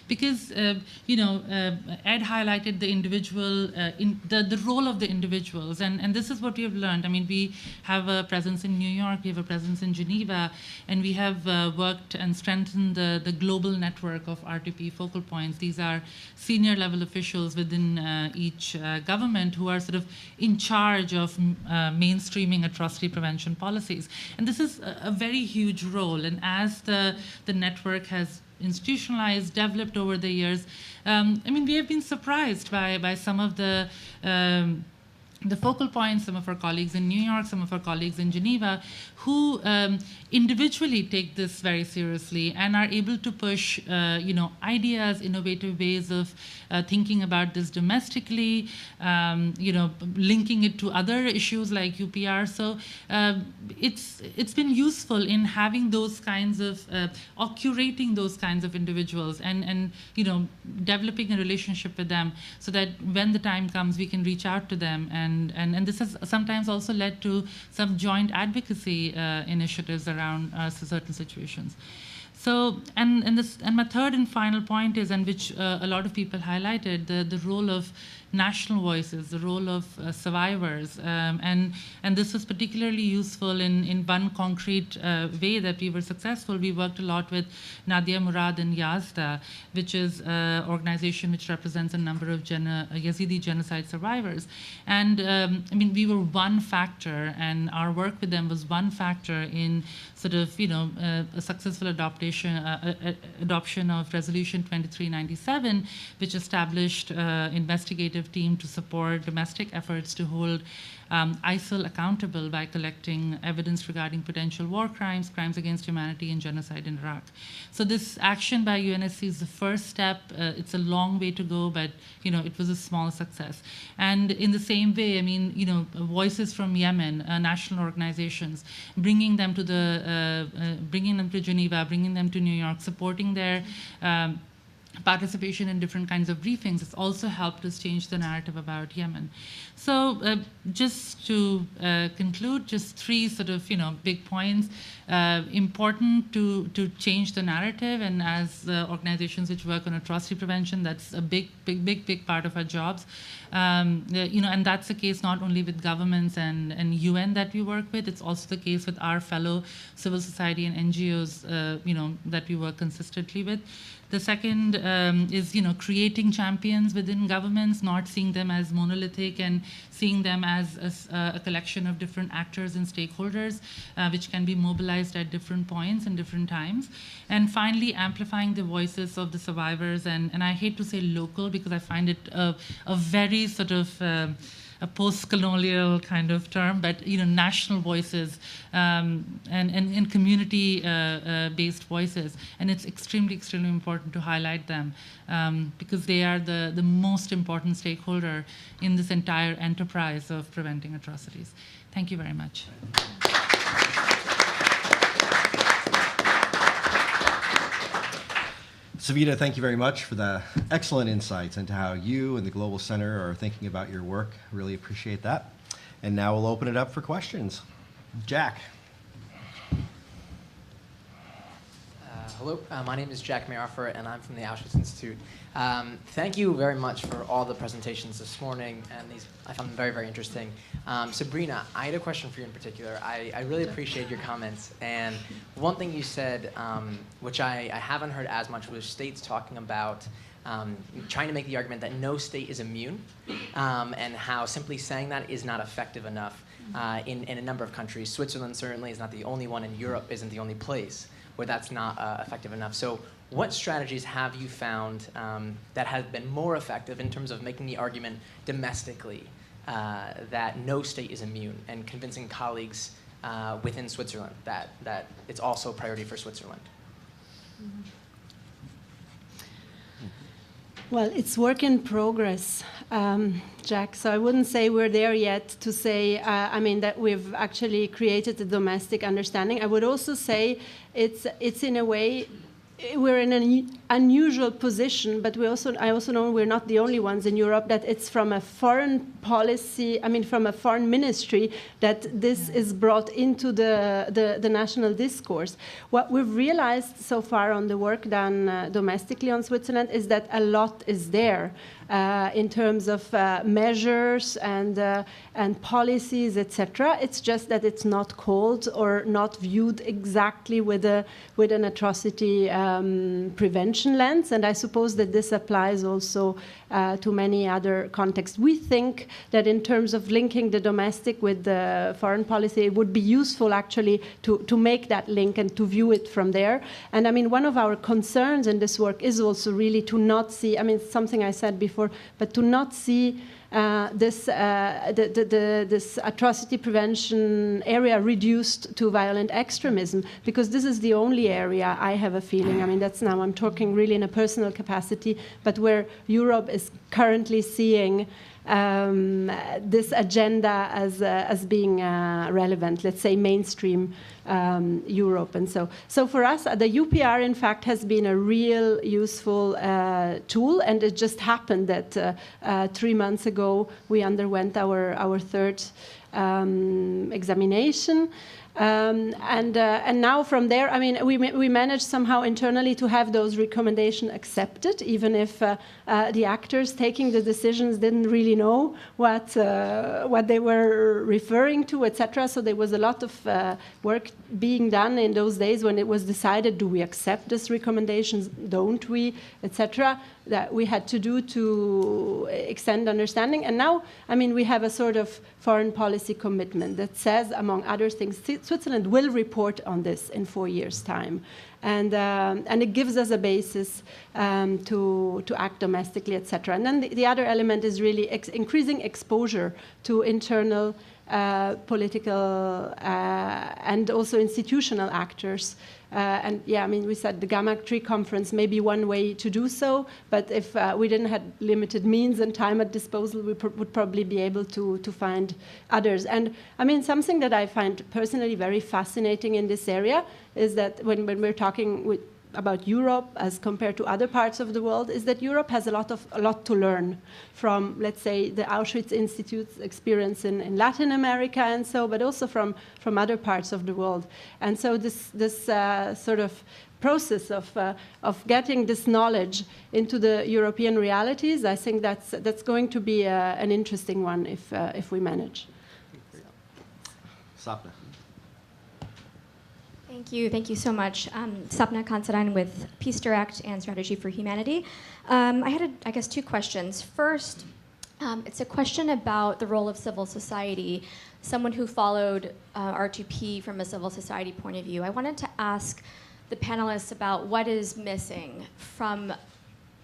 because, Ed highlighted the individual, the role of the individuals, and this is what we have learned. I mean, we have a presence in New York, we have a presence in Geneva, and we have worked and strengthened the global network of RTP focal points. These are senior level officials within each government who are sort of in charge of mainstreaming atrocity prevention policies. And this is a very huge role. And as the network has institutionalized, developed over the years, we have been surprised by some of the focal points, some of our colleagues in New York, some of our colleagues in Geneva, who individually take this very seriously and are able to push, ideas, innovative ways of thinking about this domestically, linking it to other issues like UPR. So it's been useful in having those kinds of, or curating those kinds of individuals and developing a relationship with them so that when the time comes, we can reach out to them. And this has sometimes also led to some joint advocacy initiatives around certain situations. So, and my third and final point is, and which a lot of people highlighted, the role of national voices, the role of survivors, and this was particularly useful in one concrete way that we were successful. We worked a lot with Nadia Murad and Yazda, which is an organization which represents a number of Yazidi genocide survivors. And we were one factor, and our work with them was one factor in sort of a successful adoption of Resolution 2397, which established investigative team to support domestic efforts to hold ISIL accountable by collecting evidence regarding potential war crimes, crimes against humanity, and genocide in Iraq. So this action by UNSC is the first step. It's a long way to go, but it was a small success. And in the same way, voices from Yemen, national organizations, bringing them to Geneva, bringing them to New York, supporting their participation in different kinds of briefings. It's also helped us change the narrative about Yemen. So just to conclude, just three sort of big points. Important to change the narrative, and as organizations which work on atrocity prevention, that's a big part of our jobs. And that's the case not only with governments and UN that we work with, it's also the case with our fellow civil society and NGOs that we work consistently with. The second is creating champions within governments, not seeing them as monolithic and seeing them as a collection of different actors and stakeholders, which can be mobilized at different points and different times. And finally, amplifying the voices of the survivors, and I hate to say local because I find it a very sort of a post-colonial kind of term, but national voices and community-based voices, and it's extremely important to highlight them because they are the most important stakeholder in this entire enterprise of preventing atrocities. Thank you very much. Savita, thank you very much for the excellent insights into how you and the Global Center are thinking about your work. Really appreciate that. And now we'll open it up for questions. Jack. Hello, my name is Jack Mayoffer, and I'm from the Auschwitz Institute. Thank you very much for all the presentations this morning, and these I found them very interesting. Sabrina, I had a question for you in particular. I really appreciate your comments, and one thing you said, which I haven't heard as much, was states talking about trying to make the argument that no state is immune, and how simply saying that is not effective enough in a number of countries. Switzerland certainly is not the only one, and Europe isn't the only place where that's not effective enough. So what strategies have you found that have been more effective in terms of making the argument domestically that no state is immune, and convincing colleagues within Switzerland that it's also a priority for Switzerland? Well, it's work in progress, Jack. So I wouldn't say we're there yet to say, that we've actually created a domestic understanding. I would also say it's in a way, we're in an unusual position, but I also know we're not the only ones in Europe, that it's from a foreign policy, from a foreign ministry, that this is brought into the national discourse. What we've realized so far on the work done domestically on Switzerland is that a lot is there in terms of measures and policies, etc. It's just that it's not called or not viewed exactly with an atrocity prevention lens, and I suppose that this applies also to many other contexts. We think that in terms of linking the domestic with the foreign policy, it would be useful actually to make that link and to view it from there. And one of our concerns in this work is also really to not see, something I said before, but to not see this atrocity prevention area reduced to violent extremism, because this is the only area I have a feeling, that's now I'm talking really in a personal capacity, but where Europe is currently seeing this agenda as being relevant, let's say mainstream Europe. And so for us, the UPR, in fact, has been a real useful tool, and it just happened that 3 months ago we underwent our third examination. And now from there, we managed somehow internally to have those recommendations accepted, even if the actors taking the decisions didn't really know what they were referring to, etc. So there was a lot of work being done in those days when it was decided, do we accept these recommendations, don't we, etc., that we had to do to extend understanding. And now, we have a sort of foreign policy commitment that says, among other things, Switzerland will report on this in 4 years' time. And it gives us a basis to act domestically, etc. And then the other element is really increasing exposure to internal political and also institutional actors. We said the Gamma Tree Conference may be one way to do so, but if we didn't have limited means and time at disposal, we would probably be able to find others. And something that I find personally very fascinating in this area is that when we're talking about Europe as compared to other parts of the world, is that Europe has a lot to learn from, let's say, the Auschwitz Institute's experience in Latin America and so, but also from other parts of the world. And so this sort of process of getting this knowledge into the European realities, I think that's going to be an interesting one if we manage. Sapna. Thank you so much. Sapna Kansaran with Peace Direct and Strategy for Humanity. I had, I guess, 2 questions. First, it's a question about the role of civil society. Someone who followed R2P from a civil society point of view, I wanted to ask the panelists about what is missing from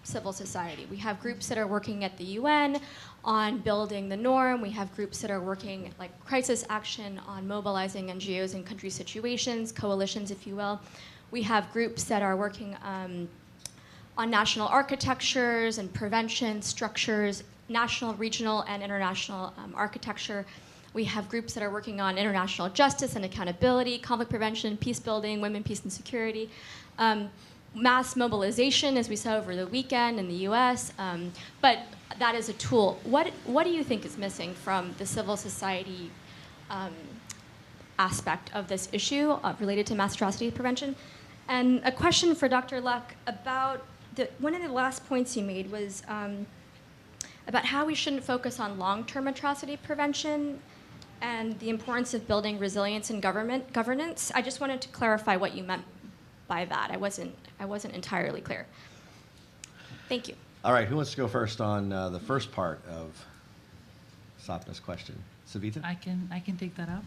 civil society. We have groups that are working at the UN on building the norm. We have groups that are working, like crisis action, on mobilizing NGOs in country situations, coalitions, if you will. We have groups that are working on national architectures and prevention structures, national, regional, and international architecture. We have groups that are working on international justice and accountability, conflict prevention, peace building, women, peace, and security. Mass mobilization, as we saw over the weekend in the US, but that is a tool. What do you think is missing from the civil society aspect of this issue related to mass atrocity prevention? And a question for Dr. Luck about one of the last points you made was about how we shouldn't focus on long-term atrocity prevention and the importance of building resilience in governance. I just wanted to clarify what you meant by that. I wasn't entirely clear. Thank you. All right, who wants to go first on the first part of Sapna's question? Savita? I can take that up.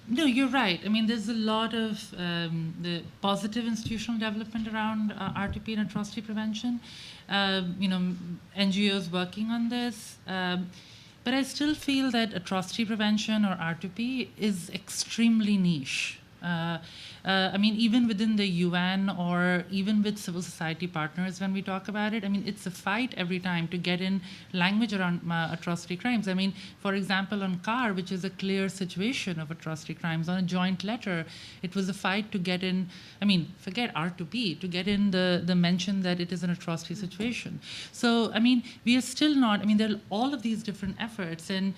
No, you're right. I mean, there's a lot of the positive institutional development around R2P and atrocity prevention. NGOs working on this. But I still feel that atrocity prevention or R2P is extremely niche. I mean, even within the UN or even with civil society partners, when we talk about it, I mean, it's a fight every time to get in language around atrocity crimes. I mean, for example, on CAR, which is a clear situation of atrocity crimes, on a joint letter, it was a fight to get in, I mean, forget R2P, to get in the mention that it is an atrocity situation. So, I mean, we are still not, I mean, there are all of these different efforts, and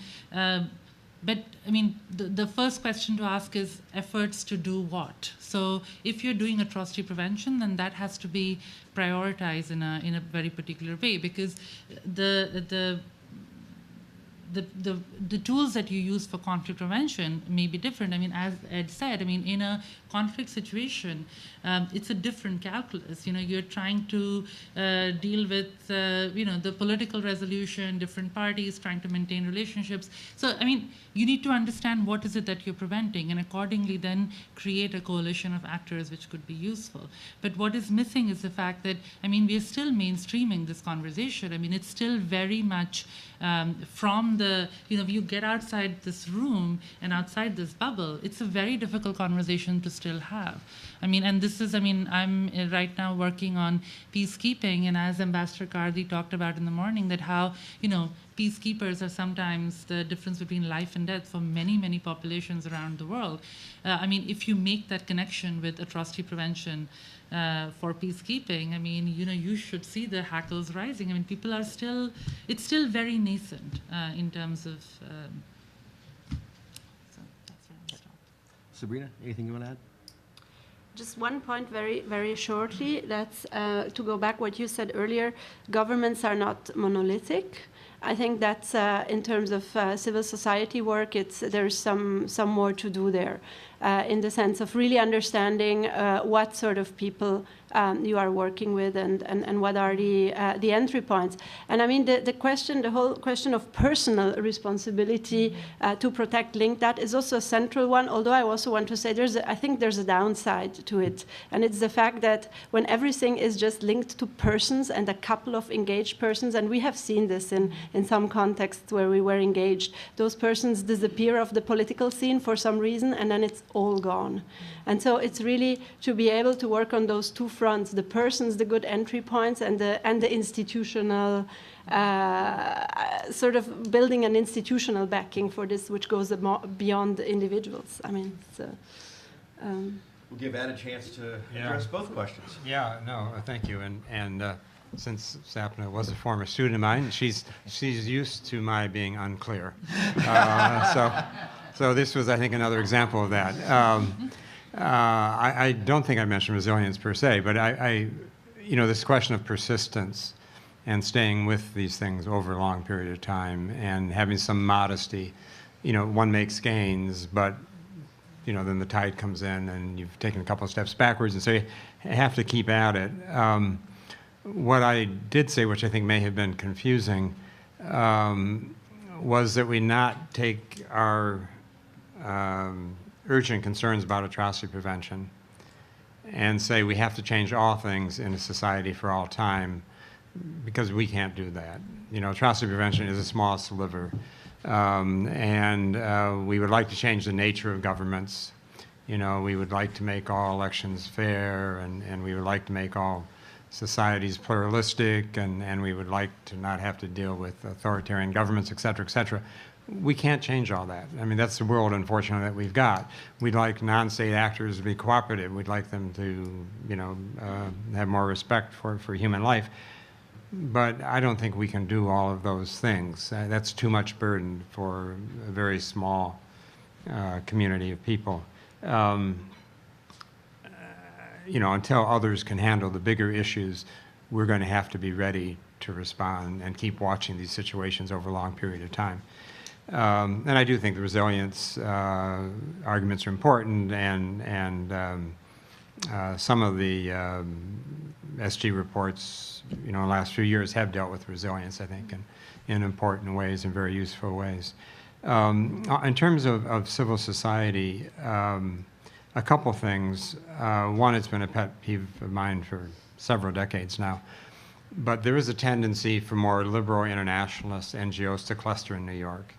but I mean, the first question to ask is efforts to do what? So if you're doing atrocity prevention, then that has to be prioritized in a very particular way, because the tools that you use for conflict prevention may be different. I mean, as Ed said, I mean, in a conflict situation, it's a different calculus. You're trying to deal with, the political resolution, different parties trying to maintain relationships. So, I mean, you need to understand what is it that you're preventing, and accordingly then create a coalition of actors which could be useful. But what is missing is the fact that, I mean, we are still mainstreaming this conversation. I mean, it's still very much from the, you get outside this room and outside this bubble, it's a very difficult conversation to still have. I mean, and this is, I mean, I'm right now working on peacekeeping, and as Ambassador Kardi talked about in the morning, that how, peacekeepers are sometimes the difference between life and death for many, many populations around the world. I mean, if you make that connection with atrocity prevention for peacekeeping, I mean, you should see the hackles rising. I mean, people are still, it's still very nascent in terms of, so that's where I'll stop. Sabrina, anything you want to add? Just one point very, very shortly. That's to go back what you said earlier. Governments are not monolithic. I think that's in terms of civil society work, there's some more to do there in the sense of really understanding what sort of people you are working with and what are the entry points. And I mean, the whole question of personal responsibility to protect link, that is also a central one, although I also want to say I think there's a downside to it. And it's the fact that when everything is just linked to persons and a couple of engaged persons, and we have seen this in some contexts where we were engaged, those persons disappear off the political scene for some reason, and then it's all gone. And so it's really to be able to work on those two fronts, the persons, the good entry points, and the institutional, sort of building an institutional backing for this, which goes beyond individuals. I mean, we'll give Ed a chance to address both questions. Yeah, no, thank you. And since Sapna was a former student of mine, she's used to my being unclear. So this was, I think, another example of that. I don't think I mentioned resilience per se, but this question of persistence and staying with these things over a long period of time and having some modesty. One makes gains, but then the tide comes in and you've taken a couple of steps backwards, and so you have to keep at it. What I did say, which I think may have been confusing, was that we not take our urgent concerns about atrocity prevention and say we have to change all things in a society for all time, because we can't do that. Atrocity prevention is a small sliver, and we would like to change the nature of governments. We would like to make all elections fair, and we would like to make all societies pluralistic, and we would like to not have to deal with authoritarian governments, et cetera, et cetera. We can't change all that. I mean, that's the world, unfortunately, that we've got. We'd like non-state actors to be cooperative. We'd like them to, have more respect for human life. But I don't think we can do all of those things. That's too much burden for a very small community of people. Until others can handle the bigger issues, we're going to have to be ready to respond and keep watching these situations over a long period of time. And I do think the resilience arguments are important, and some of the SG reports, in the last few years have dealt with resilience, I think, in important ways and very useful ways. In terms of civil society, a couple things. One, it's been a pet peeve of mine for several decades now, but there is a tendency for more liberal internationalist NGOs to cluster in New York.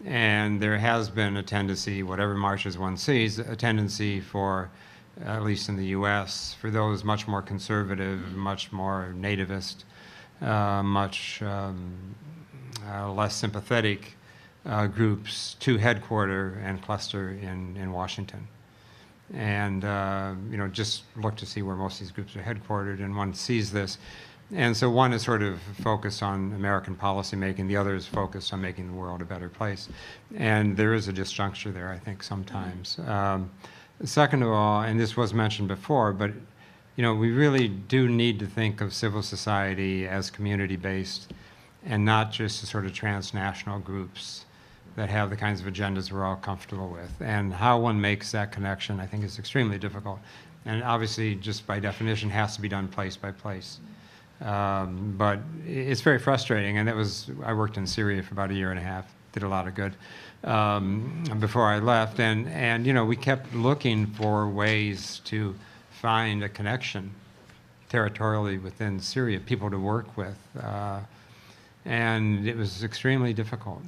And there has been a tendency, whatever marches one sees, a tendency for, at least in the US, for those much more conservative, much more nativist, much less sympathetic groups to headquarter and cluster in Washington. And just look to see where most of these groups are headquartered, and one sees this. And so one is sort of focused on American policymaking, the other is focused on making the world a better place. And there is a disjuncture there, I think, sometimes. Second of all, and this was mentioned before, but we really do need to think of civil society as community-based and not just as sort of transnational groups that have the kinds of agendas we're all comfortable with. And how one makes that connection, I think, is extremely difficult. And obviously, just by definition, has to be done place by place. But it's very frustrating, and I worked in Syria for about a year and a half, did a lot of good before I left, and we kept looking for ways to find a connection territorially within Syria, people to work with, and it was extremely difficult,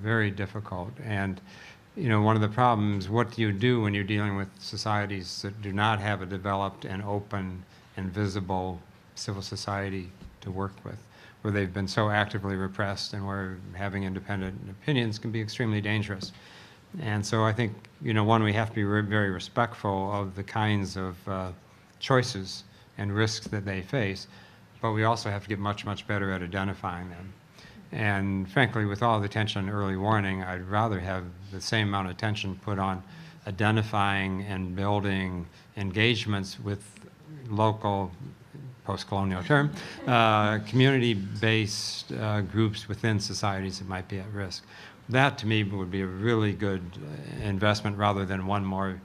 very difficult. And one of the problems, what do you do when you're dealing with societies that do not have a developed and open and visible civil society to work with, where they've been so actively repressed and where having independent opinions can be extremely dangerous. And so I think, one, we have to be very respectful of the kinds of choices and risks that they face, but we also have to get much, much better at identifying them. And frankly, with all the attention on early warning, I'd rather have the same amount of attention put on identifying and building engagements with local, post-colonial term, community-based groups within societies that might be at risk. That, to me, would be a really good investment rather than one more,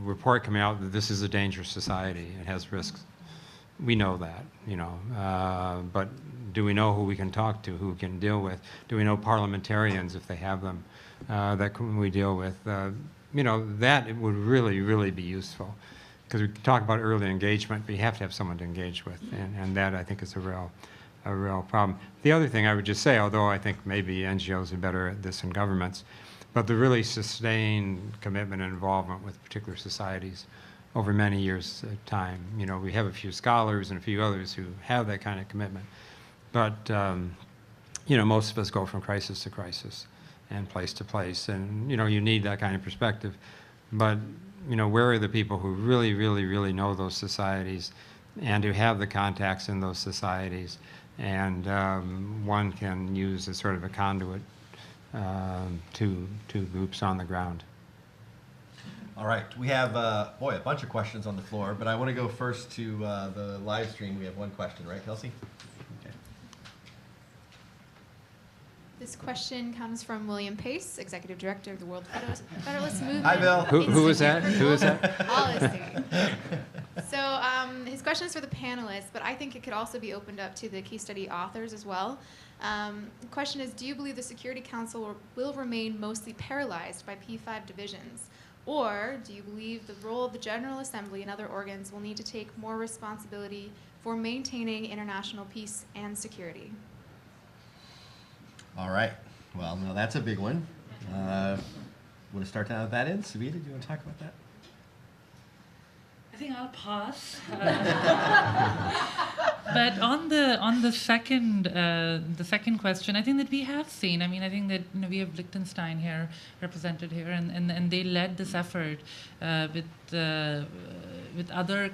report coming out that this is a dangerous society. It has risks. We know that, but do we know who we can talk to, who we can deal with? Do we know parliamentarians, if they have them, that we deal with? That it would really, really be useful. Because we talk about early engagement, but you have to have someone to engage with, and that, I think, is a real problem. The other thing I would just say, although I think maybe NGOs are better at this than governments, but the really sustained commitment and involvement with particular societies over many years of time. We have a few scholars and a few others who have that kind of commitment, but most of us go from crisis to crisis and place to place, and you need that kind of perspective. But where are the people who really, really, really know those societies and who have the contacts in those societies, and one can use as sort of a conduit to groups on the ground. All right, we have, a bunch of questions on the floor, but I want to go first to the live stream. We have one question, right, Kelsey? Okay. This question comes from William Pace, Executive Director of the World Federalist Movement. Hi, Bill. Who is that? Who is that? Policy. So his question is for the panelists, but I think it could also be opened up to the case study authors as well. The question is, do you believe the Security Council will remain mostly paralyzed by P5 divisions? Or do you believe the role of the General Assembly and other organs will need to take more responsibility for maintaining international peace and security? All right. Well, now that's a big one. Want to start down at that end? Savita, do you want to talk about that? I think I'll pass. But on the second question, I think that we have seen. I think that we have Liechtenstein here represented here, and they led this effort with other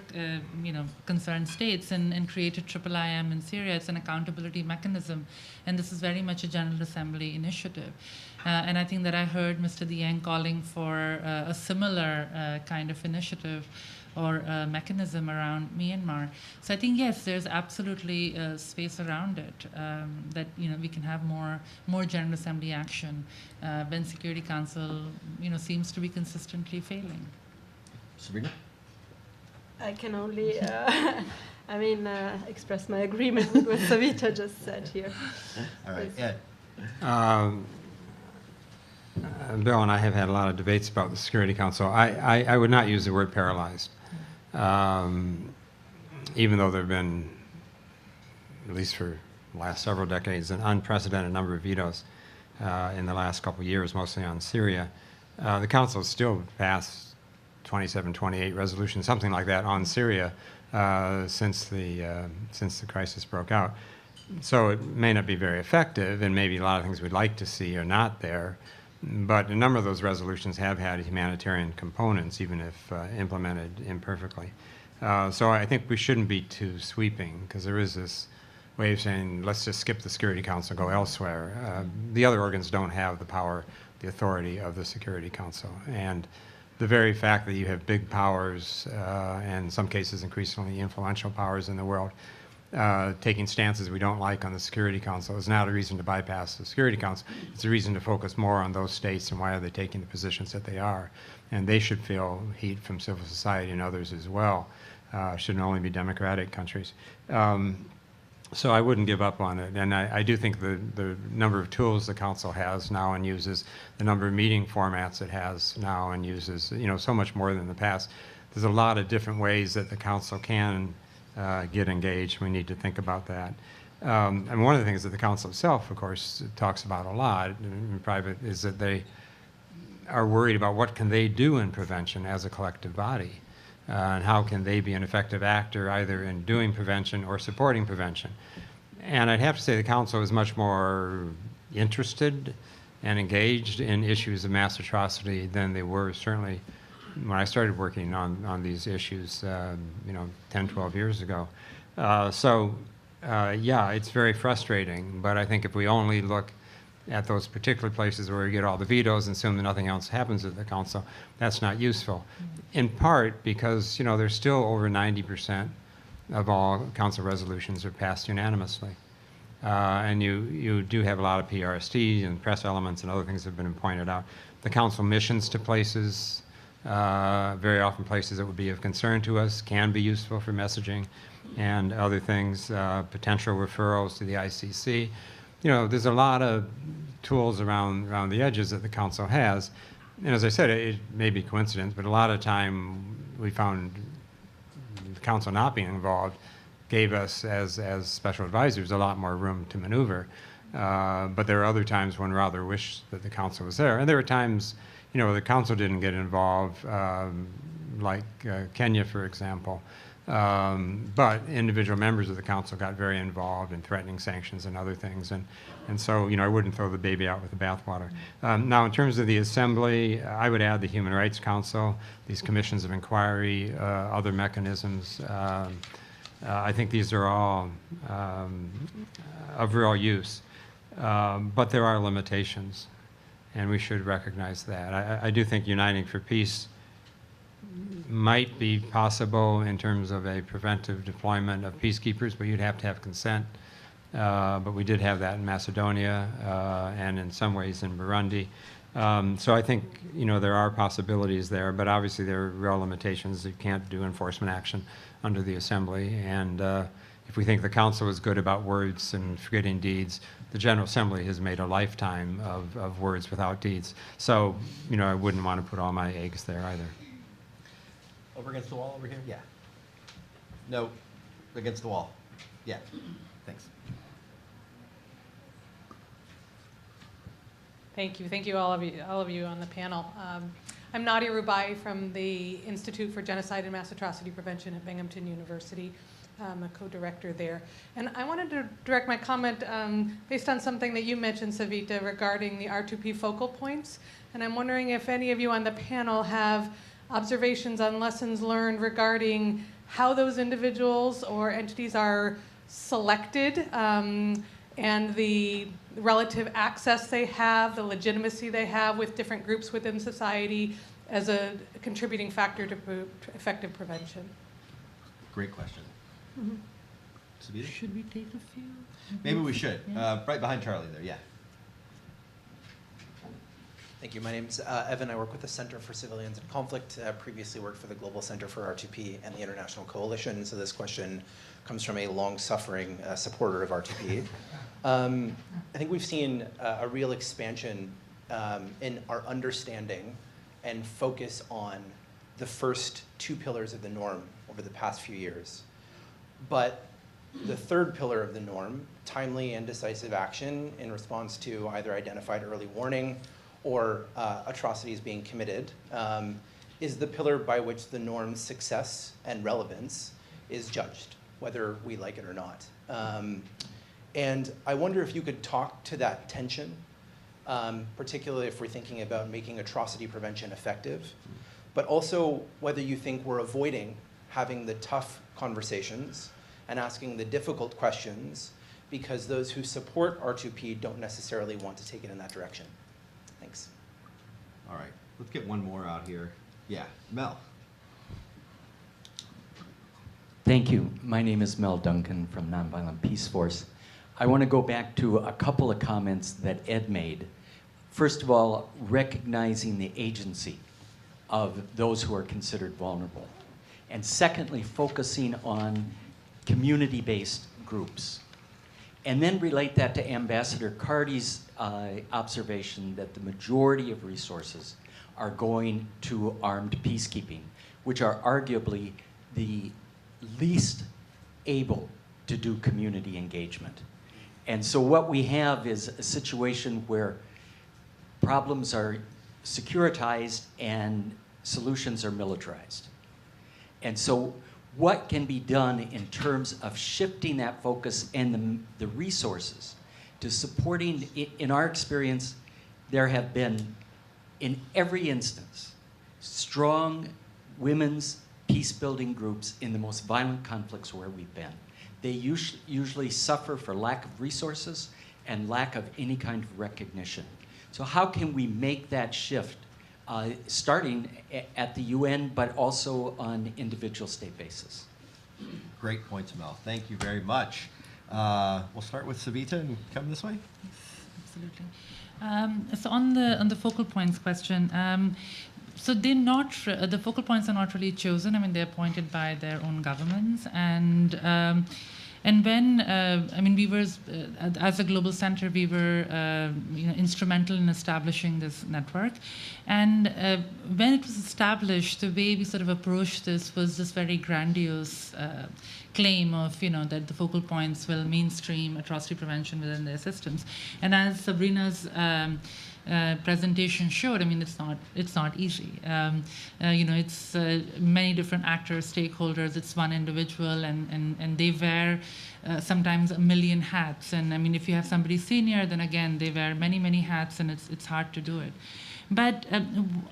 concerned states and created IIIM in Syria. It's an accountability mechanism, and this is very much a General Assembly initiative. And I think that I heard Mr. Dieng calling for a similar kind of initiative or a mechanism around Myanmar. So I think, yes, there's absolutely space around it, that we can have more General Assembly action when Security Council seems to be consistently failing. Sabrina? I can only, express my agreement with what Savita just said here. All right, Ed. Bill and I have had a lot of debates about the Security Council. I would not use the word paralyzed, even though there have been, at least for the last several decades, an unprecedented number of vetoes in the last couple of years, mostly on Syria. The Council has still passed 27, 28 resolutions, something like that, on Syria since the crisis broke out. So it may not be very effective, and maybe a lot of things we'd like to see are not there. But a number of those resolutions have had humanitarian components, even if implemented imperfectly. So I think we shouldn't be too sweeping, because there is this way of saying, let's just skip the Security Council, go elsewhere. The other organs don't have the power, the authority of the Security Council. And the very fact that you have big powers, and in some cases increasingly influential powers in the world, taking stances we don't like on the Security Council is not a reason to bypass the Security Council. It's a reason to focus more on those states and why are they taking the positions that they are. And they should feel heat from civil society and others as well. Shouldn't only be democratic countries. So I wouldn't give up on it. And I do think the number of tools the Council has now and uses, the number of meeting formats it has now and uses, so much more than in the past. There's a lot of different ways that the Council can get engaged. We need to think about that. And one of the things that the Council itself, of course, talks about a lot in private is that they are worried about what can they do in prevention as a collective body. And how can they be an effective actor either in doing prevention or supporting prevention. And I'd have to say the Council is much more interested and engaged in issues of mass atrocity than they were certainly when I started working on these issues, 10, 12 years ago. Yeah, it's very frustrating, but I think if we only look at those particular places where we get all the vetoes and assume that nothing else happens at the Council, that's not useful. In part because, there's still over 90% of all Council resolutions are passed unanimously. And you do have a lot of PRST and press elements and other things that have been pointed out. The Council missions to places, very often places that would be of concern to us, can be useful for messaging and other things, potential referrals to the ICC. There's a lot of tools around the edges that the Council has. And as I said, it may be coincidence, but a lot of time we found the Council not being involved gave us, as special advisors, a lot more room to maneuver. But there are other times when rather wish that the Council was there. And there were times, the Council didn't get involved, like Kenya, for example. But individual members of the Council got very involved in threatening sanctions and other things. And so, I wouldn't throw the baby out with the bathwater. Now, in terms of the Assembly, I would add the Human Rights Council, these commissions of inquiry, other mechanisms. I think these are all of real use. But there are limitations, and we should recognize that. I do think Uniting for Peace might be possible in terms of a preventive deployment of peacekeepers, but you'd have to have consent. But we did have that in Macedonia and in some ways in Burundi. So I think, there are possibilities there, but obviously there are real limitations. You can't do enforcement action under the Assembly. And if we think the Council is good about words and forgetting deeds, the General Assembly has made a lifetime of words without deeds. So, I wouldn't want to put all my eggs there either. Over against the wall over here? Yeah. No, against the wall. Yeah, thanks. Thank you all of you on the panel. I'm Nadia Rubai from the Institute for Genocide and Mass Atrocity Prevention at Binghamton University. I'm a co-director there. And I wanted to direct my comment based on something that you mentioned, Savita, regarding the R2P focal points. And I'm wondering if any of you on the panel have observations on lessons learned regarding how those individuals or entities are selected and the relative access they have, the legitimacy they have with different groups within society as a contributing factor to effective prevention. Great question. Mm-hmm. Should we take a few? Maybe we should. Yeah. Right behind Charlie there, yeah. Thank you. My name's Evan. I work with the Center for Civilians in Conflict. Previously worked for the Global Center for R2P and the International Coalition. So this question comes from a long-suffering supporter of R2P. I think we've seen a real expansion in our understanding and focus on the first two pillars of the norm over the past few years. But the third pillar of the norm, timely and decisive action in response to either identified early warning or atrocities being committed, is the pillar by which the norm's success and relevance is judged, whether we like it or not. And I wonder if you could talk to that tension, particularly if we're thinking about making atrocity prevention effective, but also whether you think we're avoiding having the tough conversations and asking the difficult questions because those who support R2P don't necessarily want to take it in that direction. Thanks. All right, let's get one more out here. Yeah, Mel. Thank you. My name is Mel Duncan from Nonviolent Peace Force. I want to go back to a couple of comments that Ed made. First of all, recognizing the agency of those who are considered vulnerable. And secondly, focusing on community-based groups. And then relate that to Ambassador Carty's observation that the majority of resources are going to armed peacekeeping, which are arguably the least able to do community engagement. And so what we have is a situation where problems are securitized and solutions are militarized. And so what can be done in terms of shifting that focus and the resources to supporting, in our experience, there have been, in every instance, strong women's peace-building groups in the most violent conflicts where we've been. They usually suffer for lack of resources and lack of any kind of recognition. So how can we make that shift, starting at the UN, but also on individual state basis? Great points, Mel. Thank you very much. We'll start with Savita and come this way. Absolutely. So on the focal points question, so they're not, the focal points are not really chosen. I mean, they're appointed by their own governments. And when, I mean, we were, as a global center, we were instrumental in establishing this network. And when it was established, the way we sort of approached this was this very grandiose claim of, that the focal points will mainstream atrocity prevention within their systems. And as Sabrina's presentation showed, I mean, it's not easy. It's many different actors, stakeholders. It's one individual, and they wear sometimes a million hats. And I mean, if you have somebody senior, then again they wear many hats, and it's hard to do it. But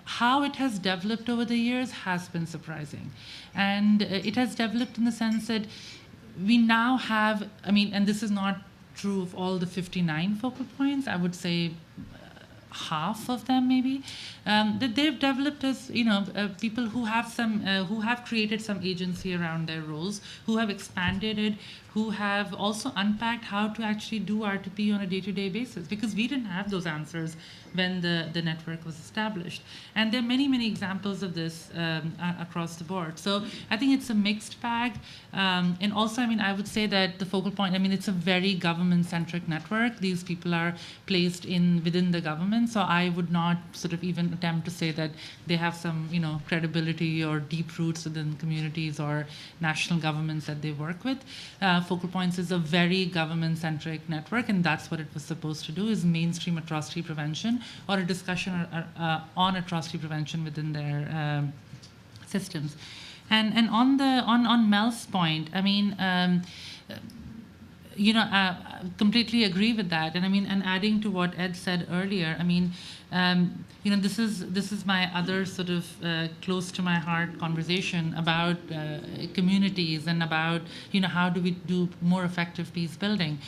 how it has developed over the years has been surprising, and it has developed in the sense that we now have. I mean, and this is not true of all the 59 focal points. I would say half of them maybe, that they've developed as people who have who have created some agency around their roles, who have expanded it, who have also unpacked how to actually do R2P on a day-to-day basis, because we didn't have those answers when the network was established. And there are many examples of this across the board. So I think it's a mixed bag. And also, I mean, I would say that the focal point, I mean, it's a very government-centric network. These people are placed within the government. So I would not sort of even attempt to say that they have some, credibility or deep roots within communities or national governments that they work with. Focal Points is a very government-centric network, and that's what it was supposed to do, is mainstream atrocity prevention or a discussion on atrocity prevention within their systems. And on Mel's point, I mean, I completely agree with that. And I mean, and adding to what Ed said earlier, I mean, this is my other sort of close to my heart conversation about communities and about, how do we do more effective peace building.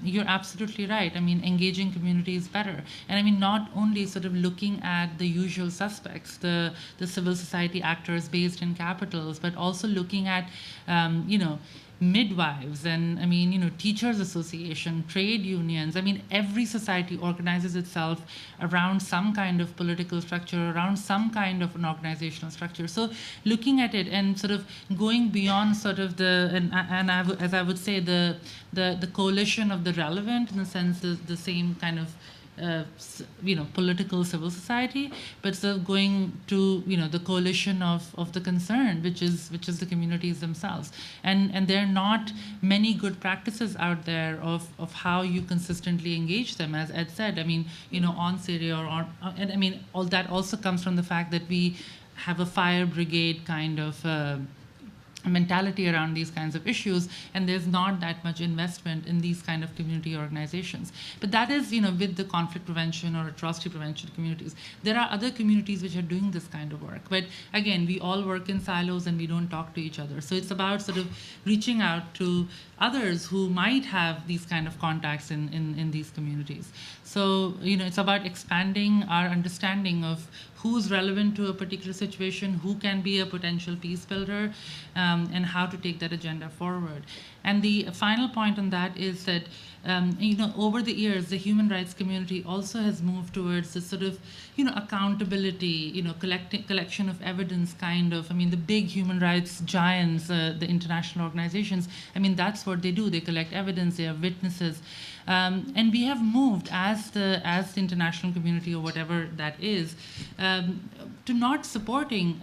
You're absolutely right. I mean, engaging communities better. And I mean, not only sort of looking at the usual suspects, the civil society actors based in capitals, but also looking at, midwives and, I mean, you know, teachers association, trade unions. I mean, every society organizes itself around some kind of political structure, around some kind of an organizational structure. So looking at it and sort of going beyond sort of as I would say, the coalition of the relevant, in the sense the same kind of you know, political civil society, but sort of going to, you know, the coalition of the concerned, which is the communities themselves. And there are not many good practices out there of how you consistently engage them, as Ed said. I mean, you know, on Syria and I mean, all that also comes from the fact that we have a fire brigade kind of mentality around these kinds of issues, and there's not that much investment in these kind of community organizations. But that is, you know, with the conflict prevention or atrocity prevention communities. There are other communities which are doing this kind of work. But again, we all work in silos and we don't talk to each other. So it's about sort of reaching out to others who might have these kind of contacts in these communities. So, you know, it's about expanding our understanding of who's relevant to a particular situation, who can be a potential peace builder, and how to take that agenda forward. And the final point on that is that, you know, over the years, the human rights community also has moved towards this sort of, you know, accountability, you know, collection of evidence kind of. I mean, the big human rights giants, the international organizations, I mean, that's what they do. They collect evidence, they have witnesses. And we have moved as the international community, or whatever that is, to not supporting,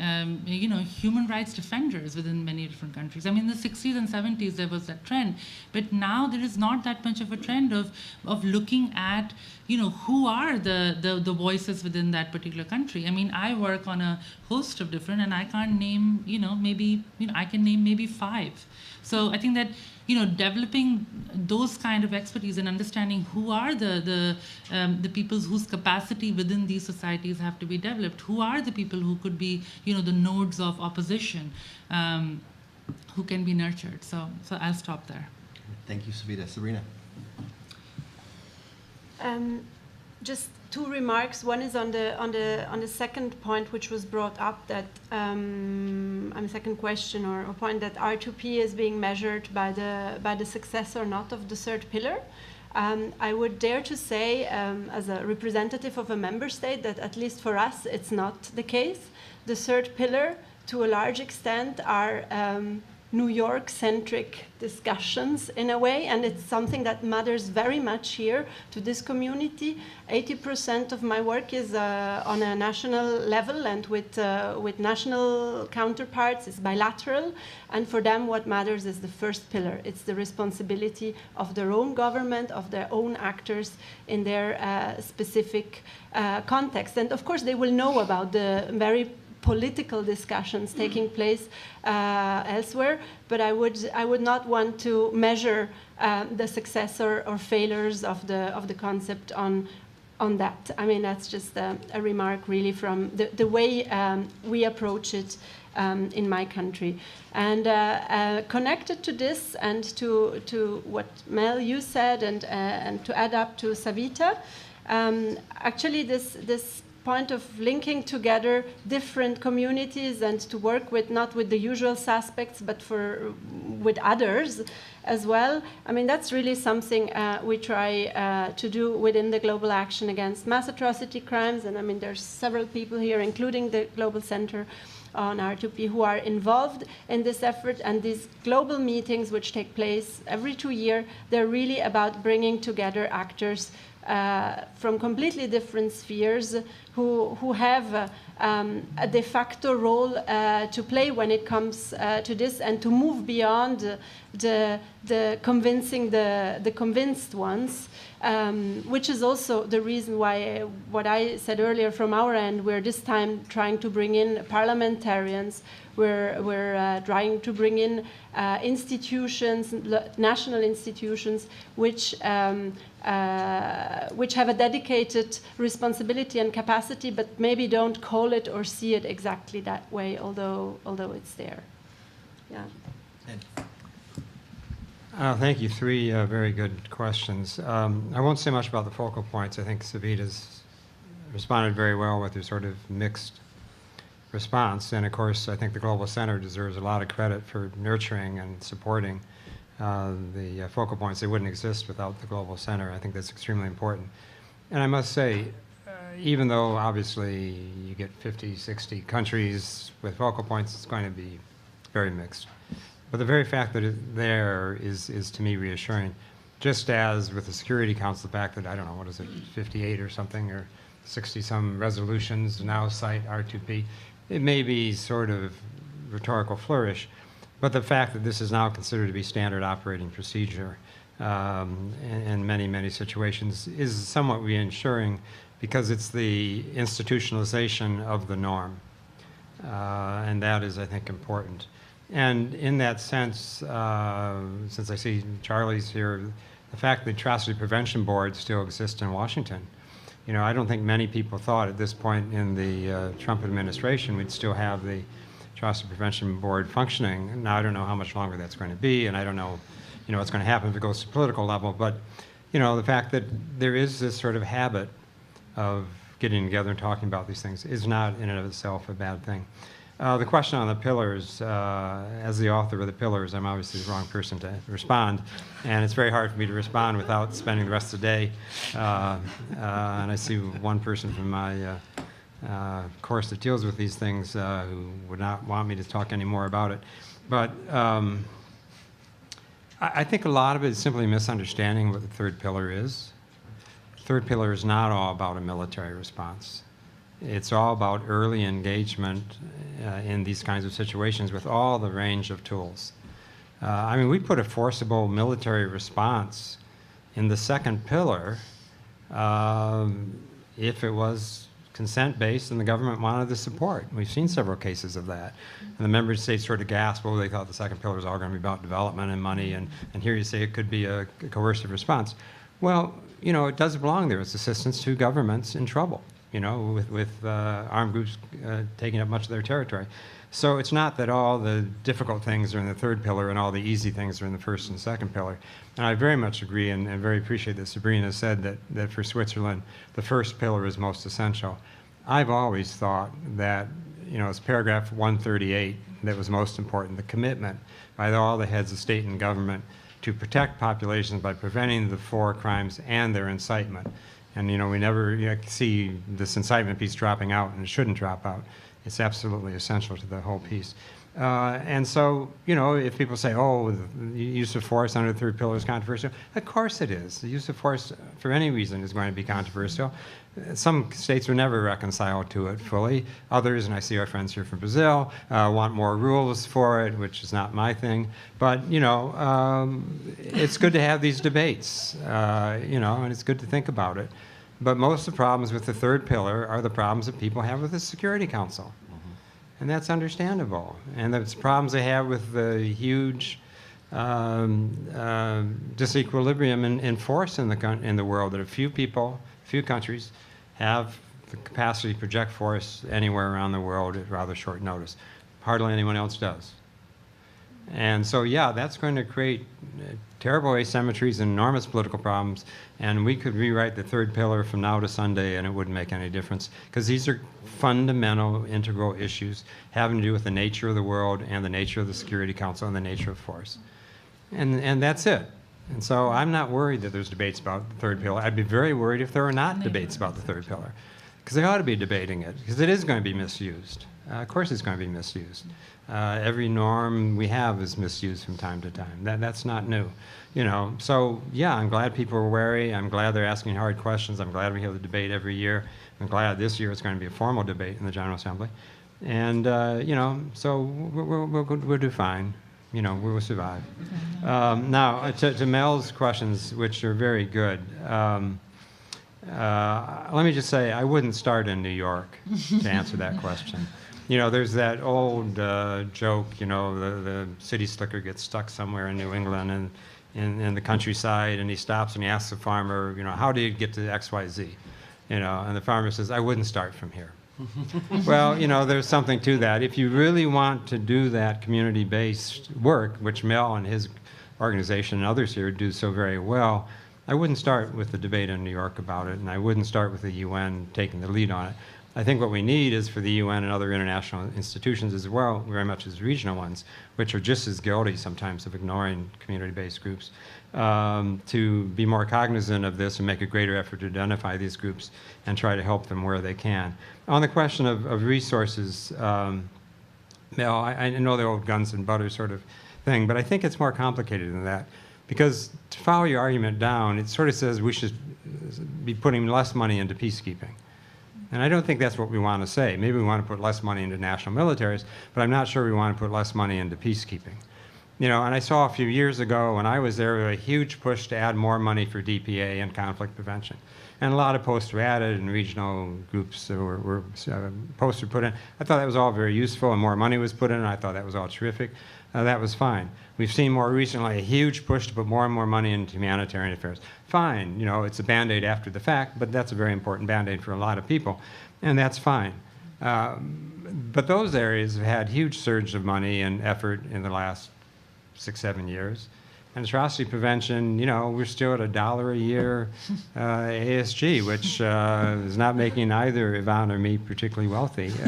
you know, human rights defenders within many different countries. I mean, in the 60s and 70s, there was that trend, but now there is not that much of a trend of looking at, you know, who are the voices within that particular country. I mean, I work on a host of different, and I can't name, you know, maybe, you know, I can name maybe 5. So I think that, you know, developing those kind of expertise and understanding who are the peoples whose capacity within these societies have to be developed, who are the people who could be, you know, the nodes of opposition, who can be nurtured. So I'll stop there. Thank you, Savita. Sabrina. Just 2 remarks. One is on the second point, which was brought up, that second question or point, that R2P is being measured by the success or not of the 3rd pillar. I would dare to say, as a representative of a member state, that at least for us, it's not the case. The 3rd pillar, to a large extent, are New York-centric discussions in a way, and it's something that matters very much here to this community. 80% of my work is on a national level, and with national counterparts, it's bilateral, and for them what matters is the 1st pillar. It's the responsibility of their own government, of their own actors in their specific context. And of course they will know about the very political discussions taking place elsewhere, but I would not want to measure the success or failures of the concept on that. I mean, that's just a remark really from the way we approach it in my country. And connected to this and to what Mel, you said, and to add up to Savita, actually this point of linking together different communities and to work with, not with the usual suspects, but with others as well. I mean, that's really something we try to do within the Global Action Against Mass Atrocity Crimes. And I mean, there's several people here, including the Global Center on R2P, who are involved in this effort. And these global meetings, which take place every 2 years, they're really about bringing together actors from completely different spheres who have a de facto role to play when it comes to this, and to move beyond the convincing the convinced ones, which is also the reason why what I said earlier from our end, we're this time trying to bring in parliamentarians. We're trying to bring in institutions, national institutions, which have a dedicated responsibility and capacity, but maybe don't call it or see it exactly that way, although it's there. Yeah. Thank you. 3 very good questions. I won't say much about the focal points. I think Savita's responded very well with her sort of mixed response. And of course, I think the Global Center deserves a lot of credit for nurturing and supporting the focal points. They wouldn't exist without the Global Center. I think that's extremely important. And I must say, even though obviously you get 50, 60 countries with focal points, it's going to be very mixed. But the very fact that it's there is to me reassuring. Just as with the Security Council, the fact that, I don't know, what is it, 58 or something, or 60-some resolutions now cite R2P, it may be sort of rhetorical flourish, but the fact that this is now considered to be standard operating procedure in many, many situations is somewhat reassuring, because it's the institutionalization of the norm. And that is, I think, important. And in that sense, since I see Charlie's here, the fact that the Atrocity Prevention Board still exists in Washington. You know, I don't think many people thought at this point in the Trump administration we'd still have the Atrocity Prevention Board functioning. Now, I don't know how much longer that's going to be, and I don't know, you know, what's going to happen if it goes to political level, but, you know, the fact that there is this sort of habit of getting together and talking about these things is not in and of itself a bad thing. The question on the pillars, as the author of the pillars, I'm obviously the wrong person to respond, and it's very hard for me to respond without spending the rest of the day. And I see one person from my course that deals with these things who would not want me to talk any more about it. But I think a lot of it is simply misunderstanding what the third pillar is. The third pillar is not all about a military response. It's all about early engagement in these kinds of situations with all the range of tools. I mean, we put a forcible military response in the second pillar if it was consent-based and the government wanted the support. We've seen several cases of that. And the member states sort of gasped, well, they thought the second pillar was all going to be about development and money, and here you say it could be a coercive response. Well, you know, it does belong there. It's assistance to governments in trouble, you know, with armed groups taking up much of their territory. So it's not that all the difficult things are in the third pillar and all the easy things are in the first and second pillar. And I very much agree and very appreciate that Sabrina said that for Switzerland, the first pillar is most essential. I've always thought that, you know, it's paragraph 138 that was most important, the commitment by all the heads of state and government to protect populations by preventing the four crimes and their incitement. And, you know, we never see this incitement piece dropping out, and it shouldn't drop out. It's absolutely essential to the whole piece. And so, you know, if people say, oh, the use of force under the third pillar is controversial, of course it is. The use of force for any reason is going to be controversial. Some states will never reconcile to it fully. Others, and I see our friends here from Brazil, want more rules for it, which is not my thing. But, you know, it's good to have these debates, you know, and it's good to think about it. But most of the problems with the third pillar are the problems that people have with the Security Council. And that's understandable. And the problems they have with the huge disequilibrium in force in the world, that a few people, few countries have the capacity to project force anywhere around the world at rather short notice. Hardly anyone else does. And so, yeah, that's going to create terrible asymmetries and enormous political problems, and we could rewrite the third pillar from now to Sunday and it wouldn't make any difference, because these are fundamental, integral issues having to do with the nature of the world and the nature of the Security Council and the nature of force. And that's it. And so I'm not worried that there's debates about the third pillar. I'd be very worried if there were not debates about the third pillar, because they ought to be debating it, because it is going to be misused. Of course it's going to be misused. Every norm we have is misused from time to time. That's not new, you know. So yeah, I'm glad people are wary. I'm glad they're asking hard questions. I'm glad we have the debate every year. I'm glad this year it's going to be a formal debate in the General Assembly. And you know, so we'll do fine. You know, we will survive. Now, to Mel's questions, which are very good. Let me just say, I wouldn't start in New York to answer that question. You know, there's that old joke, you know, the city slicker gets stuck somewhere in New England and in the countryside, and he stops and he asks the farmer, you know, how do you get to XYZ? You know, and the farmer says, I wouldn't start from here. Well, you know, there's something to that. If you really want to do that community-based work, which Mel and his organization and others here do so very well, I wouldn't start with the debate in New York about it, and I wouldn't start with the UN taking the lead on it. I think what we need is for the UN and other international institutions as well, very much as regional ones, which are just as guilty sometimes of ignoring community-based groups, to be more cognizant of this and make a greater effort to identify these groups and try to help them where they can. On the question of resources, I know the old guns and butter sort of thing, but I think it's more complicated than that. Because to follow your argument down, it sort of says we should be putting less money into peacekeeping. And I don't think that's what we want to say. Maybe we want to put less money into national militaries, but I'm not sure we want to put less money into peacekeeping. You know, and I saw a few years ago when I was there a huge push to add more money for DPA and conflict prevention. And a lot of posts were added and regional groups were posts were put in. I thought that was all very useful and more money was put in and I thought that was all terrific. That was fine. We've seen more recently a huge push to put more and more money into humanitarian affairs. Fine, you know, it's a Band-Aid after the fact, but that's a very important Band-Aid for a lot of people, and that's fine. But those areas have had huge surge of money and effort in the last 6-7 years. And atrocity prevention, you know, we're still at $1 a year ASG, which is not making either Yvonne or me particularly wealthy. You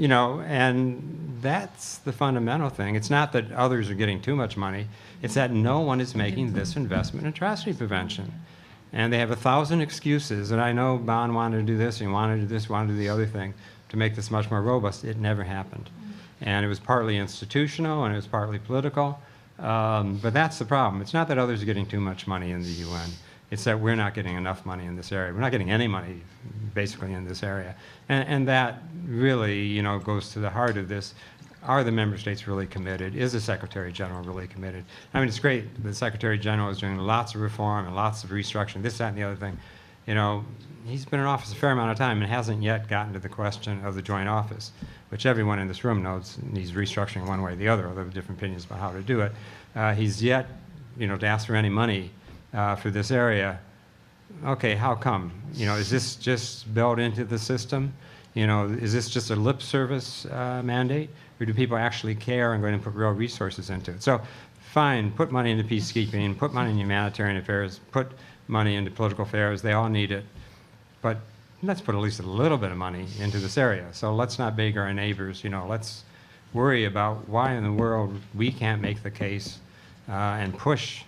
know, and that's the fundamental thing. It's not that others are getting too much money. It's that no one is making this investment in atrocity prevention. And they have 1,000 excuses. And I know Bon wanted to do this, and he wanted to do this, wanted to do the other thing to make this much more robust. It never happened. And it was partly institutional, and it was partly political. But that's the problem. It's not that others are getting too much money in the UN. It's that we're not getting enough money in this area. We're not getting any money, basically, in this area. And that really, you know, goes to the heart of this. Are the member states really committed? Is the Secretary General really committed? I mean, it's great. The Secretary General is doing lots of reform and lots of restructuring, this, that, and the other thing. You know, he's been in office a fair amount of time and hasn't yet gotten to the question of the joint office, which everyone in this room knows needs restructuring one way or the other, although there are different opinions about how to do it. He's yet, you know, to ask for any money for this area. Okay, how come? You know, is this just built into the system? You know, is this just a lip service mandate? Or do people actually care and going to put real resources into it? So, fine, put money into peacekeeping, put money in humanitarian affairs, put money into political affairs, they all need it. But let's put at least a little bit of money into this area. So let's not beg our neighbors, you know, let's worry about why in the world we can't make the case and push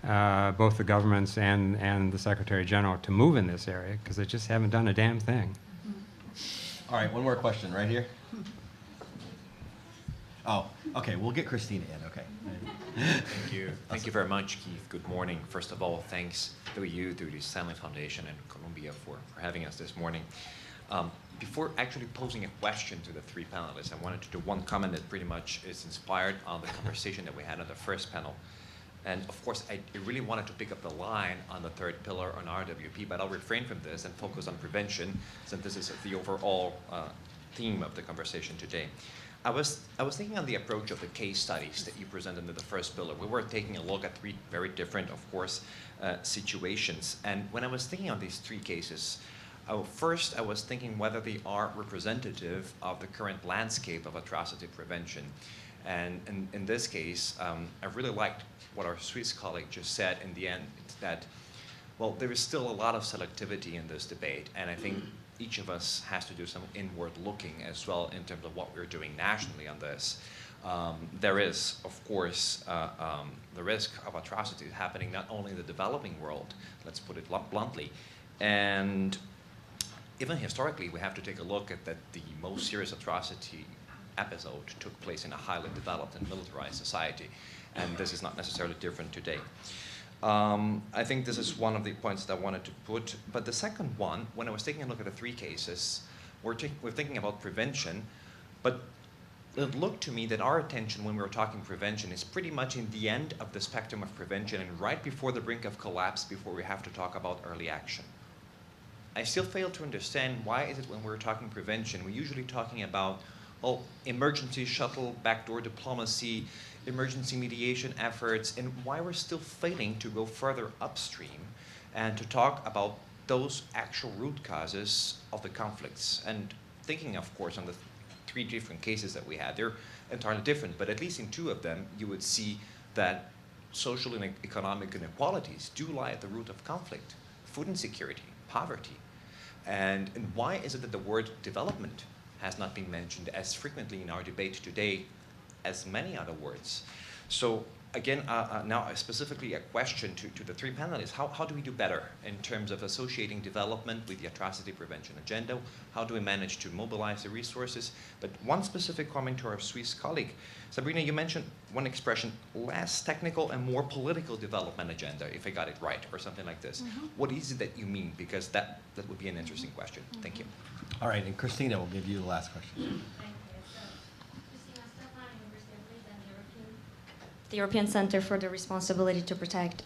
both the governments and the Secretary General to move in this area, because they just haven't done a damn thing. All right, one more question right here. Oh, okay, we'll get Christina in, okay. Thank you. Thank you very much, Keith. Good morning. First of all, thanks to you, to the Stanley Foundation and Columbia for having us this morning. Before actually posing a question to the three panelists, I wanted to do one comment that pretty much is inspired on the conversation that we had on the first panel. And of course, I really wanted to pick up the line on the third pillar on RWP, but I'll refrain from this and focus on prevention, since this is the overall theme of the conversation today. I was thinking on the approach of the case studies that you presented in the first pillar. We were taking a look at three very different, of course, situations. And when I was thinking on these three cases, first I was thinking whether they are representative of the current landscape of atrocity prevention. And in this case, I really liked what our Swiss colleague just said in the end, that, well, there is still a lot of selectivity in this debate. And I think each of us has to do some inward looking as well in terms of what we're doing nationally on this. There is, of course, the risk of atrocities happening not only in the developing world, let's put it bluntly, and even historically, we have to take a look at that the most serious atrocity episode took place in a highly developed and militarized society, and this is not necessarily different today. I think this is one of the points that I wanted to put. But the second one, when I was taking a look at the three cases, we're thinking about prevention, but it looked to me that our attention when we were talking prevention is pretty much in the end of the spectrum of prevention and right before the brink of collapse before we have to talk about early action. I still fail to understand why is it when we're talking prevention, we're usually talking about, well, emergency shuttle, backdoor diplomacy, emergency mediation efforts, and why we're still failing to go further upstream and to talk about those actual root causes of the conflicts. And thinking, of course, on the three different cases that we had, they're entirely different, but at least in two of them, you would see that social and economic inequalities do lie at the root of conflict. Food insecurity, poverty. And why is it that the word development has not been mentioned as frequently in our debate today as many other words? So again, now specifically a question to the three panelists. How do we do better in terms of associating development with the atrocity prevention agenda? How do we manage to mobilize the resources? But one specific comment to our Swiss colleague. Sabrina, you mentioned one expression, less technical and more political development agenda, if I got it right, or something like this. What is it that you mean? Because that would be an interesting question. Thank you. All right, and Christina will give you the last question. The European Center for the Responsibility to Protect.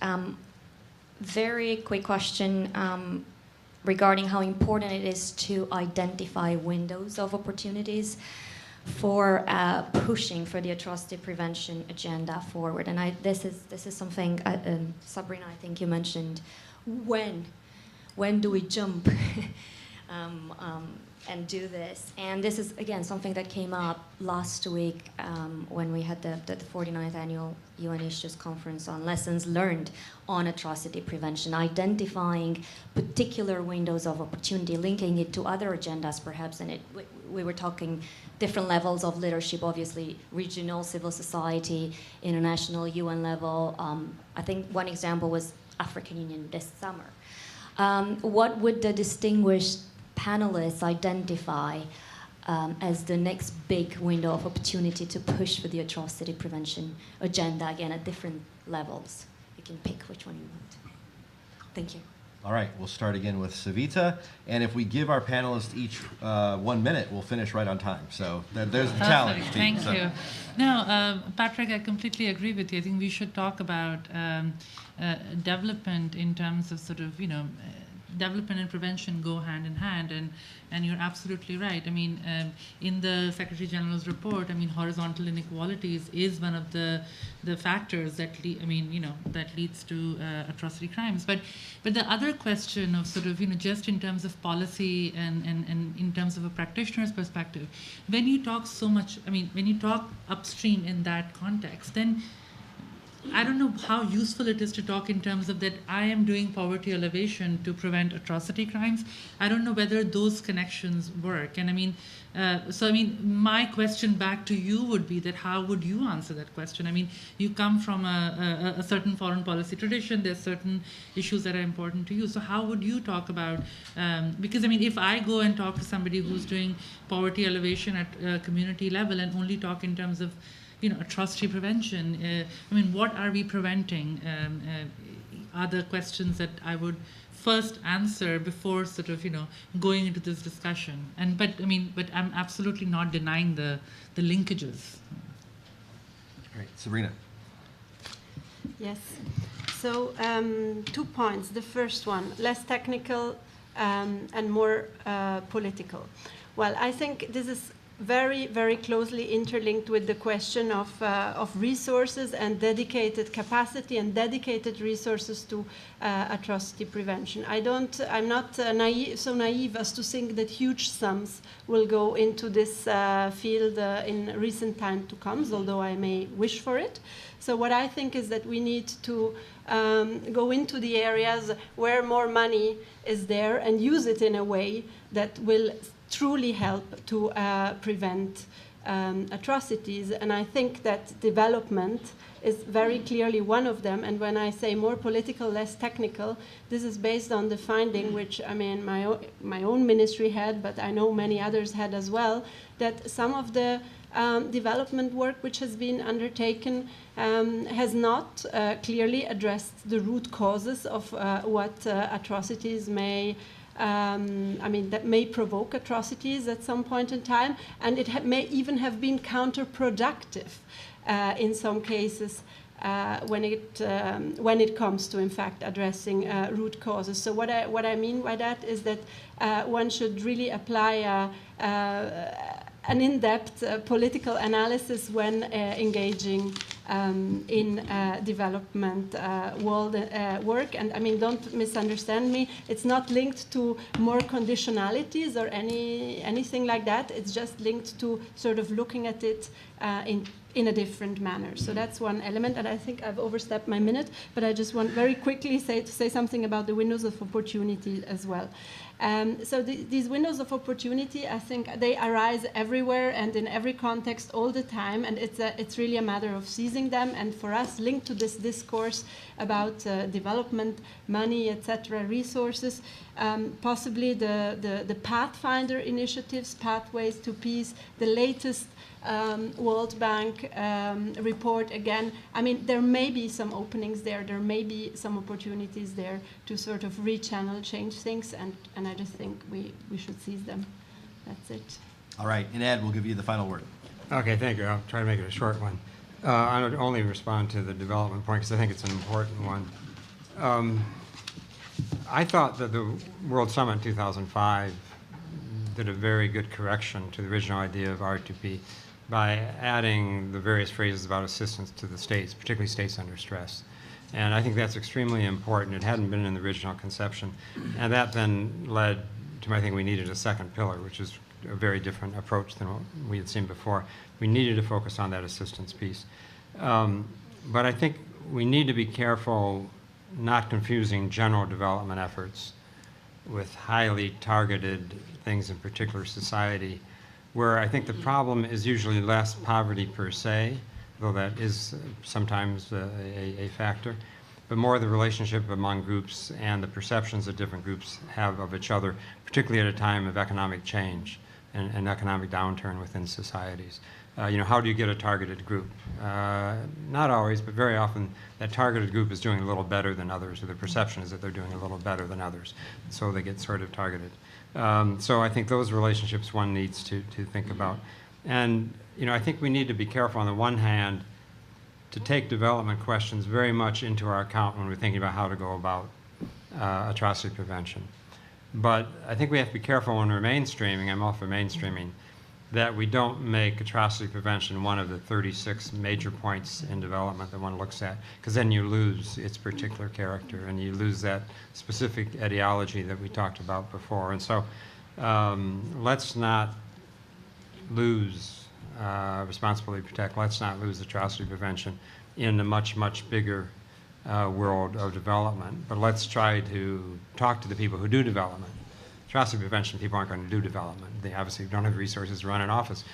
Very quick question regarding how important it is to identify windows of opportunities for pushing for the atrocity prevention agenda forward. And this is something, Sabrina, I think you mentioned, when do we jump and do this? And this is, again, something that came up last week when we had the 49th Annual UN Issues Conference on Lessons Learned on Atrocity Prevention, identifying particular windows of opportunity, linking it to other agendas perhaps, and we were talking different levels of leadership, obviously regional, civil society, international, UN level. I think one example was African Union this summer. What would the distinguished panelists identify as the next big window of opportunity to push for the atrocity prevention agenda, again, at different levels? You can pick which one you want. Thank you. All right, we'll start again with Savita. And if we give our panelists each 1 minute, we'll finish right on time. So there's the challenge. Thank you. No, Patrick, I completely agree with you. I think we should talk about development in terms of sort of, development and prevention go hand in hand, and you're absolutely right. I mean, in the Secretary General's report, I mean, horizontal inequalities is one of the factors that that leads to atrocity crimes. But the other question of sort of just in terms of policy and in terms of a practitioner's perspective, when you talk so much, I mean, when you talk upstream in that context, then I don't know how useful it is to talk in terms of that I am doing poverty elevation to prevent atrocity crimes. I don't know whether those connections work. And I mean, my question back to you would be that how would you answer that question? I mean, you come from a certain foreign policy tradition, there's certain issues that are important to you. So how would you talk about, because I mean, if I go and talk to somebody who's doing poverty elevation at community level and only talk in terms of atrocity prevention. I mean, what are we preventing? Are the questions that I would first answer before sort of going into this discussion. But I'm absolutely not denying the linkages. Great, Sabrina. Yes. So 2 points. The first one, less technical and more political. Well, I think this is very, very closely interlinked with the question of resources and dedicated capacity and dedicated resources to atrocity prevention. I'm not so naive as to think that huge sums will go into this field in recent time to come, although I may wish for it. So what I think is that we need to go into the areas where more money is there and use it in a way that will truly help to prevent atrocities. And I think that development is very clearly one of them. And when I say more political, less technical, this is based on the finding, which I mean my own ministry had, but I know many others had as well, that some of the development work which has been undertaken has not clearly addressed the root causes of what atrocities may that may provoke atrocities at some point in time, and it may even have been counterproductive in some cases when it comes to, in fact, addressing root causes. So what I mean by that is that one should really apply an in-depth political analysis when engaging in development world work. And I mean, don't misunderstand me. It's not linked to more conditionalities or anything like that. It's just linked to sort of looking at it in a different manner. So that's one element, and I think I've overstepped my minute, but I just want very quickly to say something about the windows of opportunity as well. So these windows of opportunity, I think they arise everywhere and in every context all the time, and it's really a matter of seizing them. And for us, linked to this discourse about development, money, etc., resources, possibly the Pathfinder initiatives, Pathways to Peace, the latest World Bank report again. I mean, there may be some openings there. There may be some opportunities there to sort of rechannel, change things, and I just think we should seize them. That's it. All right, and Ed, we'll give you the final word. Okay, thank you. I'll try to make it a short one. I would only respond to the development point because I think it's an important one. I thought that the World Summit in 2005 did a very good correction to the original idea of R2P by adding the various phrases about assistance to the states, particularly states under stress. And I think that's extremely important. It hadn't been in the original conception. And that then led to I think we needed a second pillar, which is a very different approach than what we had seen before. We needed to focus on that assistance piece. But I think we need to be careful not confusing general development efforts with highly targeted things in particular society, where I think the problem is usually less poverty per se, though that is sometimes a factor, but more the relationship among groups and the perceptions that different groups have of each other, particularly at a time of economic change and economic downturn within societies. How do you get a targeted group? Not always, but very often that targeted group is doing a little better than others, or the perception is that they're doing a little better than others, so they get sort of targeted. So I think those relationships one needs to think about. And I think we need to be careful on the one hand to take development questions very much into our account when we're thinking about how to go about atrocity prevention. But I think we have to be careful when we're mainstreaming, I'm all for mainstreaming, that we don't make atrocity prevention one of the 36 major points in development that one looks at, because then you lose its particular character and you lose that specific ideology that we talked about before. And so let's not lose responsibility to protect, let's not lose atrocity prevention in a much, much bigger world of development. But let's try to talk to the people who do development. Atrocity prevention people aren't going to do development. They obviously don't have resources to run an office,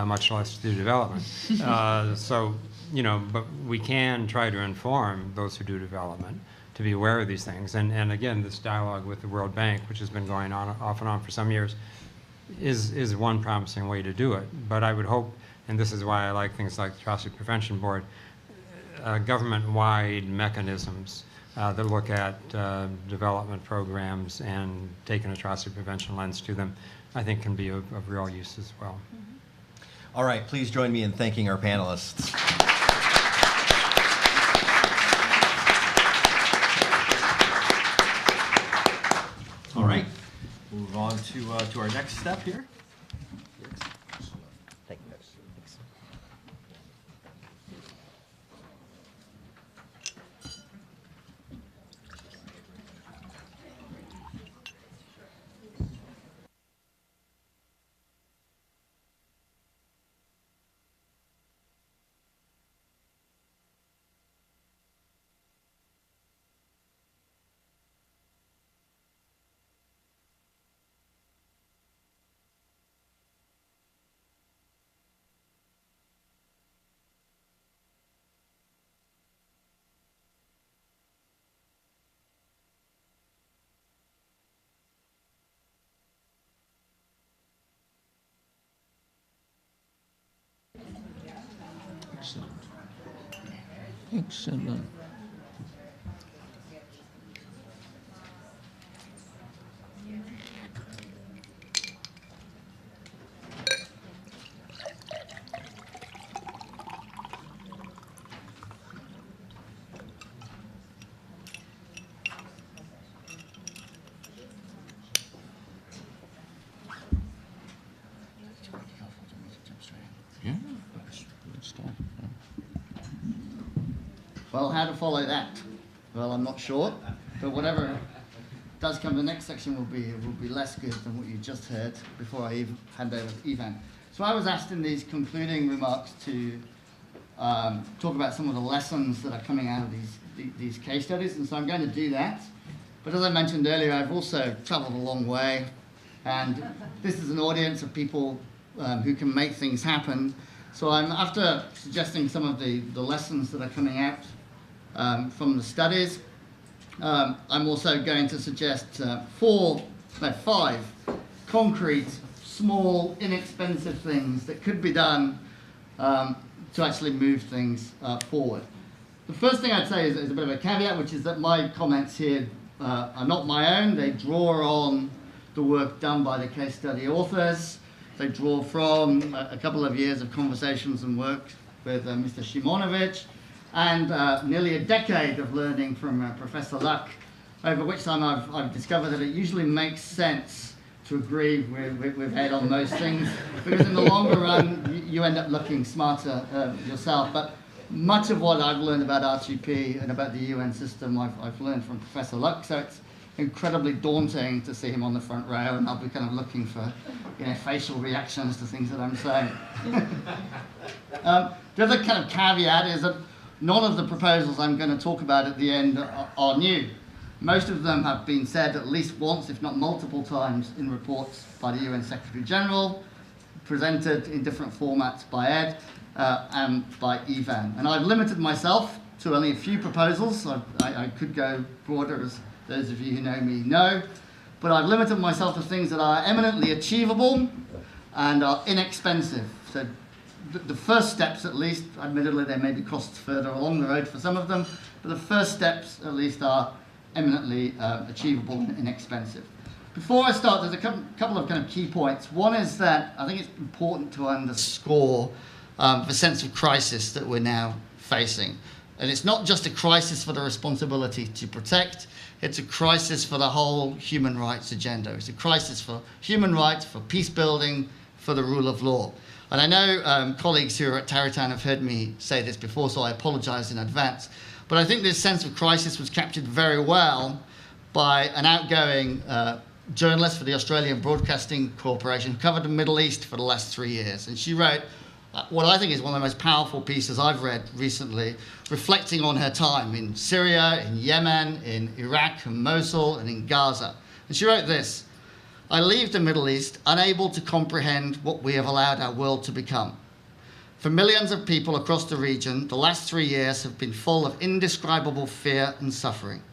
much less to do development. But we can try to inform those who do development to be aware of these things. And again, this dialogue with the World Bank, which has been going on off and on for some years, is one promising way to do it. But I would hope, and this is why I like things like the Atrocity Prevention Board, government-wide mechanisms that look at development programs and take an atrocity prevention lens to them, I think can be of real use as well. All right, please join me in thanking our panelists. All right, move on to our next step here. Excellent. Excellent. Well, how to follow that? Well, I'm not sure, but whatever does come, the next section will be less good than what you just heard before I even hand over to Ivan. So I was asked in these concluding remarks to talk about some of the lessons that are coming out of these case studies, and so I'm going to do that. But as I mentioned earlier, I've also traveled a long way, and this is an audience of people who can make things happen. So after suggesting some of the lessons that are coming out from the studies, I'm also going to suggest 5 concrete, small, inexpensive things that could be done to actually move things forward. The first thing I'd say is a bit of a caveat, which is that my comments here are not my own. They draw on the work done by the case study authors. They draw from a couple of years of conversations and work with Mr. Šimonović, and nearly a decade of learning from Professor Luck, over which time I've discovered that it usually makes sense to agree with Ed on most things, because in the longer run, you end up looking smarter yourself. But much of what I've learned about R2P and about the UN system, I've learned from Professor Luck, so it's incredibly daunting to see him on the front row, and I'll be kind of looking for facial reactions to things that I'm saying. The other kind of caveat is that none of the proposals I'm going to talk about at the end are new. Most of them have been said at least once, if not multiple times, in reports by the UN Secretary General, presented in different formats by Ed and by Ivan. And I've limited myself to only a few proposals. I could go broader, as those of you who know me know, but I've limited myself to things that are eminently achievable and are inexpensive. So the first steps, at least, admittedly there may be costs further along the road for some of them, but the first steps at least are eminently achievable and inexpensive. Before I start, there's a couple of kind of key points. One is that I think it's important to underscore the sense of crisis that we're now facing. And it's not just a crisis for the responsibility to protect, it's a crisis for the whole human rights agenda. It's a crisis for human rights, for peace building, for the rule of law. And I know colleagues who are at Taratan have heard me say this before, so I apologize in advance. But I think this sense of crisis was captured very well by an outgoing journalist for the Australian Broadcasting Corporation who covered the Middle East for the last 3 years. And she wrote what I think is one of the most powerful pieces I've read recently, reflecting on her time in Syria, in Yemen, in Iraq and Mosul, and in Gaza. And she wrote this: "I leave the Middle East unable to comprehend what we have allowed our world to become. For millions of people across the region, the last 3 years have been full of indescribable fear and suffering.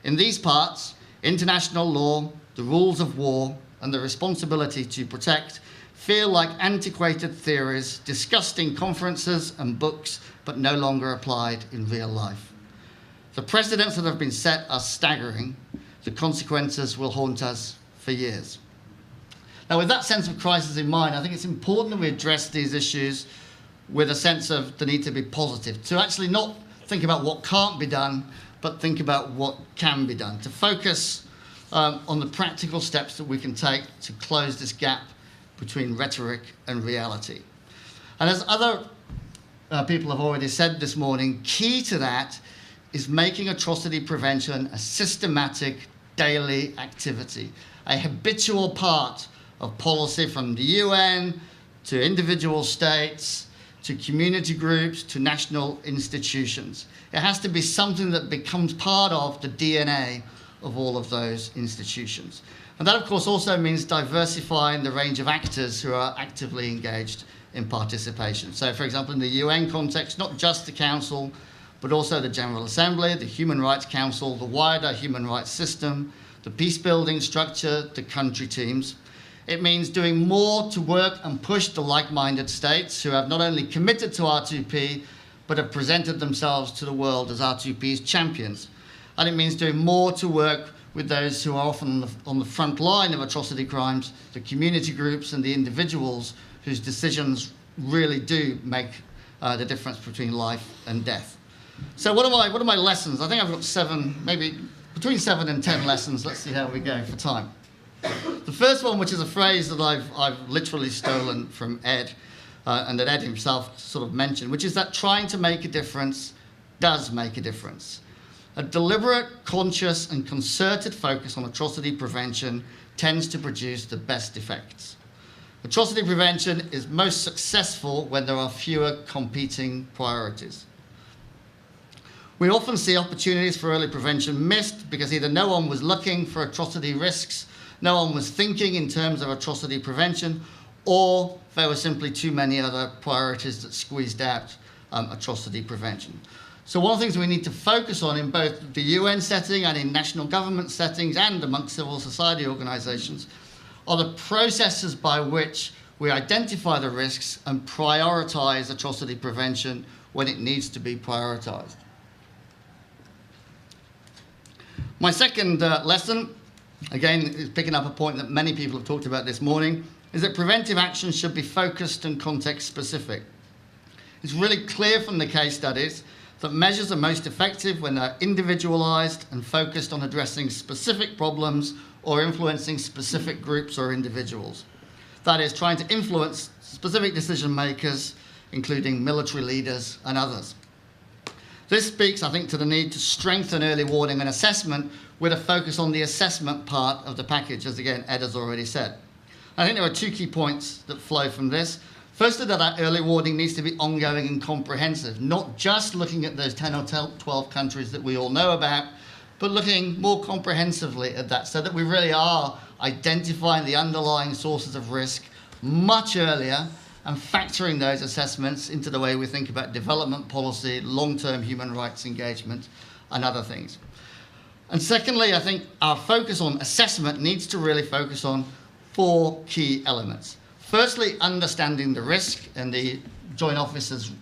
In these parts, international law, the rules of war, and the responsibility to protect feel like antiquated theories discussed in conferences and books, but no longer applied in real life. The precedents that have been set are staggering. The consequences will haunt us for years." Now, with that sense of crisis in mind, I think it's important that we address these issues with a sense of the need to be positive, to actually not think about what can't be done, but think about what can be done, to focus on the practical steps that we can take to close this gap between rhetoric and reality. And as other people have already said this morning, key to that is making atrocity prevention a systematic daily activity, a habitual part of policy from the UN to individual states, to community groups, to national institutions. It has to be something that becomes part of the DNA of all of those institutions. And that, of course, also means diversifying the range of actors who are actively engaged in participation. So, for example, in the UN context, not just the Council, but also the General Assembly, the Human Rights Council, the wider human rights system, the peace-building structure, the country teams. It means doing more to work and push the like-minded states who have not only committed to R2P, but have presented themselves to the world as R2P's champions. And it means doing more to work with those who are often on the front line of atrocity crimes, the community groups and the individuals whose decisions really do make the difference between life and death. So what are my lessons? I think I've got 7, maybe between 7 and 10 lessons. Let's see how we go for time. The first one, which is a phrase that I've literally stolen from Ed, and that Ed himself sort of mentioned, which is that trying to make a difference does make a difference. A deliberate, conscious, and concerted focus on atrocity prevention tends to produce the best effects. Atrocity prevention is most successful when there are fewer competing priorities. We often see opportunities for early prevention missed because either no one was looking for atrocity risks, no one was thinking in terms of atrocity prevention, or there were simply too many other priorities that squeezed out atrocity prevention. So one of the things we need to focus on in both the UN setting and in national government settings and amongst civil society organizations are the processes by which we identify the risks and prioritize atrocity prevention when it needs to be prioritized. My second lesson, again, is picking up a point that many people have talked about this morning, is that preventive action should be focused and context specific. It's really clear from the case studies that measures are most effective when they're individualized and focused on addressing specific problems or influencing specific groups or individuals. That is, trying to influence specific decision makers, including military leaders and others. This speaks, I think, to the need to strengthen early warning and assessment with a focus on the assessment part of the package, as again, Ed has already said. I think there are two key points that flow from this. Firstly, that our early warning needs to be ongoing and comprehensive, not just looking at those 10 or 12 countries that we all know about, but looking more comprehensively at that so that we really are identifying the underlying sources of risk much earlier and factoring those assessments into the way we think about development policy, long-term human rights engagement, and other things. And secondly, I think our focus on assessment needs to really focus on 4 key elements. Firstly, understanding the risk, and the Joint Officers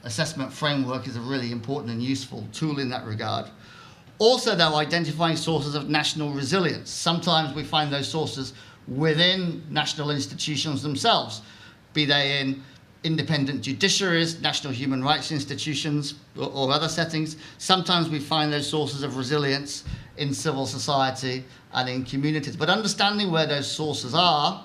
assessment framework is a really important and useful tool in that regard. Also, though, identifying sources of national resilience. Sometimes we find those sources within national institutions themselves, be they in independent judiciaries, national human rights institutions, or other settings. Sometimes we find those sources of resilience in civil society and in communities. But understanding where those sources are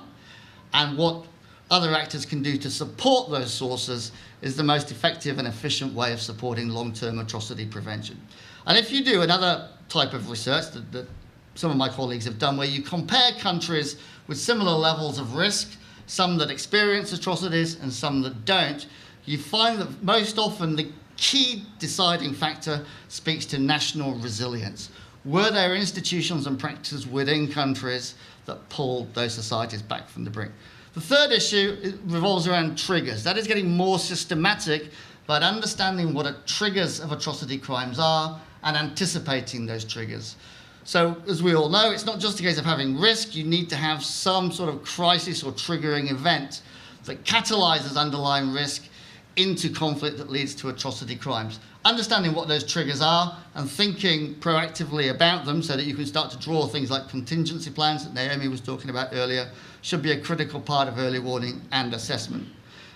and what other actors can do to support those sources is the most effective and efficient way of supporting long-term atrocity prevention. And if you do another type of research that some of my colleagues have done, where you compare countries with similar levels of risk, some that experience atrocities and some that don't, you find that most often the key deciding factor speaks to national resilience. Were there institutions and practices within countries that pulled those societies back from the brink? The third issue revolves around triggers. That is getting more systematic about understanding what triggers of atrocity crimes are and anticipating those triggers. So, as we all know, it's not just a case of having risk. You need to have some sort of crisis or triggering event that catalyzes underlying risk into conflict that leads to atrocity crimes. Understanding what those triggers are and thinking proactively about them so that you can start to draw things like contingency plans that Naomi was talking about earlier should be a critical part of early warning and assessment.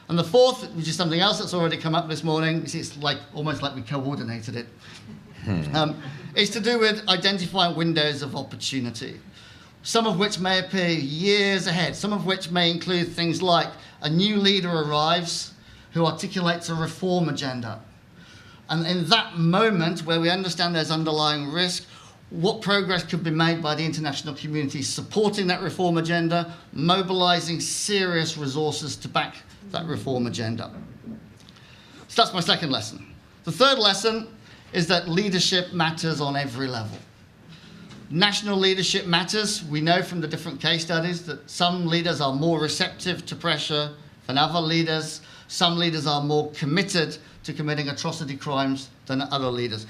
And the fourth, which is something else that's already come up this morning, it's like almost like we coordinated it, is to do with identifying windows of opportunity, some of which may appear years ahead, some of which may include things like a new leader arrives who articulates a reform agenda. And in that moment where we understand there's underlying risk, what progress could be made by the international community supporting that reform agenda, mobilizing serious resources to back that reform agenda. So that's my second lesson. The third lesson is that leadership matters on every level. National leadership matters. We know from the different case studies that some leaders are more receptive to pressure than other leaders. Some leaders are more committed to committing atrocity crimes than other leaders.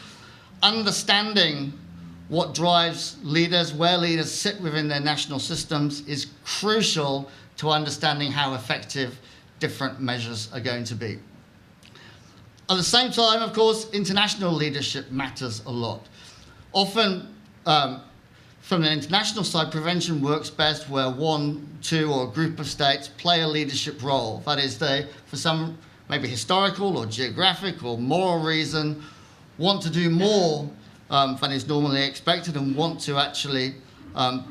Understanding what drives leaders, where leaders sit within their national systems, is crucial to understanding how effective different measures are going to be. At the same time, of course, international leadership matters a lot. Often, from the international side, prevention works best where one, two, or a group of states play a leadership role. That is, they, for some maybe historical or geographic or moral reason, want to do more than is normally expected and want to actually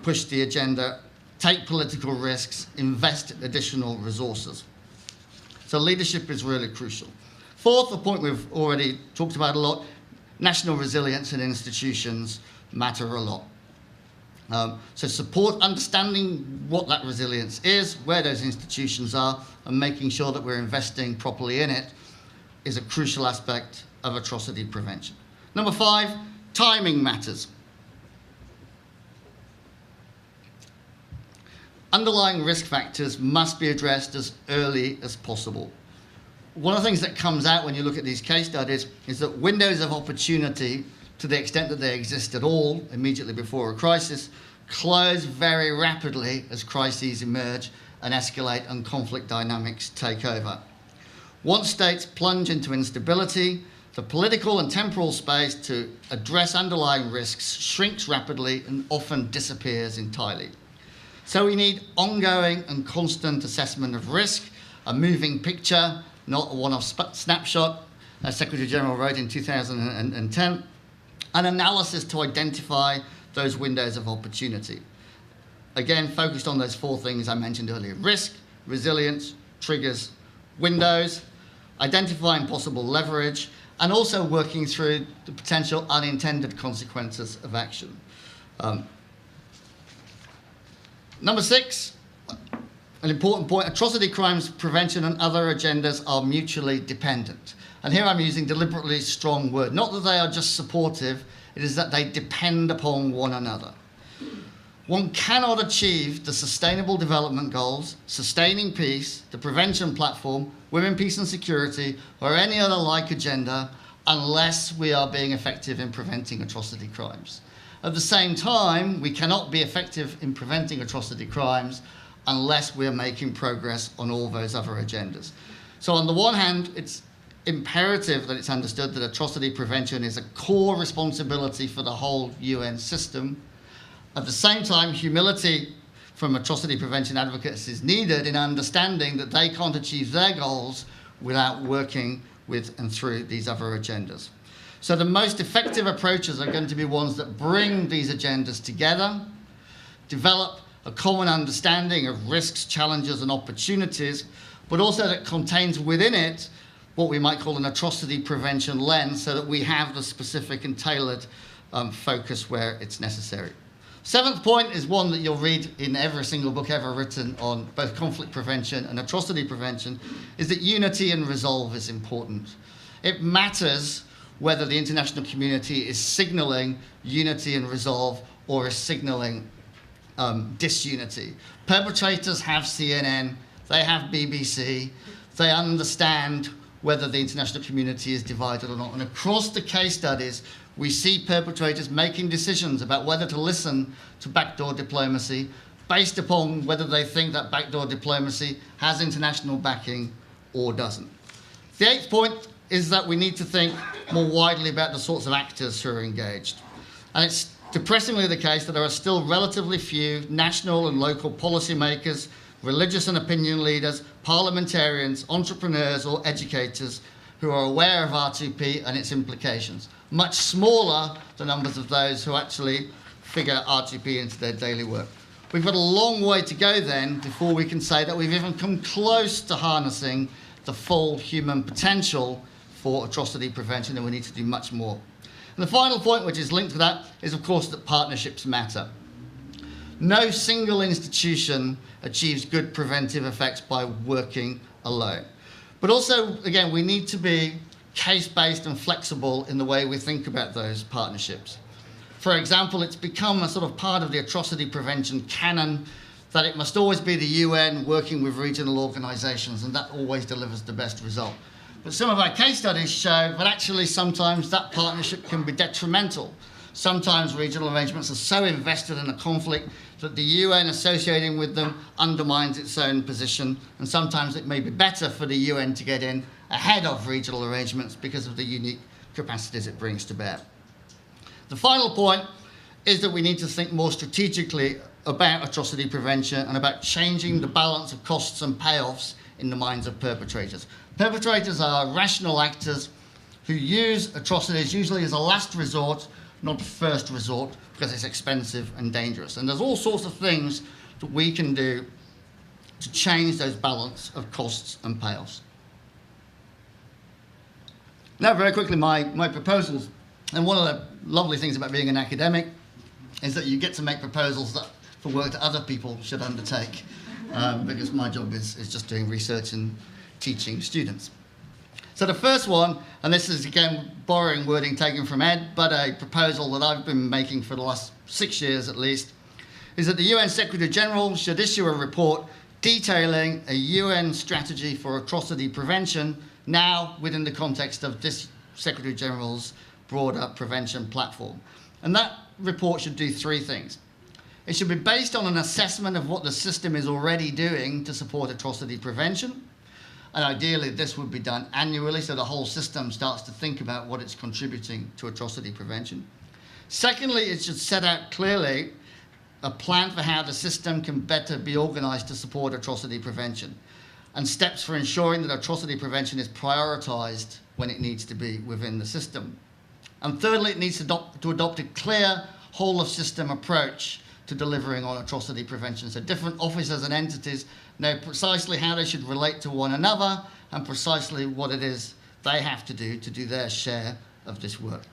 push the agenda, take political risks, invest additional resources. So leadership is really crucial. Fourth, a point we've already talked about a lot, national resilience in institutions matter a lot. So support understanding what that resilience is, where those institutions are, and making sure that we're investing properly in it is a crucial aspect of atrocity prevention. Number 5, timing matters. Underlying risk factors must be addressed as early as possible. One of the things that comes out when you look at these case studies is that windows of opportunity, to the extent that they exist at all immediately before a crisis, close very rapidly as crises emerge and escalate and conflict dynamics take over. Once states plunge into instability, the political and temporal space to address underlying risks shrinks rapidly and often disappears entirely. So we need ongoing and constant assessment of risk, a moving picture, not a one-off snapshot, as Secretary General wrote in 2010, an analysis to identify those windows of opportunity. Again, focused on those 4 things I mentioned earlier: risk, resilience, triggers, windows, identifying possible leverage, and also working through the potential unintended consequences of action. Number 6, an important point: atrocity crimes prevention and other agendas are mutually dependent. And here I'm using deliberately strong word. Not that they are just supportive, it is that they depend upon one another. One cannot achieve the Sustainable Development Goals, sustaining peace, the prevention platform, women, peace and security, or any other like agenda unless we are being effective in preventing atrocity crimes. At the same time, we cannot be effective in preventing atrocity crimes unless we are making progress on all those other agendas. So on the one hand, it's imperative that it's understood that atrocity prevention is a core responsibility for the whole UN system. At the same time, humility from atrocity prevention advocates is needed in understanding that they can't achieve their goals without working with and through these other agendas. So the most effective approaches are going to be ones that bring these agendas together, develop a common understanding of risks, challenges and opportunities, but also that contains within it what we might call an atrocity prevention lens, so that we have the specific and tailored focus where it's necessary. 7th point is one that you'll read in every single book ever written on both conflict prevention and atrocity prevention, is that unity and resolve is important. It matters whether the international community is signalling unity and resolve or is signalling disunity. Perpetrators have CNN, they have BBC, they understand whether the international community is divided or not. And across the case studies, we see perpetrators making decisions about whether to listen to backdoor diplomacy based upon whether they think that backdoor diplomacy has international backing or doesn't. The 8th point is that we need to think more widely about the sorts of actors who are engaged. And it's depressingly the case that there are still relatively few national and local policymakers, religious and opinion leaders, parliamentarians, entrepreneurs or educators who are aware of R2P and its implications. Much smaller the numbers of those who actually figure R2P into their daily work. We've got a long way to go then before we can say that we've even come close to harnessing the full human potential for atrocity prevention, and we need to do much more. And the final point, which is linked to that, is of course that partnerships matter. No single institution achieves good preventive effects by working alone. But also, again, we need to be case-based and flexible in the way we think about those partnerships. For example, it's become a sort of part of the atrocity prevention canon that it must always be the UN working with regional organisations, and that always delivers the best result. But some of our case studies show that actually sometimes that partnership can be detrimental. Sometimes regional arrangements are so invested in a conflict that the UN associating with them undermines its own position, and sometimes it may be better for the UN to get in ahead of regional arrangements because of the unique capacities it brings to bear. The final point is that we need to think more strategically about atrocity prevention and about changing the balance of costs and payoffs in the minds of perpetrators. Perpetrators are rational actors who use atrocities usually as a last resort, not a first resort, because it's expensive and dangerous. And there's all sorts of things that we can do to change those balance of costs and payoffs. Now, very quickly, my proposals. And one of the lovely things about being an academic is that you get to make proposals for work that other people should undertake, because my job is just doing research and teaching students. So the first one, and this is again borrowing wording taken from Ed, but a proposal that I've been making for the last 6 years at least, is that the UN Secretary General should issue a report detailing a UN strategy for atrocity prevention, now within the context of this Secretary General's broader prevention platform. And that report should do 3 things. It should be based on an assessment of what the system is already doing to support atrocity prevention. And ideally, this would be done annually, so the whole system starts to think about what it's contributing to atrocity prevention. Secondly, it should set out clearly a plan for how the system can better be organized to support atrocity prevention, and steps for ensuring that atrocity prevention is prioritized when it needs to be within the system. And thirdly, it needs to adopt a clear whole-of-system approach to delivering on atrocity prevention. So different officers and entities know precisely how they should relate to one another and precisely what it is they have to do their share of this work.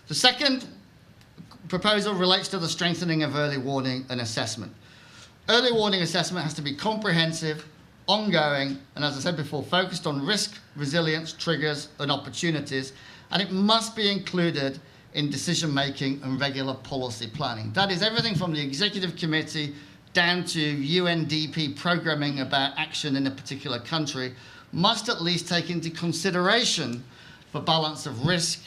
The second proposal relates to the strengthening of early warning and assessment. Early warning assessment has to be comprehensive, ongoing, and as I said before, focused on risk, resilience, triggers, and opportunities, and it must be included in decision-making and regular policy planning. That is everything from the executive committee down to UNDP programming about action in a particular country must at least take into consideration the balance of risk,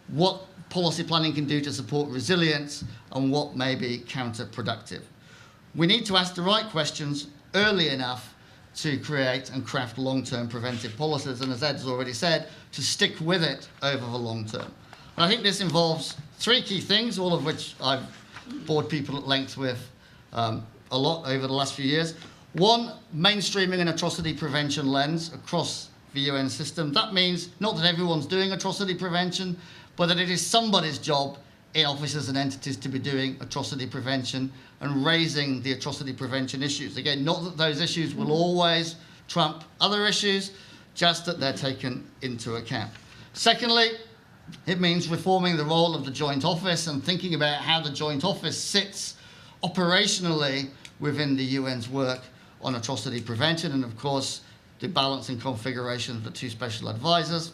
what policy planning can do to support resilience, and what may be counterproductive. We need to ask the right questions early enough to create and craft long-term preventive policies, and as Ed's already said, to stick with it over the long term. And I think this involves 3 key things, all of which I've bored people at length with a lot over the last few years. 1, mainstreaming an atrocity prevention lens across the UN system. That means not that everyone's doing atrocity prevention, but that it is somebody's job in offices and entities to be doing atrocity prevention and raising the atrocity prevention issues. Again, not that those issues will always trump other issues, just that they're taken into account. Secondly, it means reforming the role of the Joint Office and thinking about how the Joint Office sits operationally within the UN's work on atrocity prevention, and of course, the balance and configuration of the 2 special advisors.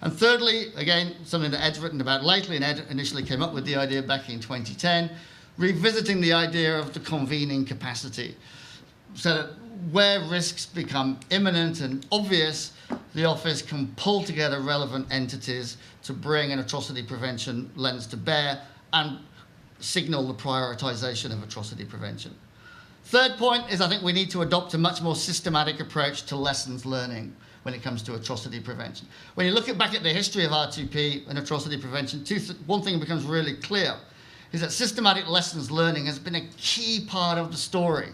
And thirdly, again, something that Ed's written about lately, and Ed initially came up with the idea back in 2010, revisiting the idea of the convening capacity, so that where risks become imminent and obvious, the office can pull together relevant entities to bring an atrocity prevention lens to bear and signal the prioritization of atrocity prevention. Third point is I think we need to adopt a much more systematic approach to lessons learning when it comes to atrocity prevention. When you look back at the history of R2P and atrocity prevention, one thing becomes really clear is that systematic lessons learning has been a key part of the story.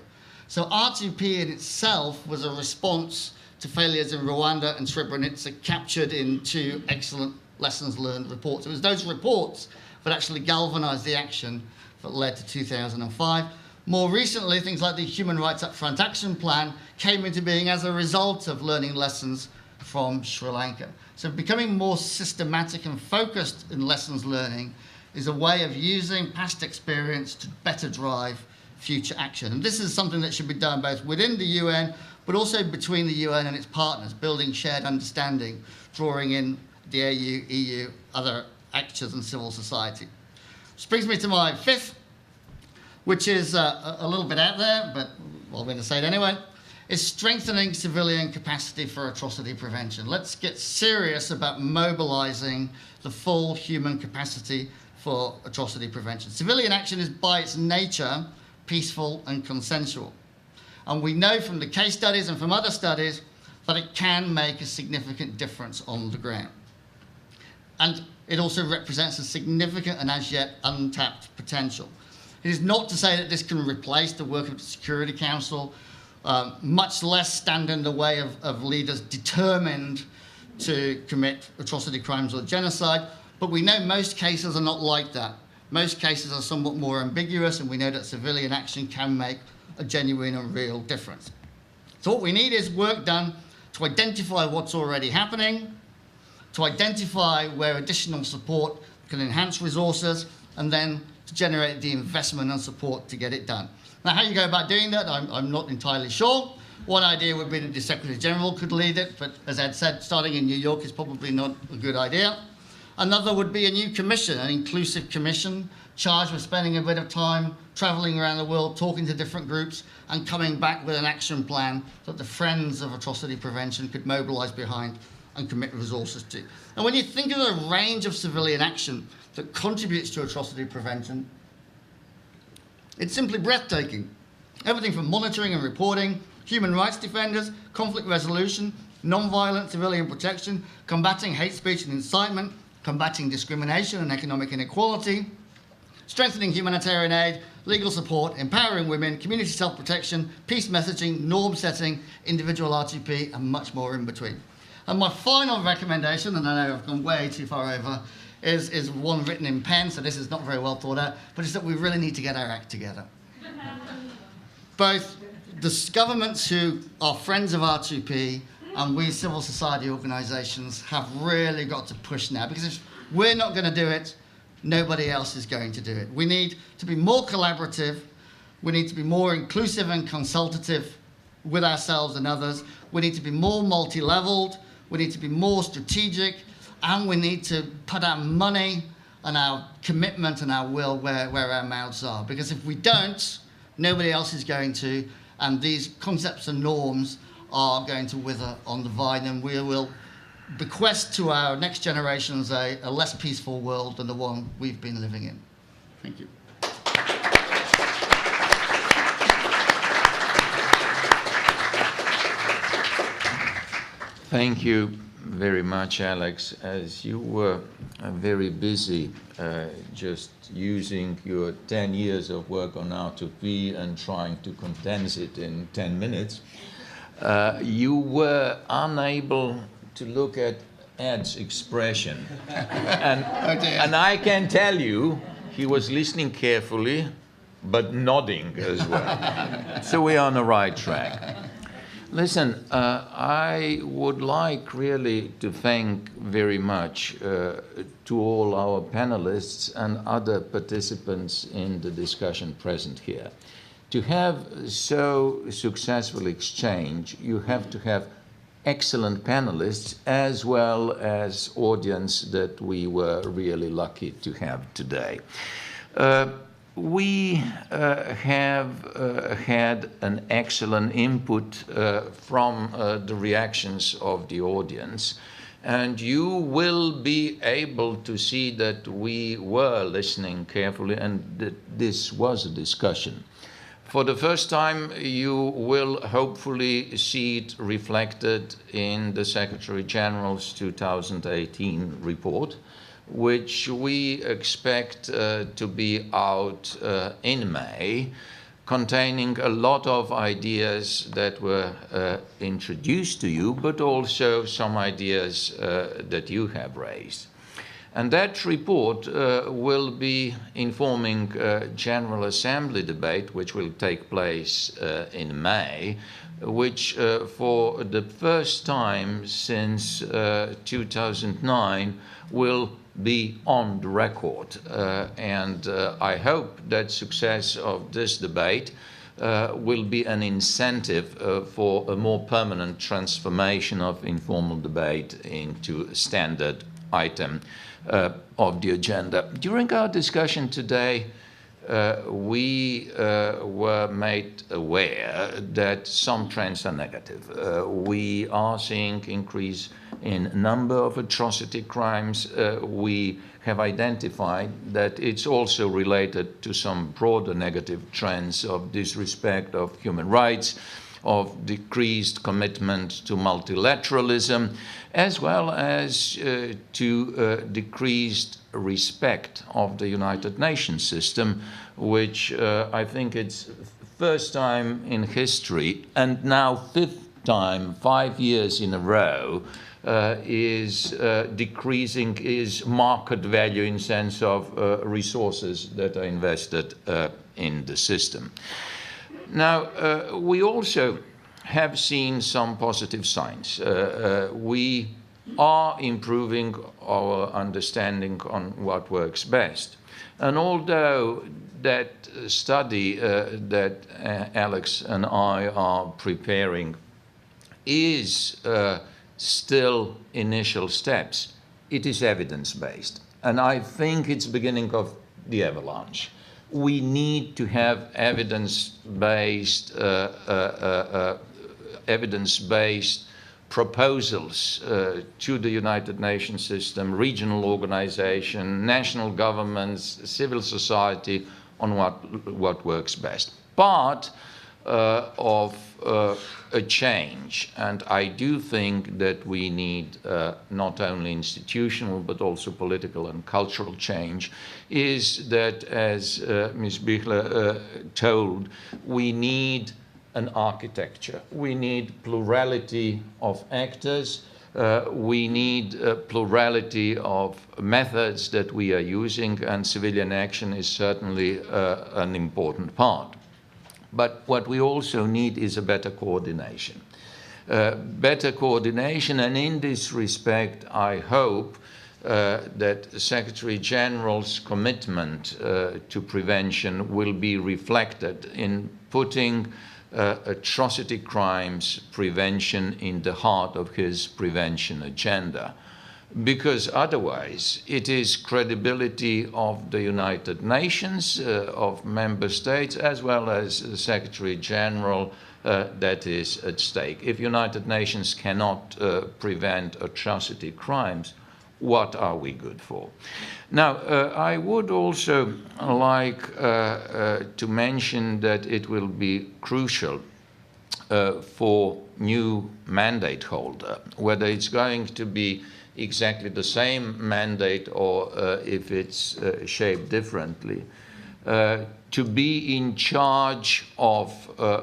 So R2P in itself was a response to failures in Rwanda and Srebrenica captured in 2 excellent lessons learned reports. It was those reports that actually galvanized the action that led to 2005. More recently, things like the Human Rights Upfront Action Plan came into being as a result of learning lessons from Sri Lanka. So becoming more systematic and focused in lessons learning is a way of using past experience to better drive future action. And this is something that should be done both within the UN, but also between the UN and its partners, building shared understanding, drawing in the AU, EU, other actors and civil society. Which brings me to my 5th, which is a little bit out there, but I'm going to say it anyway, is strengthening civilian capacity for atrocity prevention. Let's get serious about mobilizing the full human capacity for atrocity prevention. Civilian action is by its nature peaceful and consensual. And we know from the case studies and from other studies that it can make a significant difference on the ground. And it also represents a significant and as yet untapped potential. It is not to say that this can replace the work of the Security Council, much less stand in the way of leaders determined to commit atrocity crimes or genocide, but we know most cases are not like that. Most cases are somewhat more ambiguous, and we know that civilian action can make a genuine and real difference. So what we need is work done to identify what's already happening, to identify where additional support can enhance resources, and then to generate the investment and support to get it done. Now, how you go about doing that, I'm not entirely sure. One idea would be that the Secretary General could lead it, but as Ed said, starting in New York is probably not a good idea. Another would be a new commission, an inclusive commission, charged with spending a bit of time traveling around the world, talking to different groups, and coming back with an action plan that the Friends of Atrocity Prevention could mobilize behind and commit resources to. And when you think of the range of civilian action that contributes to atrocity prevention, it's simply breathtaking. Everything from monitoring and reporting, human rights defenders, conflict resolution, non-violent civilian protection, combating hate speech and incitement, combating discrimination and economic inequality, strengthening humanitarian aid, legal support, empowering women, community self-protection, peace messaging, norm setting, individual RTP, and much more in between. And my final recommendation, and I know I've gone way too far over, is one written in pen, so this is not very well thought out, but it's that we really need to get our act together. Both the governments who are friends of R2P and we civil society organisations have really got to push now, because if we're not going to do it, nobody else is going to do it. We need to be more collaborative, we need to be more inclusive and consultative with ourselves and others, we need to be more multi-leveled, we need to be more strategic, and we need to put our money and our commitment and our will where our mouths are. Because if we don't, nobody else is going to, and these concepts and norms are going to wither on the vine, and we will bequest to our next generations a less peaceful world than the one we've been living in. Thank you. Thank you very much, Alex. As you were very busy just using your 10 years of work on R2P and trying to condense it in 10 minutes, you were unable to look at Ed's expression. And I can tell you, he was listening carefully, but nodding as well. So we are on the right track. Listen, I would like really to thank very much to all our panelists and other participants in the discussion present here. To have so successful exchange, you have to have excellent panelists as well as audience that we were really lucky to have today. We have had an excellent input from the reactions of the audience, and you will be able to see that we were listening carefully and that this was a discussion. For the first time, you will hopefully see it reflected in the Secretary General's 2018 report, which we expect to be out in May, containing a lot of ideas that were introduced to you, but also some ideas that you have raised. And that report will be informing General Assembly debate, which will take place in May, which for the first time since 2009 will be on the record. And I hope that success of this debate will be an incentive for a more permanent transformation of informal debate into a standard item of the agenda. During our discussion today, we were made aware that some trends are negative. We are seeing increase in number of atrocity crimes. We have identified that it's also related to some broader negative trends of disrespect of human rights, of decreased commitment to multilateralism, as well as to decreased respect of the United Nations system, which I think it's first time in history, and now fifth time, 5 years in a row, is decreasing its market value in sense of resources that are invested in the system. Now, we also have seen some positive signs. We are improving our understanding on what works best. And although that study that Alex and I are preparing is still initial steps, it is evidence-based. And I think it's beginning of the avalanche. We need to have evidence-based proposals to the United Nations system, regional organization, national governments, civil society on what works best. Part of a change, and I do think that we need not only institutional but also political and cultural change, is that, as Ms. Bichler told, we need an architecture. We need plurality of actors. We need plurality of methods that we are using, and civilian action is certainly an important part. But what we also need is a better coordination. Better coordination, and in this respect, I hope that the Secretary General's commitment to prevention will be reflected in putting atrocity crimes prevention in the heart of his prevention agenda. Because otherwise it is credibility of the United Nations, of member states, as well as the Secretary General that is at stake. If United Nations cannot prevent atrocity crimes, what are we good for? Now, I would also like to mention that it will be crucial for new mandate holder, whether it's going to be exactly the same mandate or if it's shaped differently, to be in charge of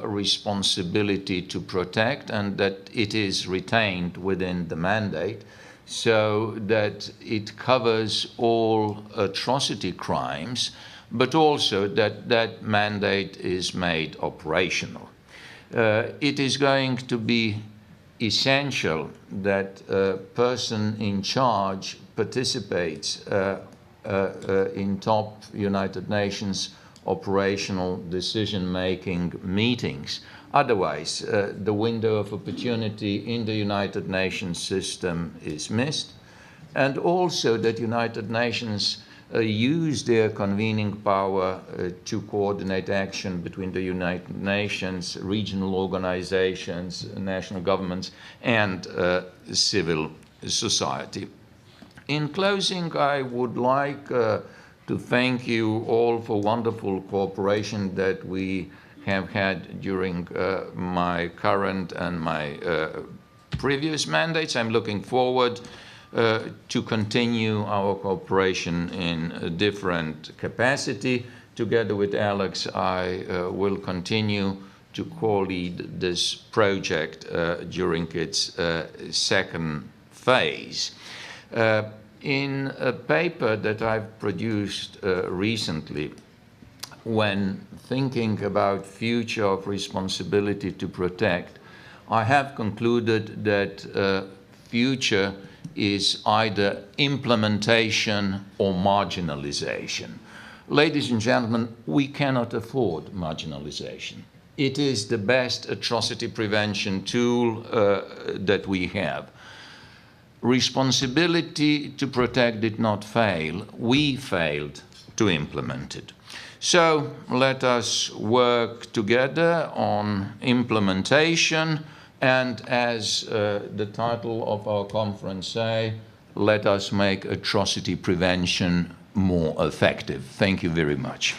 responsibility to protect, and that it is retained within the mandate, so that it covers all atrocity crimes, but also that that mandate is made operational. It is going to be essential that a person in charge participates in top United Nations operational decision-making meetings. Otherwise, the window of opportunity in the United Nations system is missed, and also that United Nations use their convening power to coordinate action between the United Nations, regional organizations, national governments, and civil society. In closing, I would like to thank you all for wonderful cooperation that we have had during my current and my previous mandates. I'm looking forward to continue our cooperation in a different capacity. Together with Alex, I will continue to co-lead this project during its second phase. In a paper that I've produced recently, when thinking about future of responsibility to protect, I have concluded that future is either implementation or marginalization. Ladies and gentlemen, we cannot afford marginalization. It is the best atrocity prevention tool that we have. Responsibility to protect did not fail. We failed to implement it. So let us work together on implementation, and as the title of our conference say, let us make atrocity prevention more effective. Thank you very much.